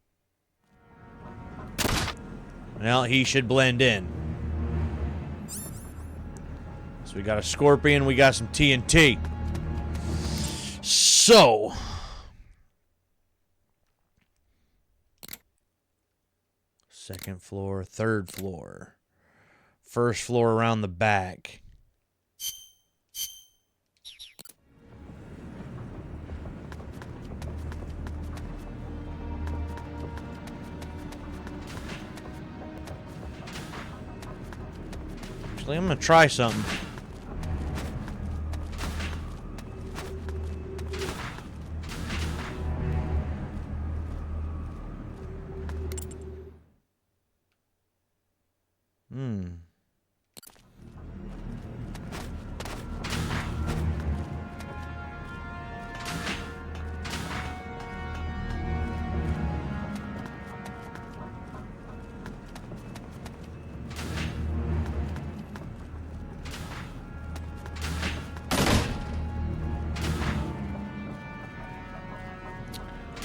Well, he should blend in. So we got a Scorpion. We got some TNT. So... second floor, third floor, First floor around the back. Actually, I'm gonna try something.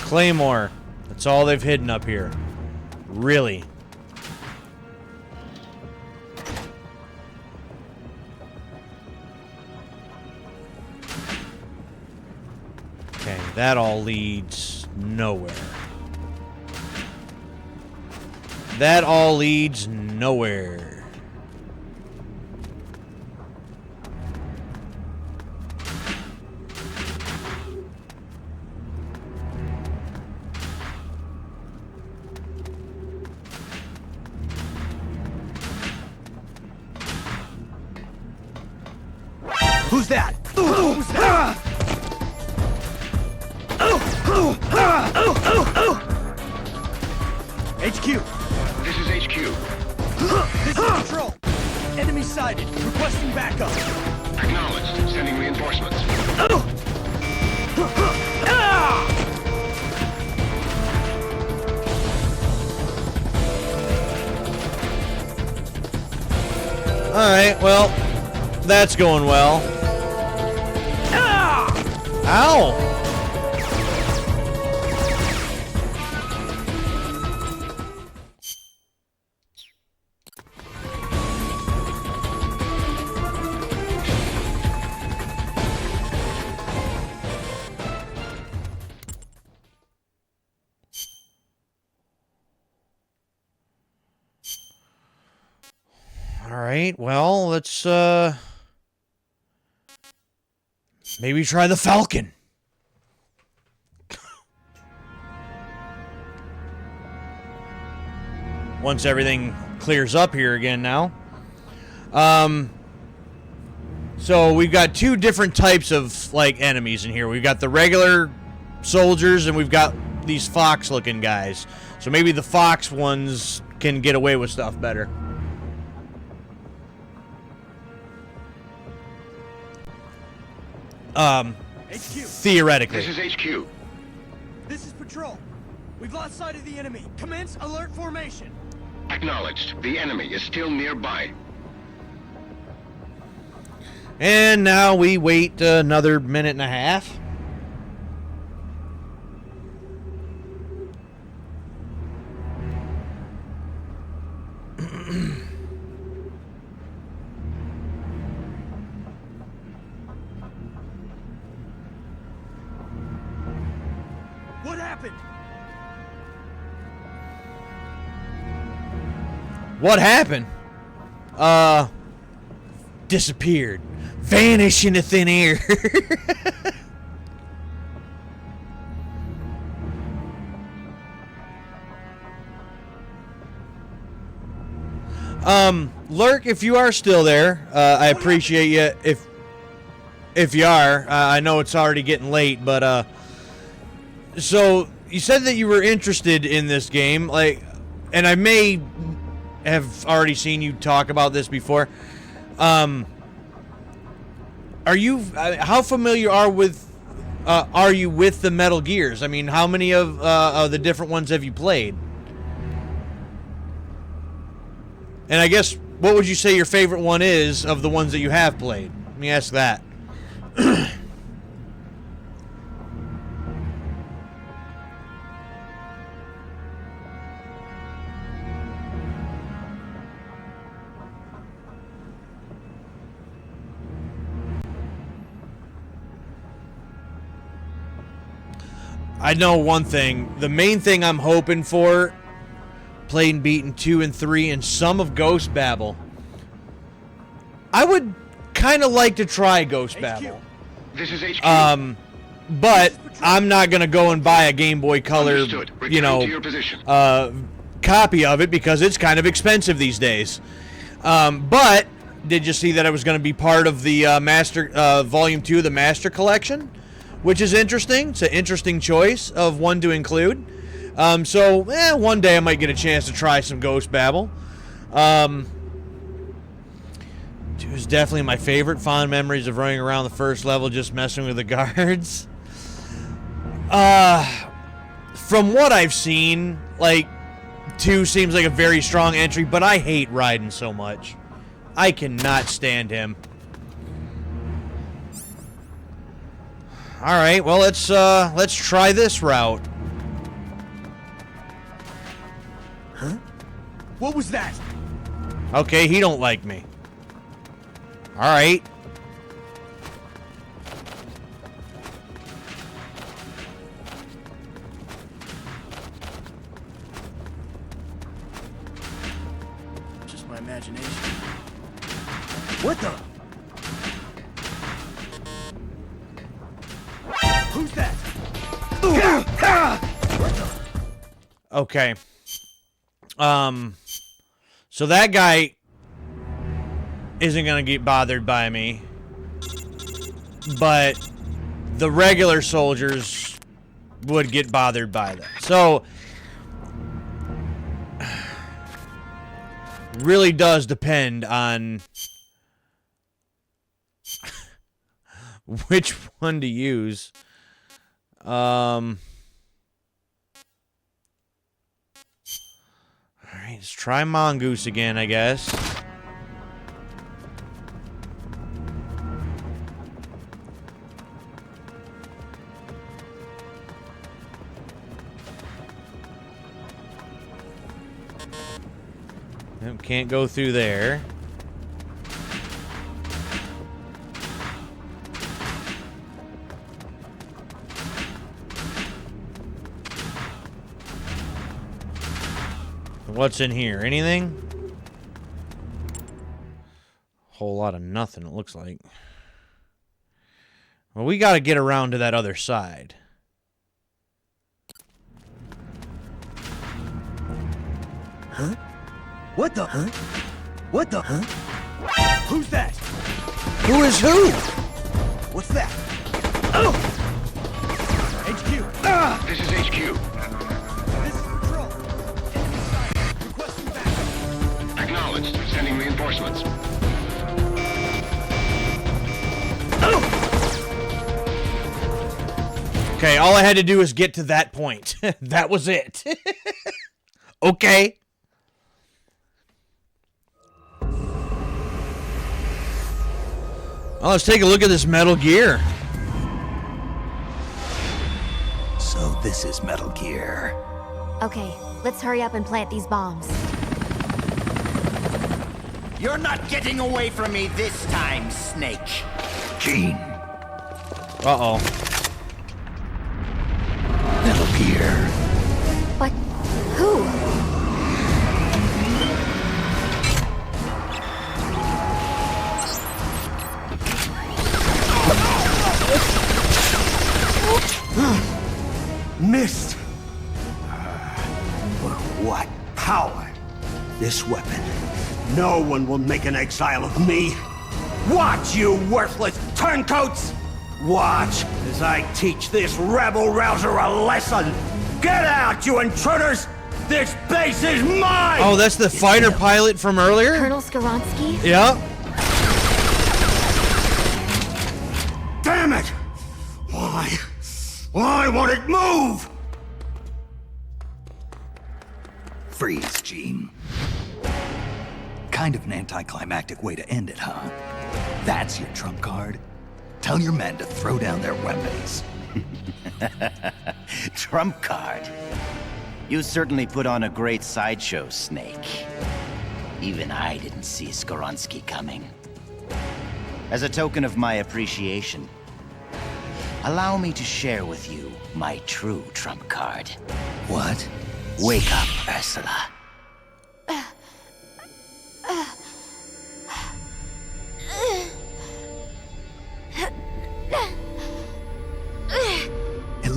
Claymore. That's all they've hidden up here. Really. Okay, that all leads nowhere. That all leads nowhere. Who's that? Who's that? HQ. This is HQ. This is Control. Enemy sighted. Requesting backup. Acknowledged. Sending reinforcements. Alright, well, that's going well. Ow! Alright, well, let's, maybe try the Falcon. Once everything clears up here again now. So we've got two different types of, like, enemies in here. We've got the regular soldiers, and we've got these fox-looking guys. So maybe the fox ones can get away with stuff better. Theoretically. This is HQ. This is Patrol. We've lost sight of the enemy. Commence alert formation. Acknowledged. The enemy is still nearby. And now we wait another minute and a half. What happened? What happened? Disappeared. Vanish into thin air. Lurk, if you are still there, I appreciate you. If you are, I know it's already getting late, but so you said that you were interested in this game, like, and I may have already seen you talk about this before. Are you? How familiar are you with the Metal Gears? I mean, how many of the different ones have you played? And I guess, what would you say your favorite one is of the ones that you have played? Let me ask that. I know one thing. The main thing I'm hoping for, played and beaten 2 and 3, and some of Ghost Babel. I would kind of like to try Ghost Babel. This is HQ. But I'm not gonna go and buy a Game Boy Color, Understood. Return you know, to your position. copy of it because it's kind of expensive these days. But did you see that it was going to be part of the Volume 2 of the Master Collection, which is interesting. It's an interesting choice of one to include. So one day I might get a chance to try some Ghost Babel. It was definitely my favorite. Fond memories of running around the first level just messing with the guards. From what I've seen, like, 2 seems like a very strong entry, but I hate Raiden so much. I cannot stand him. Alright, well, let's try this route. Huh? What was that? Okay, he don't like me. Alright. Just my imagination. What the? Who's that? Okay. So that guy isn't gonna get bothered by me, but the regular soldiers would get bothered by them. So really does depend on which one to use. Alright, let's try Mongoose again, I guess. Nope, can't go through there. What's in here? Anything? Whole lot of nothing, it looks like. Well, we gotta get around to that other side. Huh? What the? Huh? What the? Huh? Who's that? Who is who? What's that? Oh! HQ! This is HQ. This is Patrol. Enemy side. Requesting backup. Acknowledged. Sending reinforcements. Okay, all I had to do was get to that point. That was it. Okay. Well, let's take a look at this Metal Gear. So this is Metal Gear. Okay, let's hurry up and plant these bombs. You're not getting away from me this time, Snake. Gene. Uh-oh. Metal Gear. But who? Missed. What power? This weapon. No one will make an exile of me. Watch, you worthless turncoats! Watch as I teach this rabble-rouser a lesson! Get out, you intruders! This base is mine! Oh, that's the fighter pilot from earlier? Colonel Skoronsky? Yeah. Damn it! Why? Why won't it move? Freeze, Gene. Kind of an anticlimactic way to end it, huh? That's your trump card? Tell your men to throw down their weapons. Trump card. You certainly put on a great sideshow, Snake. Even I didn't see Skoronsky coming. As a token of my appreciation, allow me to share with you my true trump card. What? Wake up, Ursula.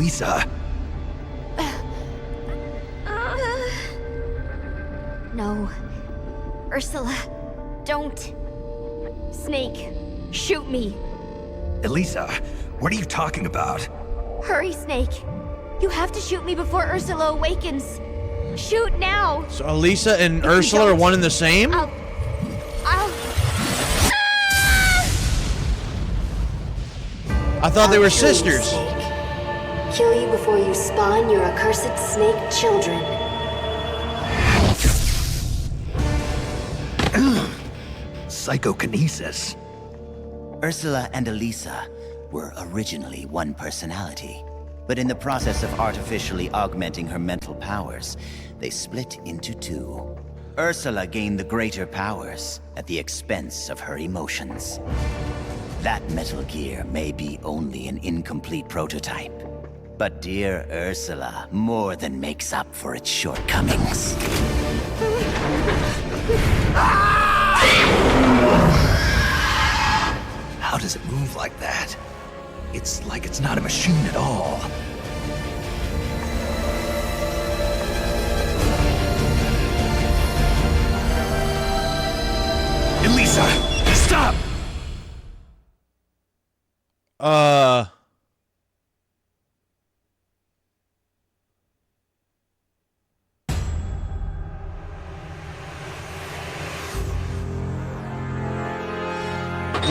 Elisa. No. Ursula, don't. Snake, shoot me. Elisa, what are you talking about? Hurry, Snake. You have to shoot me before Ursula awakens. Shoot now. So Elisa and If you Ursula are don't, one and the same? I'll... I thought they were I'll kill you, sisters. Snake. Kill you before you spawn your accursed snake children. Psychokinesis. Ursula and Elisa were originally one personality, but in the process of artificially augmenting her mental powers, they split into two. Ursula gained the greater powers at the expense of her emotions. That Metal Gear may be only an incomplete prototype, but dear Ursula more than makes up for its shortcomings. How does it move like that? It's like it's not a machine at all. Elisa, stop!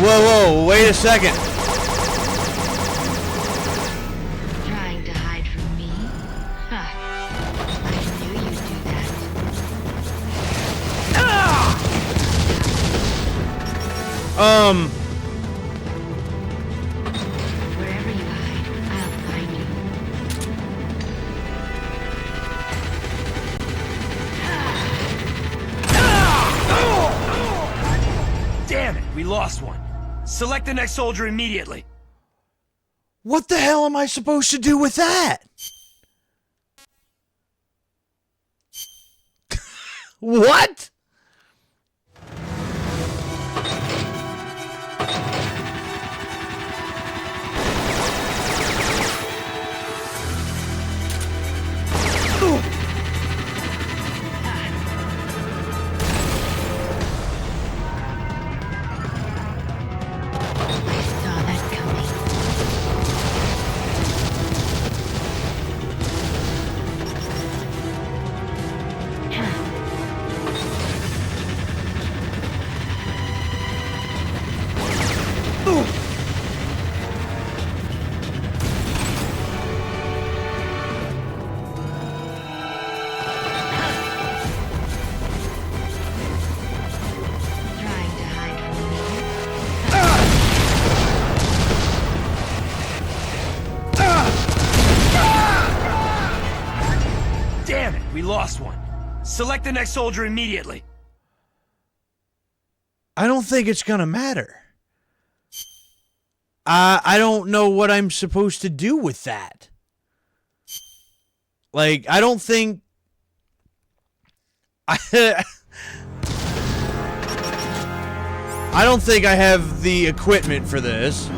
Whoa, wait a second. Trying to hide from me? Huh. I knew you'd do that. Wherever you hide, I'll find you. Damn it, we lost one. Select the next soldier immediately. What the hell am I supposed to do with that? What? Saw that coming. Trying to hide from me? Damn it, we lost one. Select the next soldier immediately. I don't think it's gonna matter. I don't know what I'm supposed to do with that. Like, I don't think... I don't think I have the equipment for this.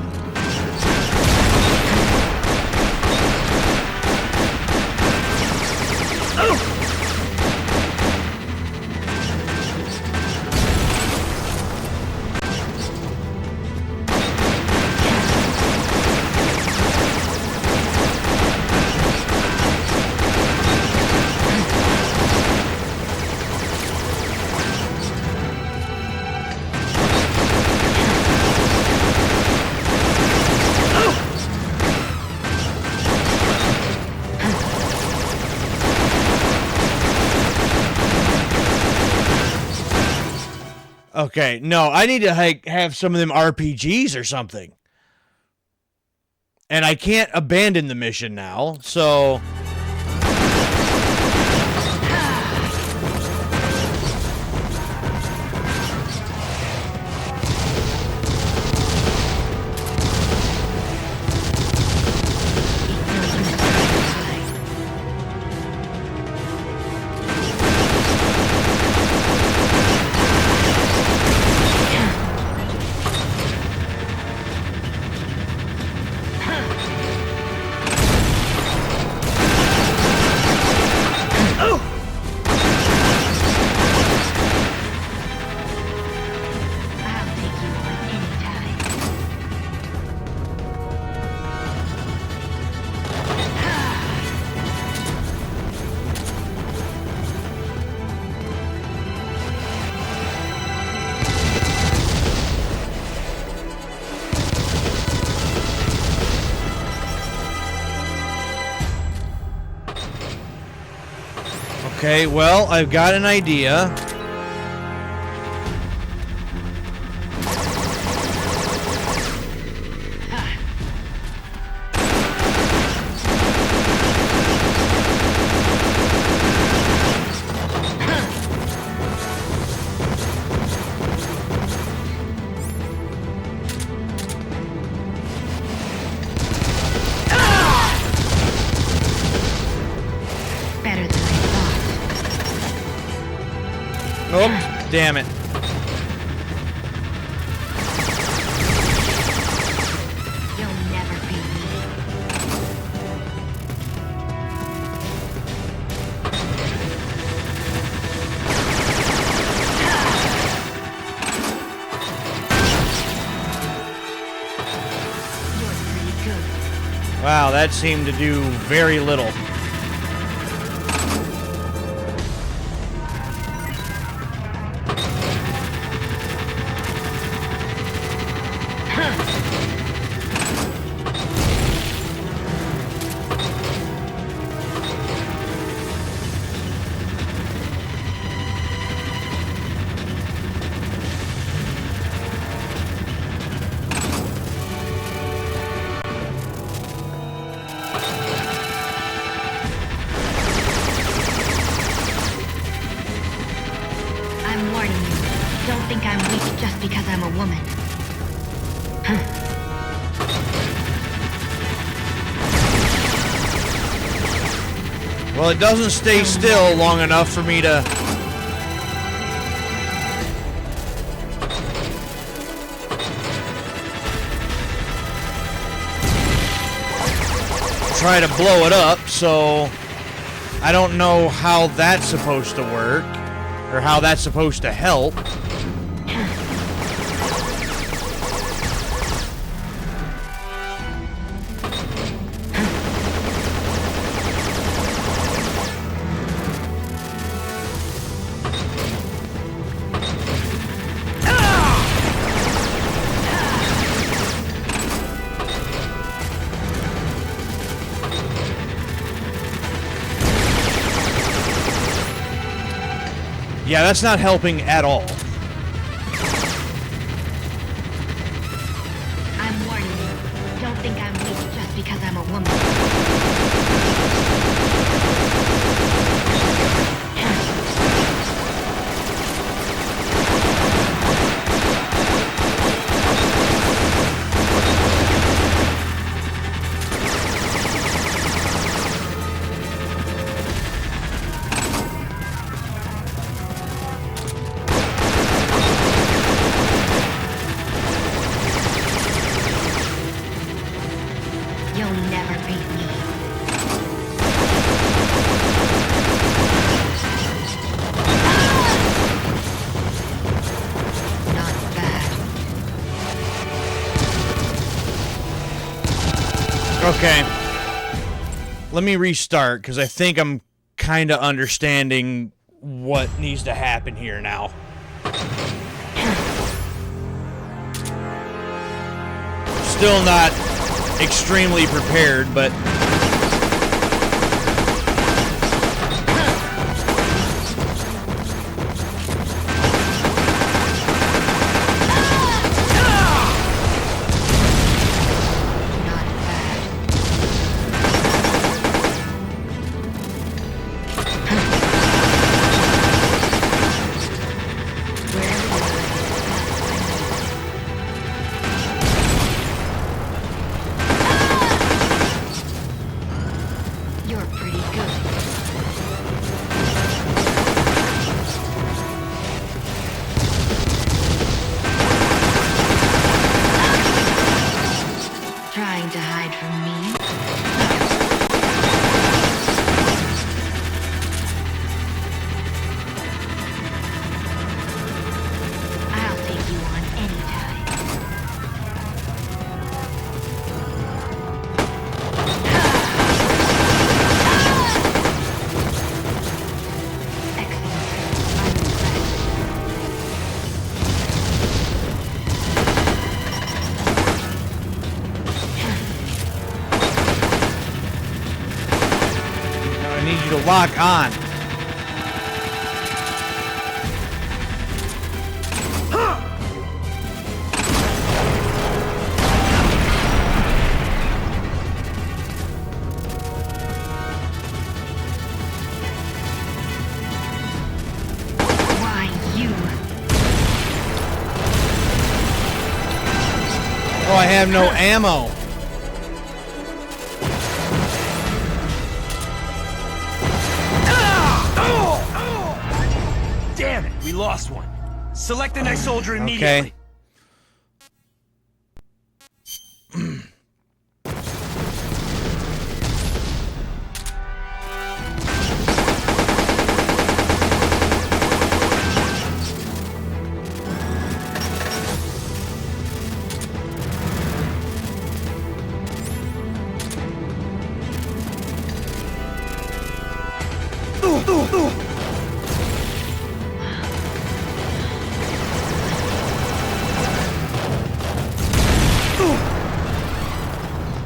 Okay, no, I need to have some of them RPGs or something. And I can't abandon the mission now, so... Okay, well, I've got an idea. Better than I thought. Oh, damn it. You'll never beat me. You're pretty good. Wow, that seemed to do very little. I'm warning you. Don't think I'm weak just because I'm a woman. Well, it doesn't stay still long enough for me to... try to blow it up, so I don't know how that's supposed to work, or how that's supposed to help. Yeah, that's not helping at all. I'm warning you. Don't think I'm weak just because I'm a woman. You'll never beat me. Not bad. Okay. Let me restart, because I think I'm kind of understanding what needs to happen here now. Still not extremely prepared, but... Not bad. You're pretty good. Trying to hide from me? I'll take you on anytime. I need you to lock on. Oh, I have no ammo. Damn it, we lost one. Select the next soldier immediately. Okay.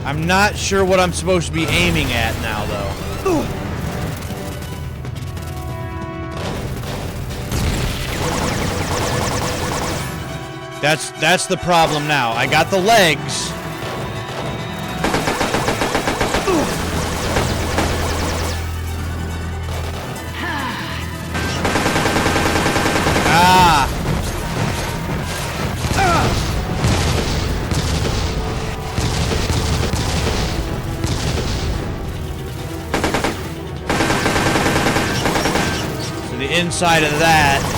I'm not sure what I'm supposed to be aiming at now, though. That's the problem now. I got the legs. Ah. So the inside of that.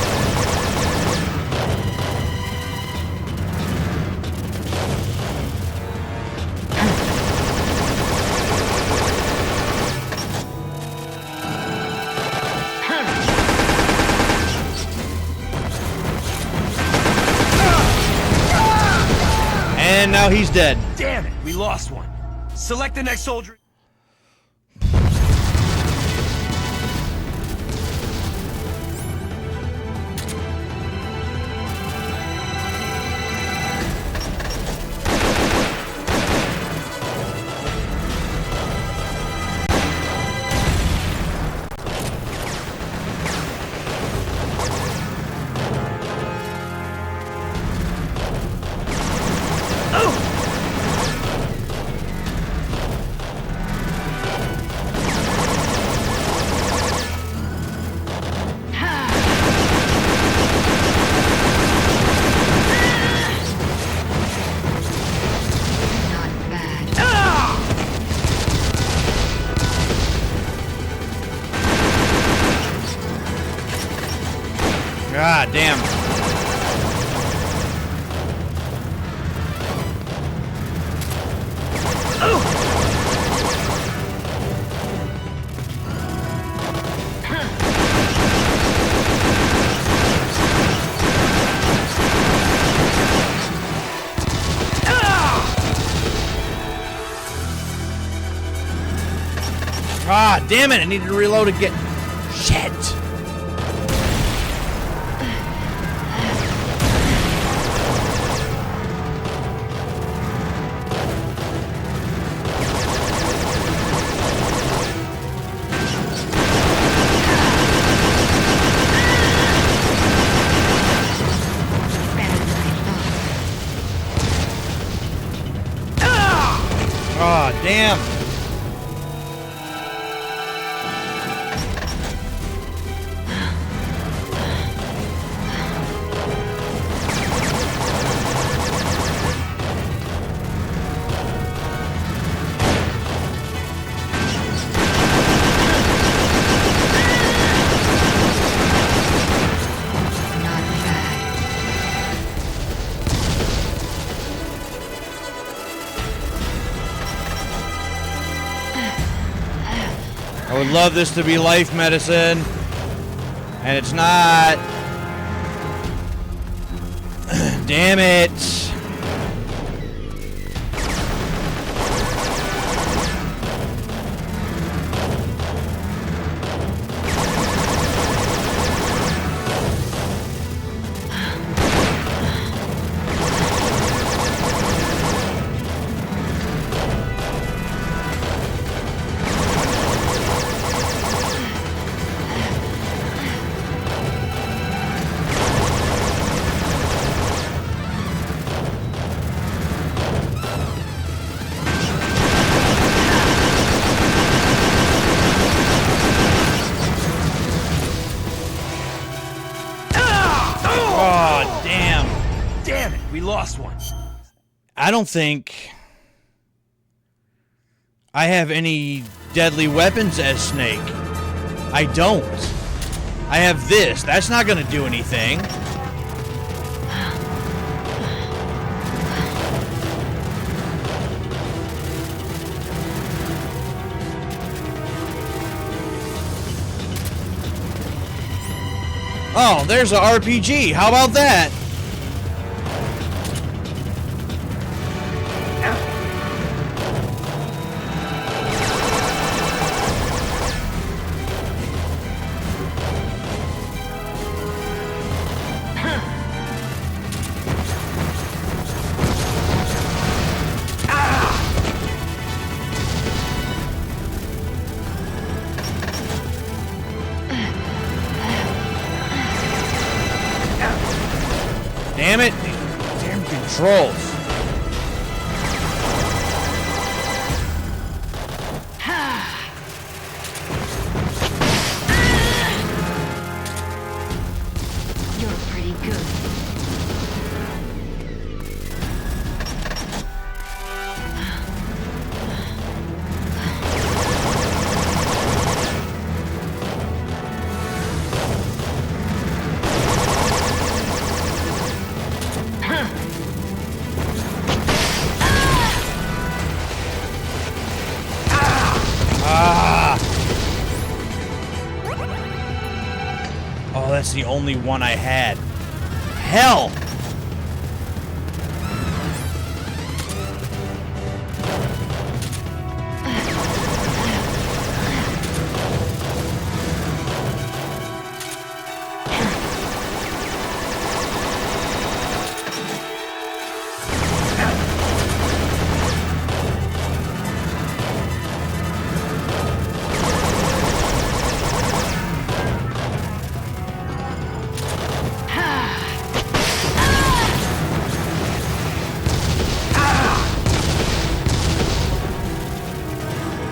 And now he's dead. Damn it, we lost one. Select the next soldier. God damn. Ah, damn it, I needed to reload again. Shit. Ah, damn. I would love this to be life medicine, and it's not. Damn it. Oh, damn. Damn it, we lost one. I don't think I have any deadly weapons as Snake. I don't. I have this. That's not going to do anything. Oh, there's an RPG. How about that? Damn it! These damn controls. You're pretty good. Oh, that's the only one I had. Hell!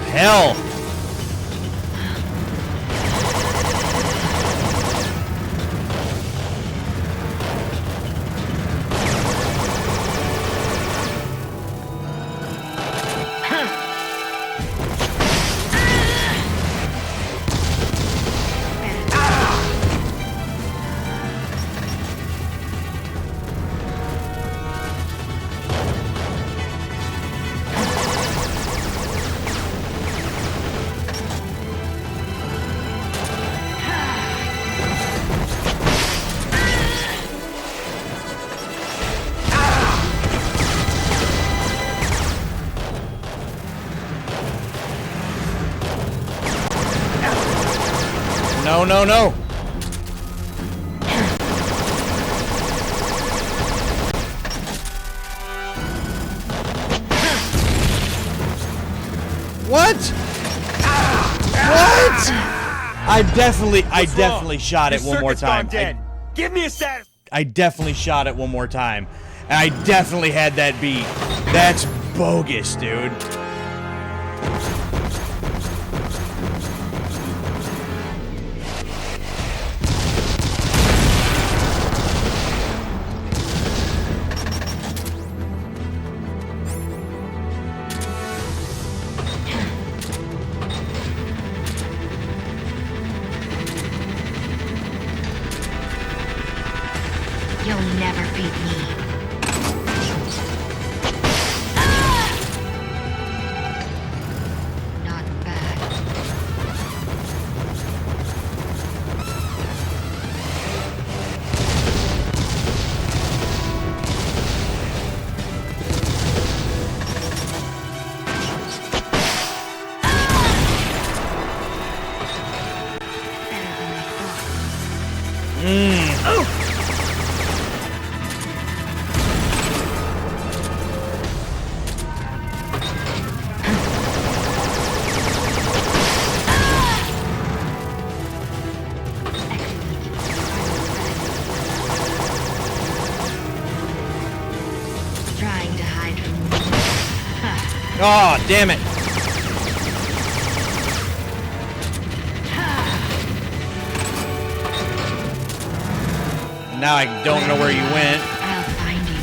Hell! No, no, no! What? What? I definitely shot it one more time. Give me a status. I definitely shot it one more time. And I definitely had that beat. That's bogus, dude. You'll never beat me. Not bad. Better than I thought. Oh! Trying to hide from me. Oh, damn it. Now I don't know where you went. I'll find you.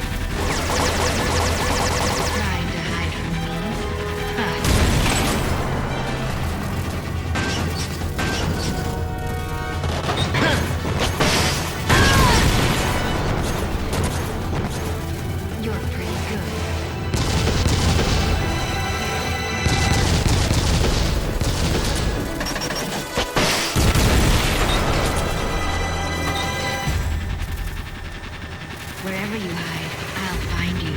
hide, I'll find you.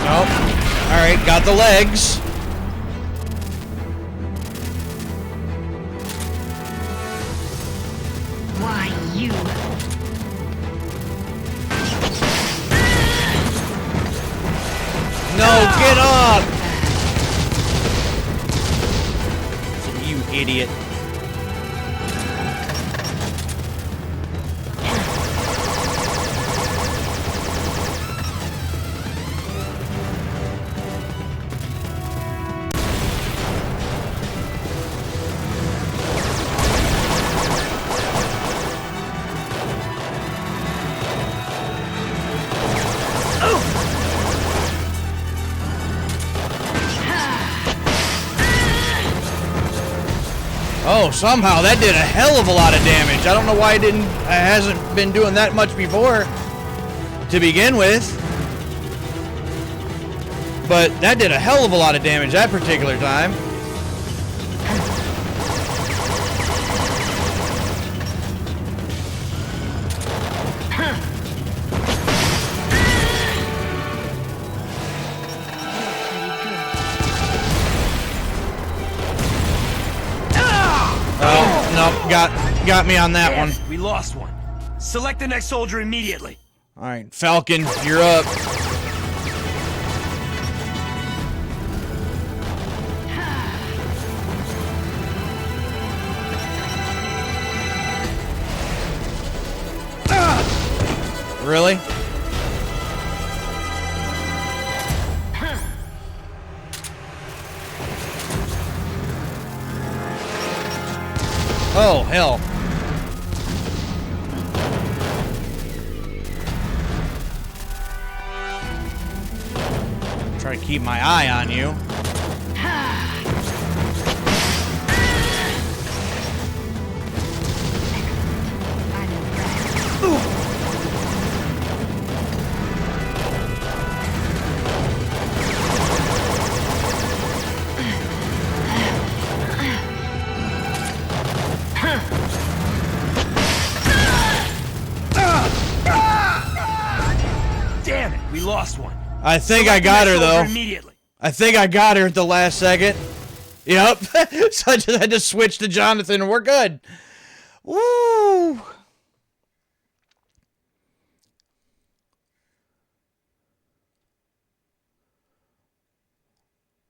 Nope. Alright, got the legs. Why, you? No, get up! You idiot. Oh, somehow that did a hell of a lot of damage. I don't know why it hasn't been doing that much before to begin with. But that did a hell of a lot of damage that particular time. Oh, no, got me on that one. We lost one. Select the next soldier immediately. All right, Falcon, you're up. Really? Oh, hell. Try to keep my eye on you. Damn it, we lost one. I think I got her, though. Immediately. I think I got her at the last second. Yep. So I just had to switch to Jonathan and we're good. Woo!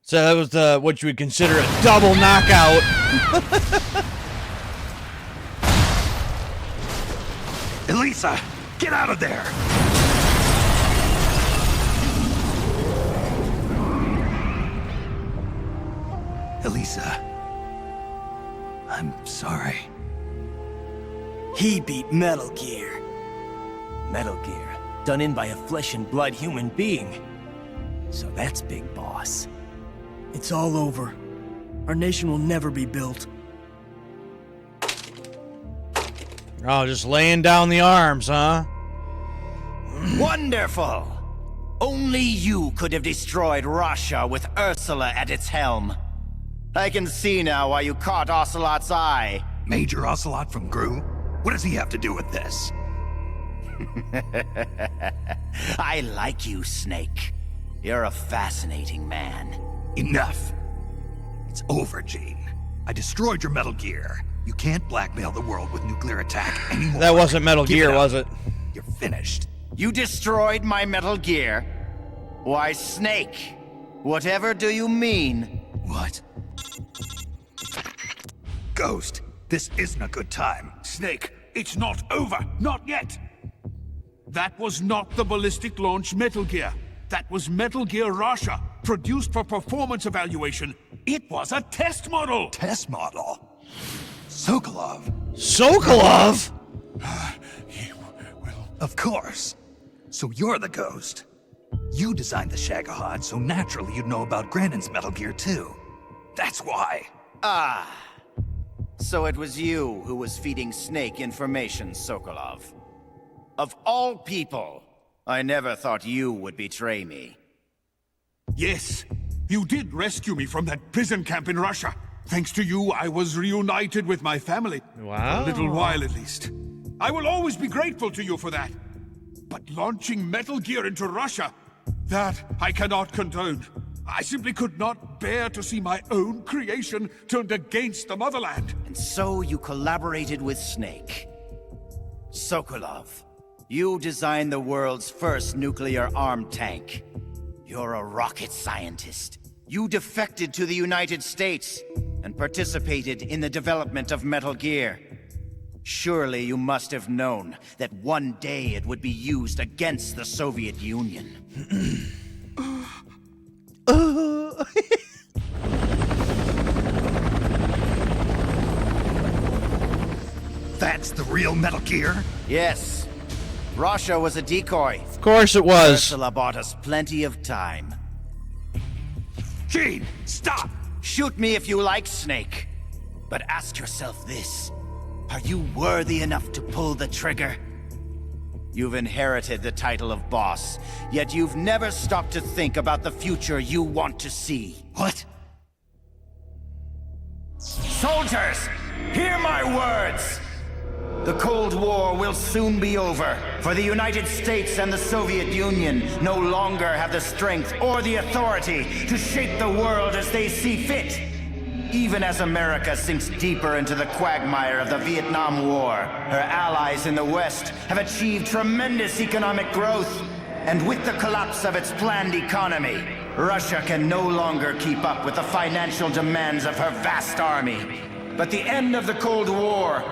So that was what you would consider a double knockout. Elisa, get out of there! Elisa, I'm sorry. He beat Metal Gear. Metal Gear, done in by a flesh and blood human being. So that's Big Boss. It's all over. Our nation will never be built. Oh, just laying down the arms, huh? Wonderful! Only you could have destroyed Russia with Ursula at its helm. I can see now why you caught Ocelot's eye. Major Ocelot from Gru? What does he have to do with this? I like you, Snake. You're a fascinating man. Enough. It's over, Gene. I destroyed your Metal Gear. You can't blackmail the world with nuclear attack anymore. That wasn't Metal Give Gear, it up. was it? You're finished. You destroyed my Metal Gear? Why, Snake, whatever do you mean? What? Ghost, this isn't a good time. Snake, it's not over. Not yet. That was not the ballistic launch Metal Gear. That was Metal Gear Russia, produced for performance evaluation. It was a test model. Test model? Sokolov? Sokolov? Of course. So you're the Ghost. You designed the Shagohod, so naturally you'd know about Granin's Metal Gear too. That's why. Ah. So it was you who was feeding Snake information, Sokolov. Of all people, I never thought you would betray me. Yes, you did rescue me from that prison camp in Russia. Thanks to you, I was reunited with my family. Wow. For a little while, at least. I will always be grateful to you for that. But launching Metal Gear into Russia, that I cannot condone. I simply could not bear to see my own creation turned against the motherland. And so you collaborated with Snake. Sokolov, you designed the world's first nuclear-armed tank. You're a rocket scientist. You defected to the United States and participated in the development of Metal Gear. Surely you must have known that one day it would be used against the Soviet Union. That's the real Metal Gear? Yes. Russia was a decoy. Of course it was. Ursula bought us plenty of time. Gene, stop! Shoot me if you like, Snake. But ask yourself this. Are you worthy enough to pull the trigger? You've inherited the title of boss, yet you've never stopped to think about the future you want to see. What? Soldiers, hear my words! The Cold War will soon be over, for the United States and the Soviet Union no longer have the strength or the authority to shape the world as they see fit. Even as America sinks deeper into the quagmire of the Vietnam War, her allies in the West have achieved tremendous economic growth. And with the collapse of its planned economy, Russia can no longer keep up with the financial demands of her vast army. But the end of the Cold War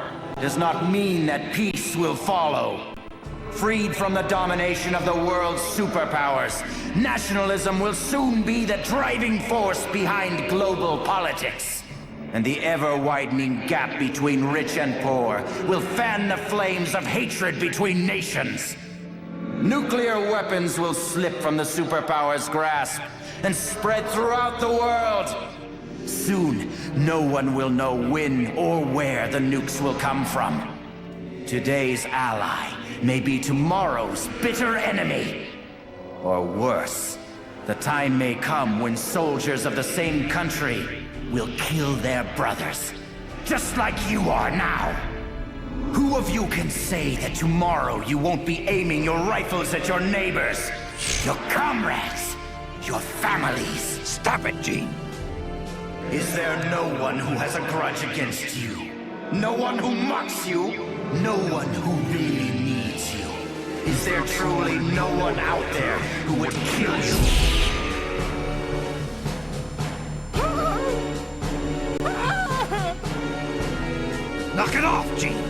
does not mean that peace will follow. Freed from the domination of the world's superpowers, nationalism will soon be the driving force behind global politics. And the ever-widening gap between rich and poor will fan the flames of hatred between nations. Nuclear weapons will slip from the superpowers' grasp and spread throughout the world. Soon, no one will know when or where the nukes will come from. Today's ally may be tomorrow's bitter enemy. Or worse, the time may come when soldiers of the same country will kill their brothers, just like you are now. Who of you can say that tomorrow you won't be aiming your rifles at your neighbors, your comrades, your families? Stop it, Gene. Is there no one who has a grudge against you? No one who mocks you? No one who really needs you? Is there truly no one out there who would kill you? Knock it off, Gene.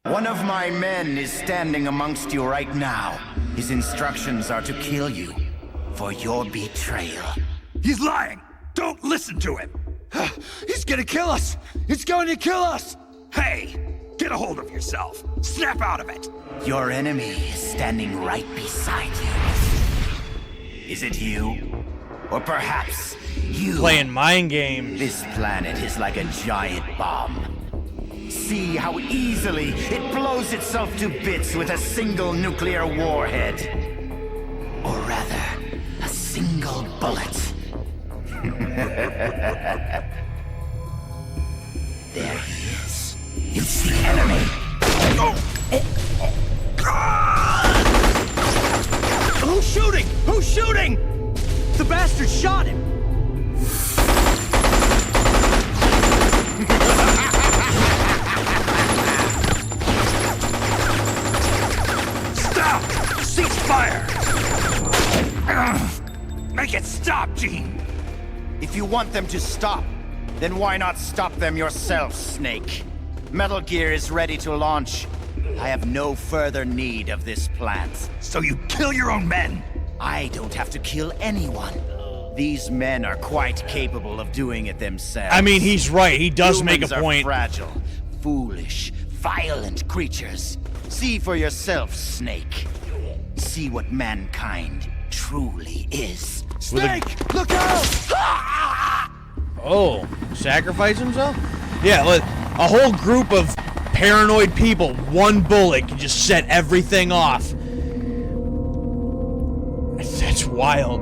One of my men is standing amongst you right now. His instructions are to kill you for your betrayal. He's lying. Don't listen to him. He's gonna kill us! It's going to kill us! Hey, get a hold of yourself. Snap out of it. Your enemy is standing right beside you. Is it you? Or perhaps you? Playing mind games. This planet is like a giant bomb. See how easily it blows itself to bits with a single nuclear warhead. Or rather, a single bullet. There he is. It's the enemy. Who's shooting? Who's shooting? The bastard shot him. Stop! Cease fire! Make it stop, Gene! If you want them to stop, then why not stop them yourself, Snake? Metal Gear is ready to launch. I have no further need of this plant. So you kill your own men? I don't have to kill anyone. These men are quite capable of doing it themselves. I mean, he's right. He does make a Humans point. Are fragile, foolish, violent creatures. See for yourself, Snake. See what mankind truly is. Snake! Look out! Oh, sacrifice himself? Yeah, look, a whole group of paranoid people, one bullet can just set everything off. That's wild.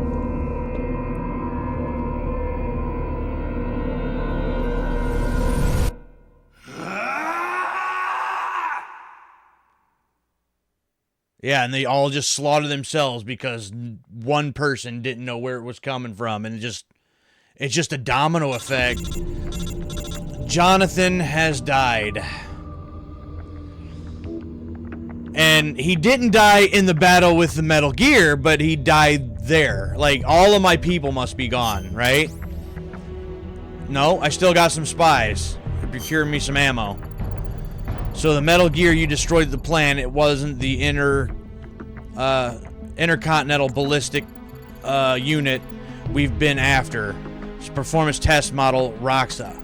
Yeah, and they all just slaughtered themselves because one person didn't know where it was coming from, and it's just a domino effect. Jonathan has died. And he didn't die in the battle with the Metal Gear, but he died there. Like, all of my people must be gone, right? No, I still got some spies. They're procuring me some ammo. So the Metal Gear, you destroyed the plan. It wasn't the intercontinental ballistic unit we've been after. It's performance test model Roxa.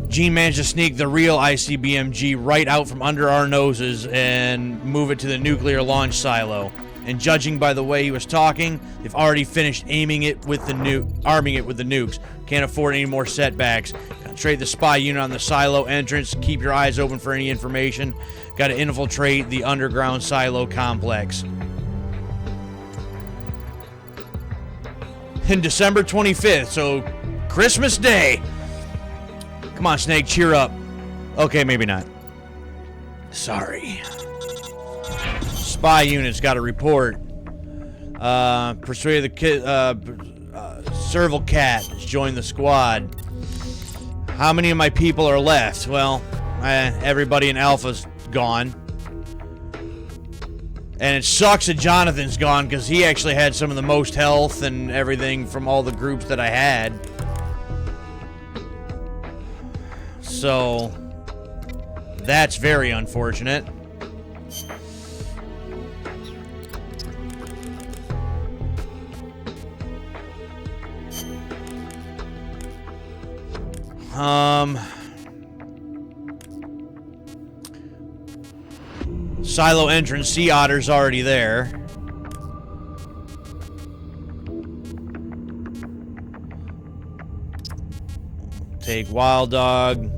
Gene managed to sneak the real ICBMG right out from under our noses and move it to the nuclear launch silo. And judging by the way he was talking, they've already finished arming it with the nukes. Can't afford any more setbacks. Concentrate the spy unit on the silo entrance. Keep your eyes open for any information. Got to infiltrate the underground silo complex. And December 25th, so Christmas Day. Come on, Snake, cheer up. Okay, maybe not. Sorry. Spy unit's got a report. Persuade the kid. Serval Cat has joined the squad. How many of my people are left? Well, everybody in Alpha's gone. And it sucks that Jonathan's gone because he actually had some of the most health and everything from all the groups that I had. So, that's very unfortunate. Silo entrance, Sea Otter's already there. Take Wild Dog.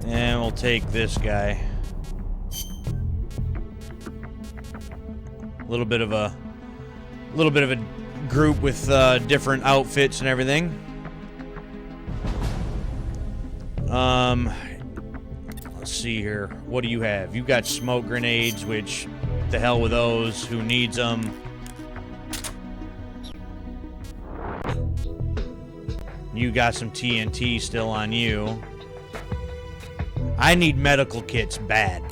And we'll take this guy. A little bit of a group with different outfits and everything. Let's see here. What do you have? You got smoke grenades, which the hell with those. Who needs them? You got some TNT still on you. I need medical kits bad,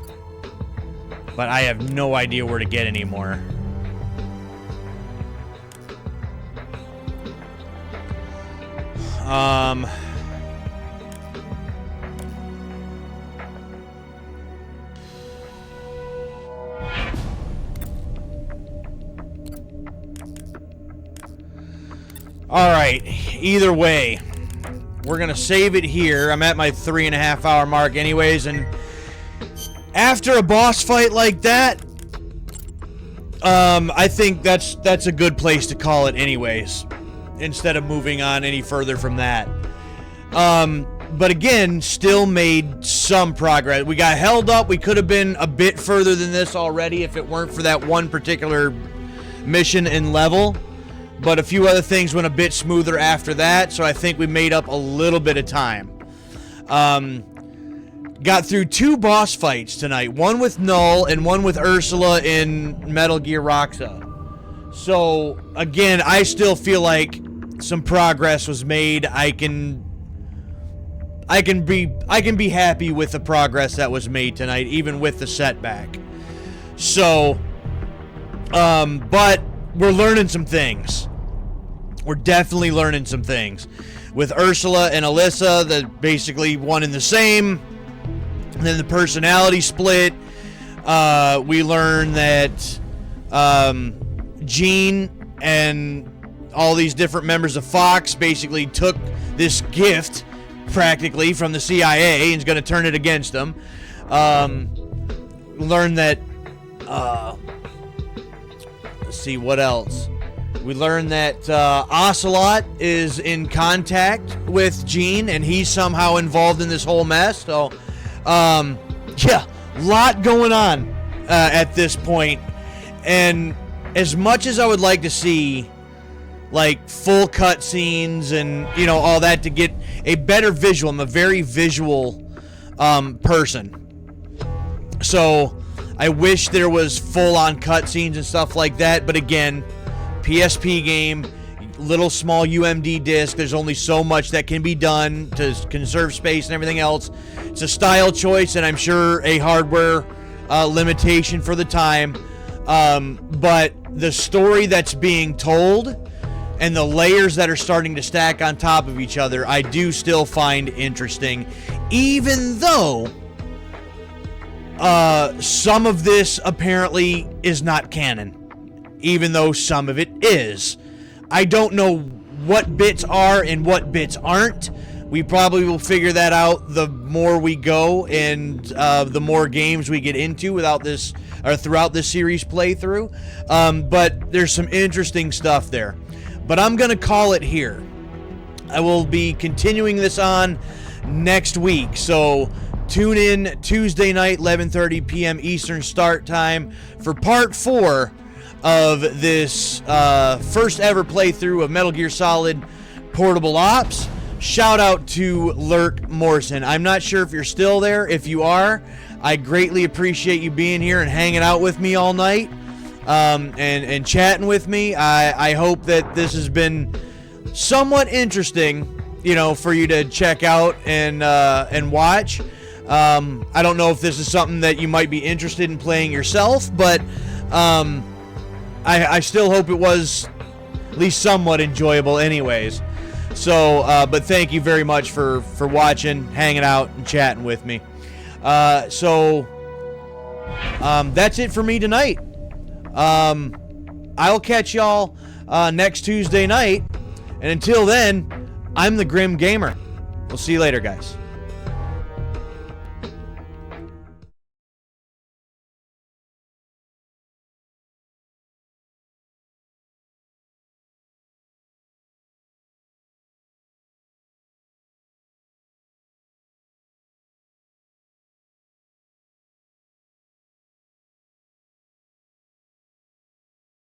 but I have no idea where to get any more. All right, either way, we're gonna save it here. I'm at my 3.5 hour mark anyways, and after a boss fight like that, I think that's a good place to call it anyways, instead of moving on any further from that. But again, still made some progress. We got held up. We could have been a bit further than this already if it weren't for that one particular mission and level. But a few other things went a bit smoother after that, so I think we made up a little bit of time. Got through 2 boss fights tonight. One with Null and one with Ursula in Metal Gear Roxa. So, again, I still feel like some progress was made. I can be happy with the progress that was made tonight, even with the setback. So, but we're learning some things. We're definitely learning some things. With Ursula and Alyssa, they're basically one and the same. And then the personality split. We learn that Gene and all these different members of Fox basically took this gift, practically, from the CIA and is going to turn it against them. Learn that... let's see, what else? We learned that Ocelot is in contact with Gene, and he's somehow involved in this whole mess. So, yeah, a lot going on at this point. And as much as I would like to see like full cutscenes and, you know, all that to get a better visual. I'm a very visual person. So I wish there was full-on cutscenes and stuff like that. But again, PSP game, little small UMD disc. There's only so much that can be done to conserve space and everything else. It's a style choice, and I'm sure a hardware limitation for the time. But the story that's being told and the layers that are starting to stack on top of each other, I do still find interesting, even though some of this apparently is not canon, even though some of it is. I don't know what bits are and what bits aren't. We probably will figure that out the more we go and the more games we get into without this or throughout this series playthrough. But there's some interesting stuff there. But I'm going to call it here. I will be continuing this on next week. So tune in Tuesday night, 11:30 p.m. Eastern start time for part 4 of this first ever playthrough of Metal Gear Solid Portable Ops. Shout out to Lurk Morrison. I'm not sure if you're still there. If you are, I greatly appreciate you being here and hanging out with me all night and chatting with me. I hope that this has been somewhat interesting, you know, for you to check out and watch. I don't know if this is something that you might be interested in playing yourself, but I still hope it was at least somewhat enjoyable anyways. So, but thank you very much for watching, hanging out, and chatting with me. So, that's it for me tonight. I'll catch y'all next Tuesday night. And until then, I'm the Grim Gamer. We'll see you later, guys.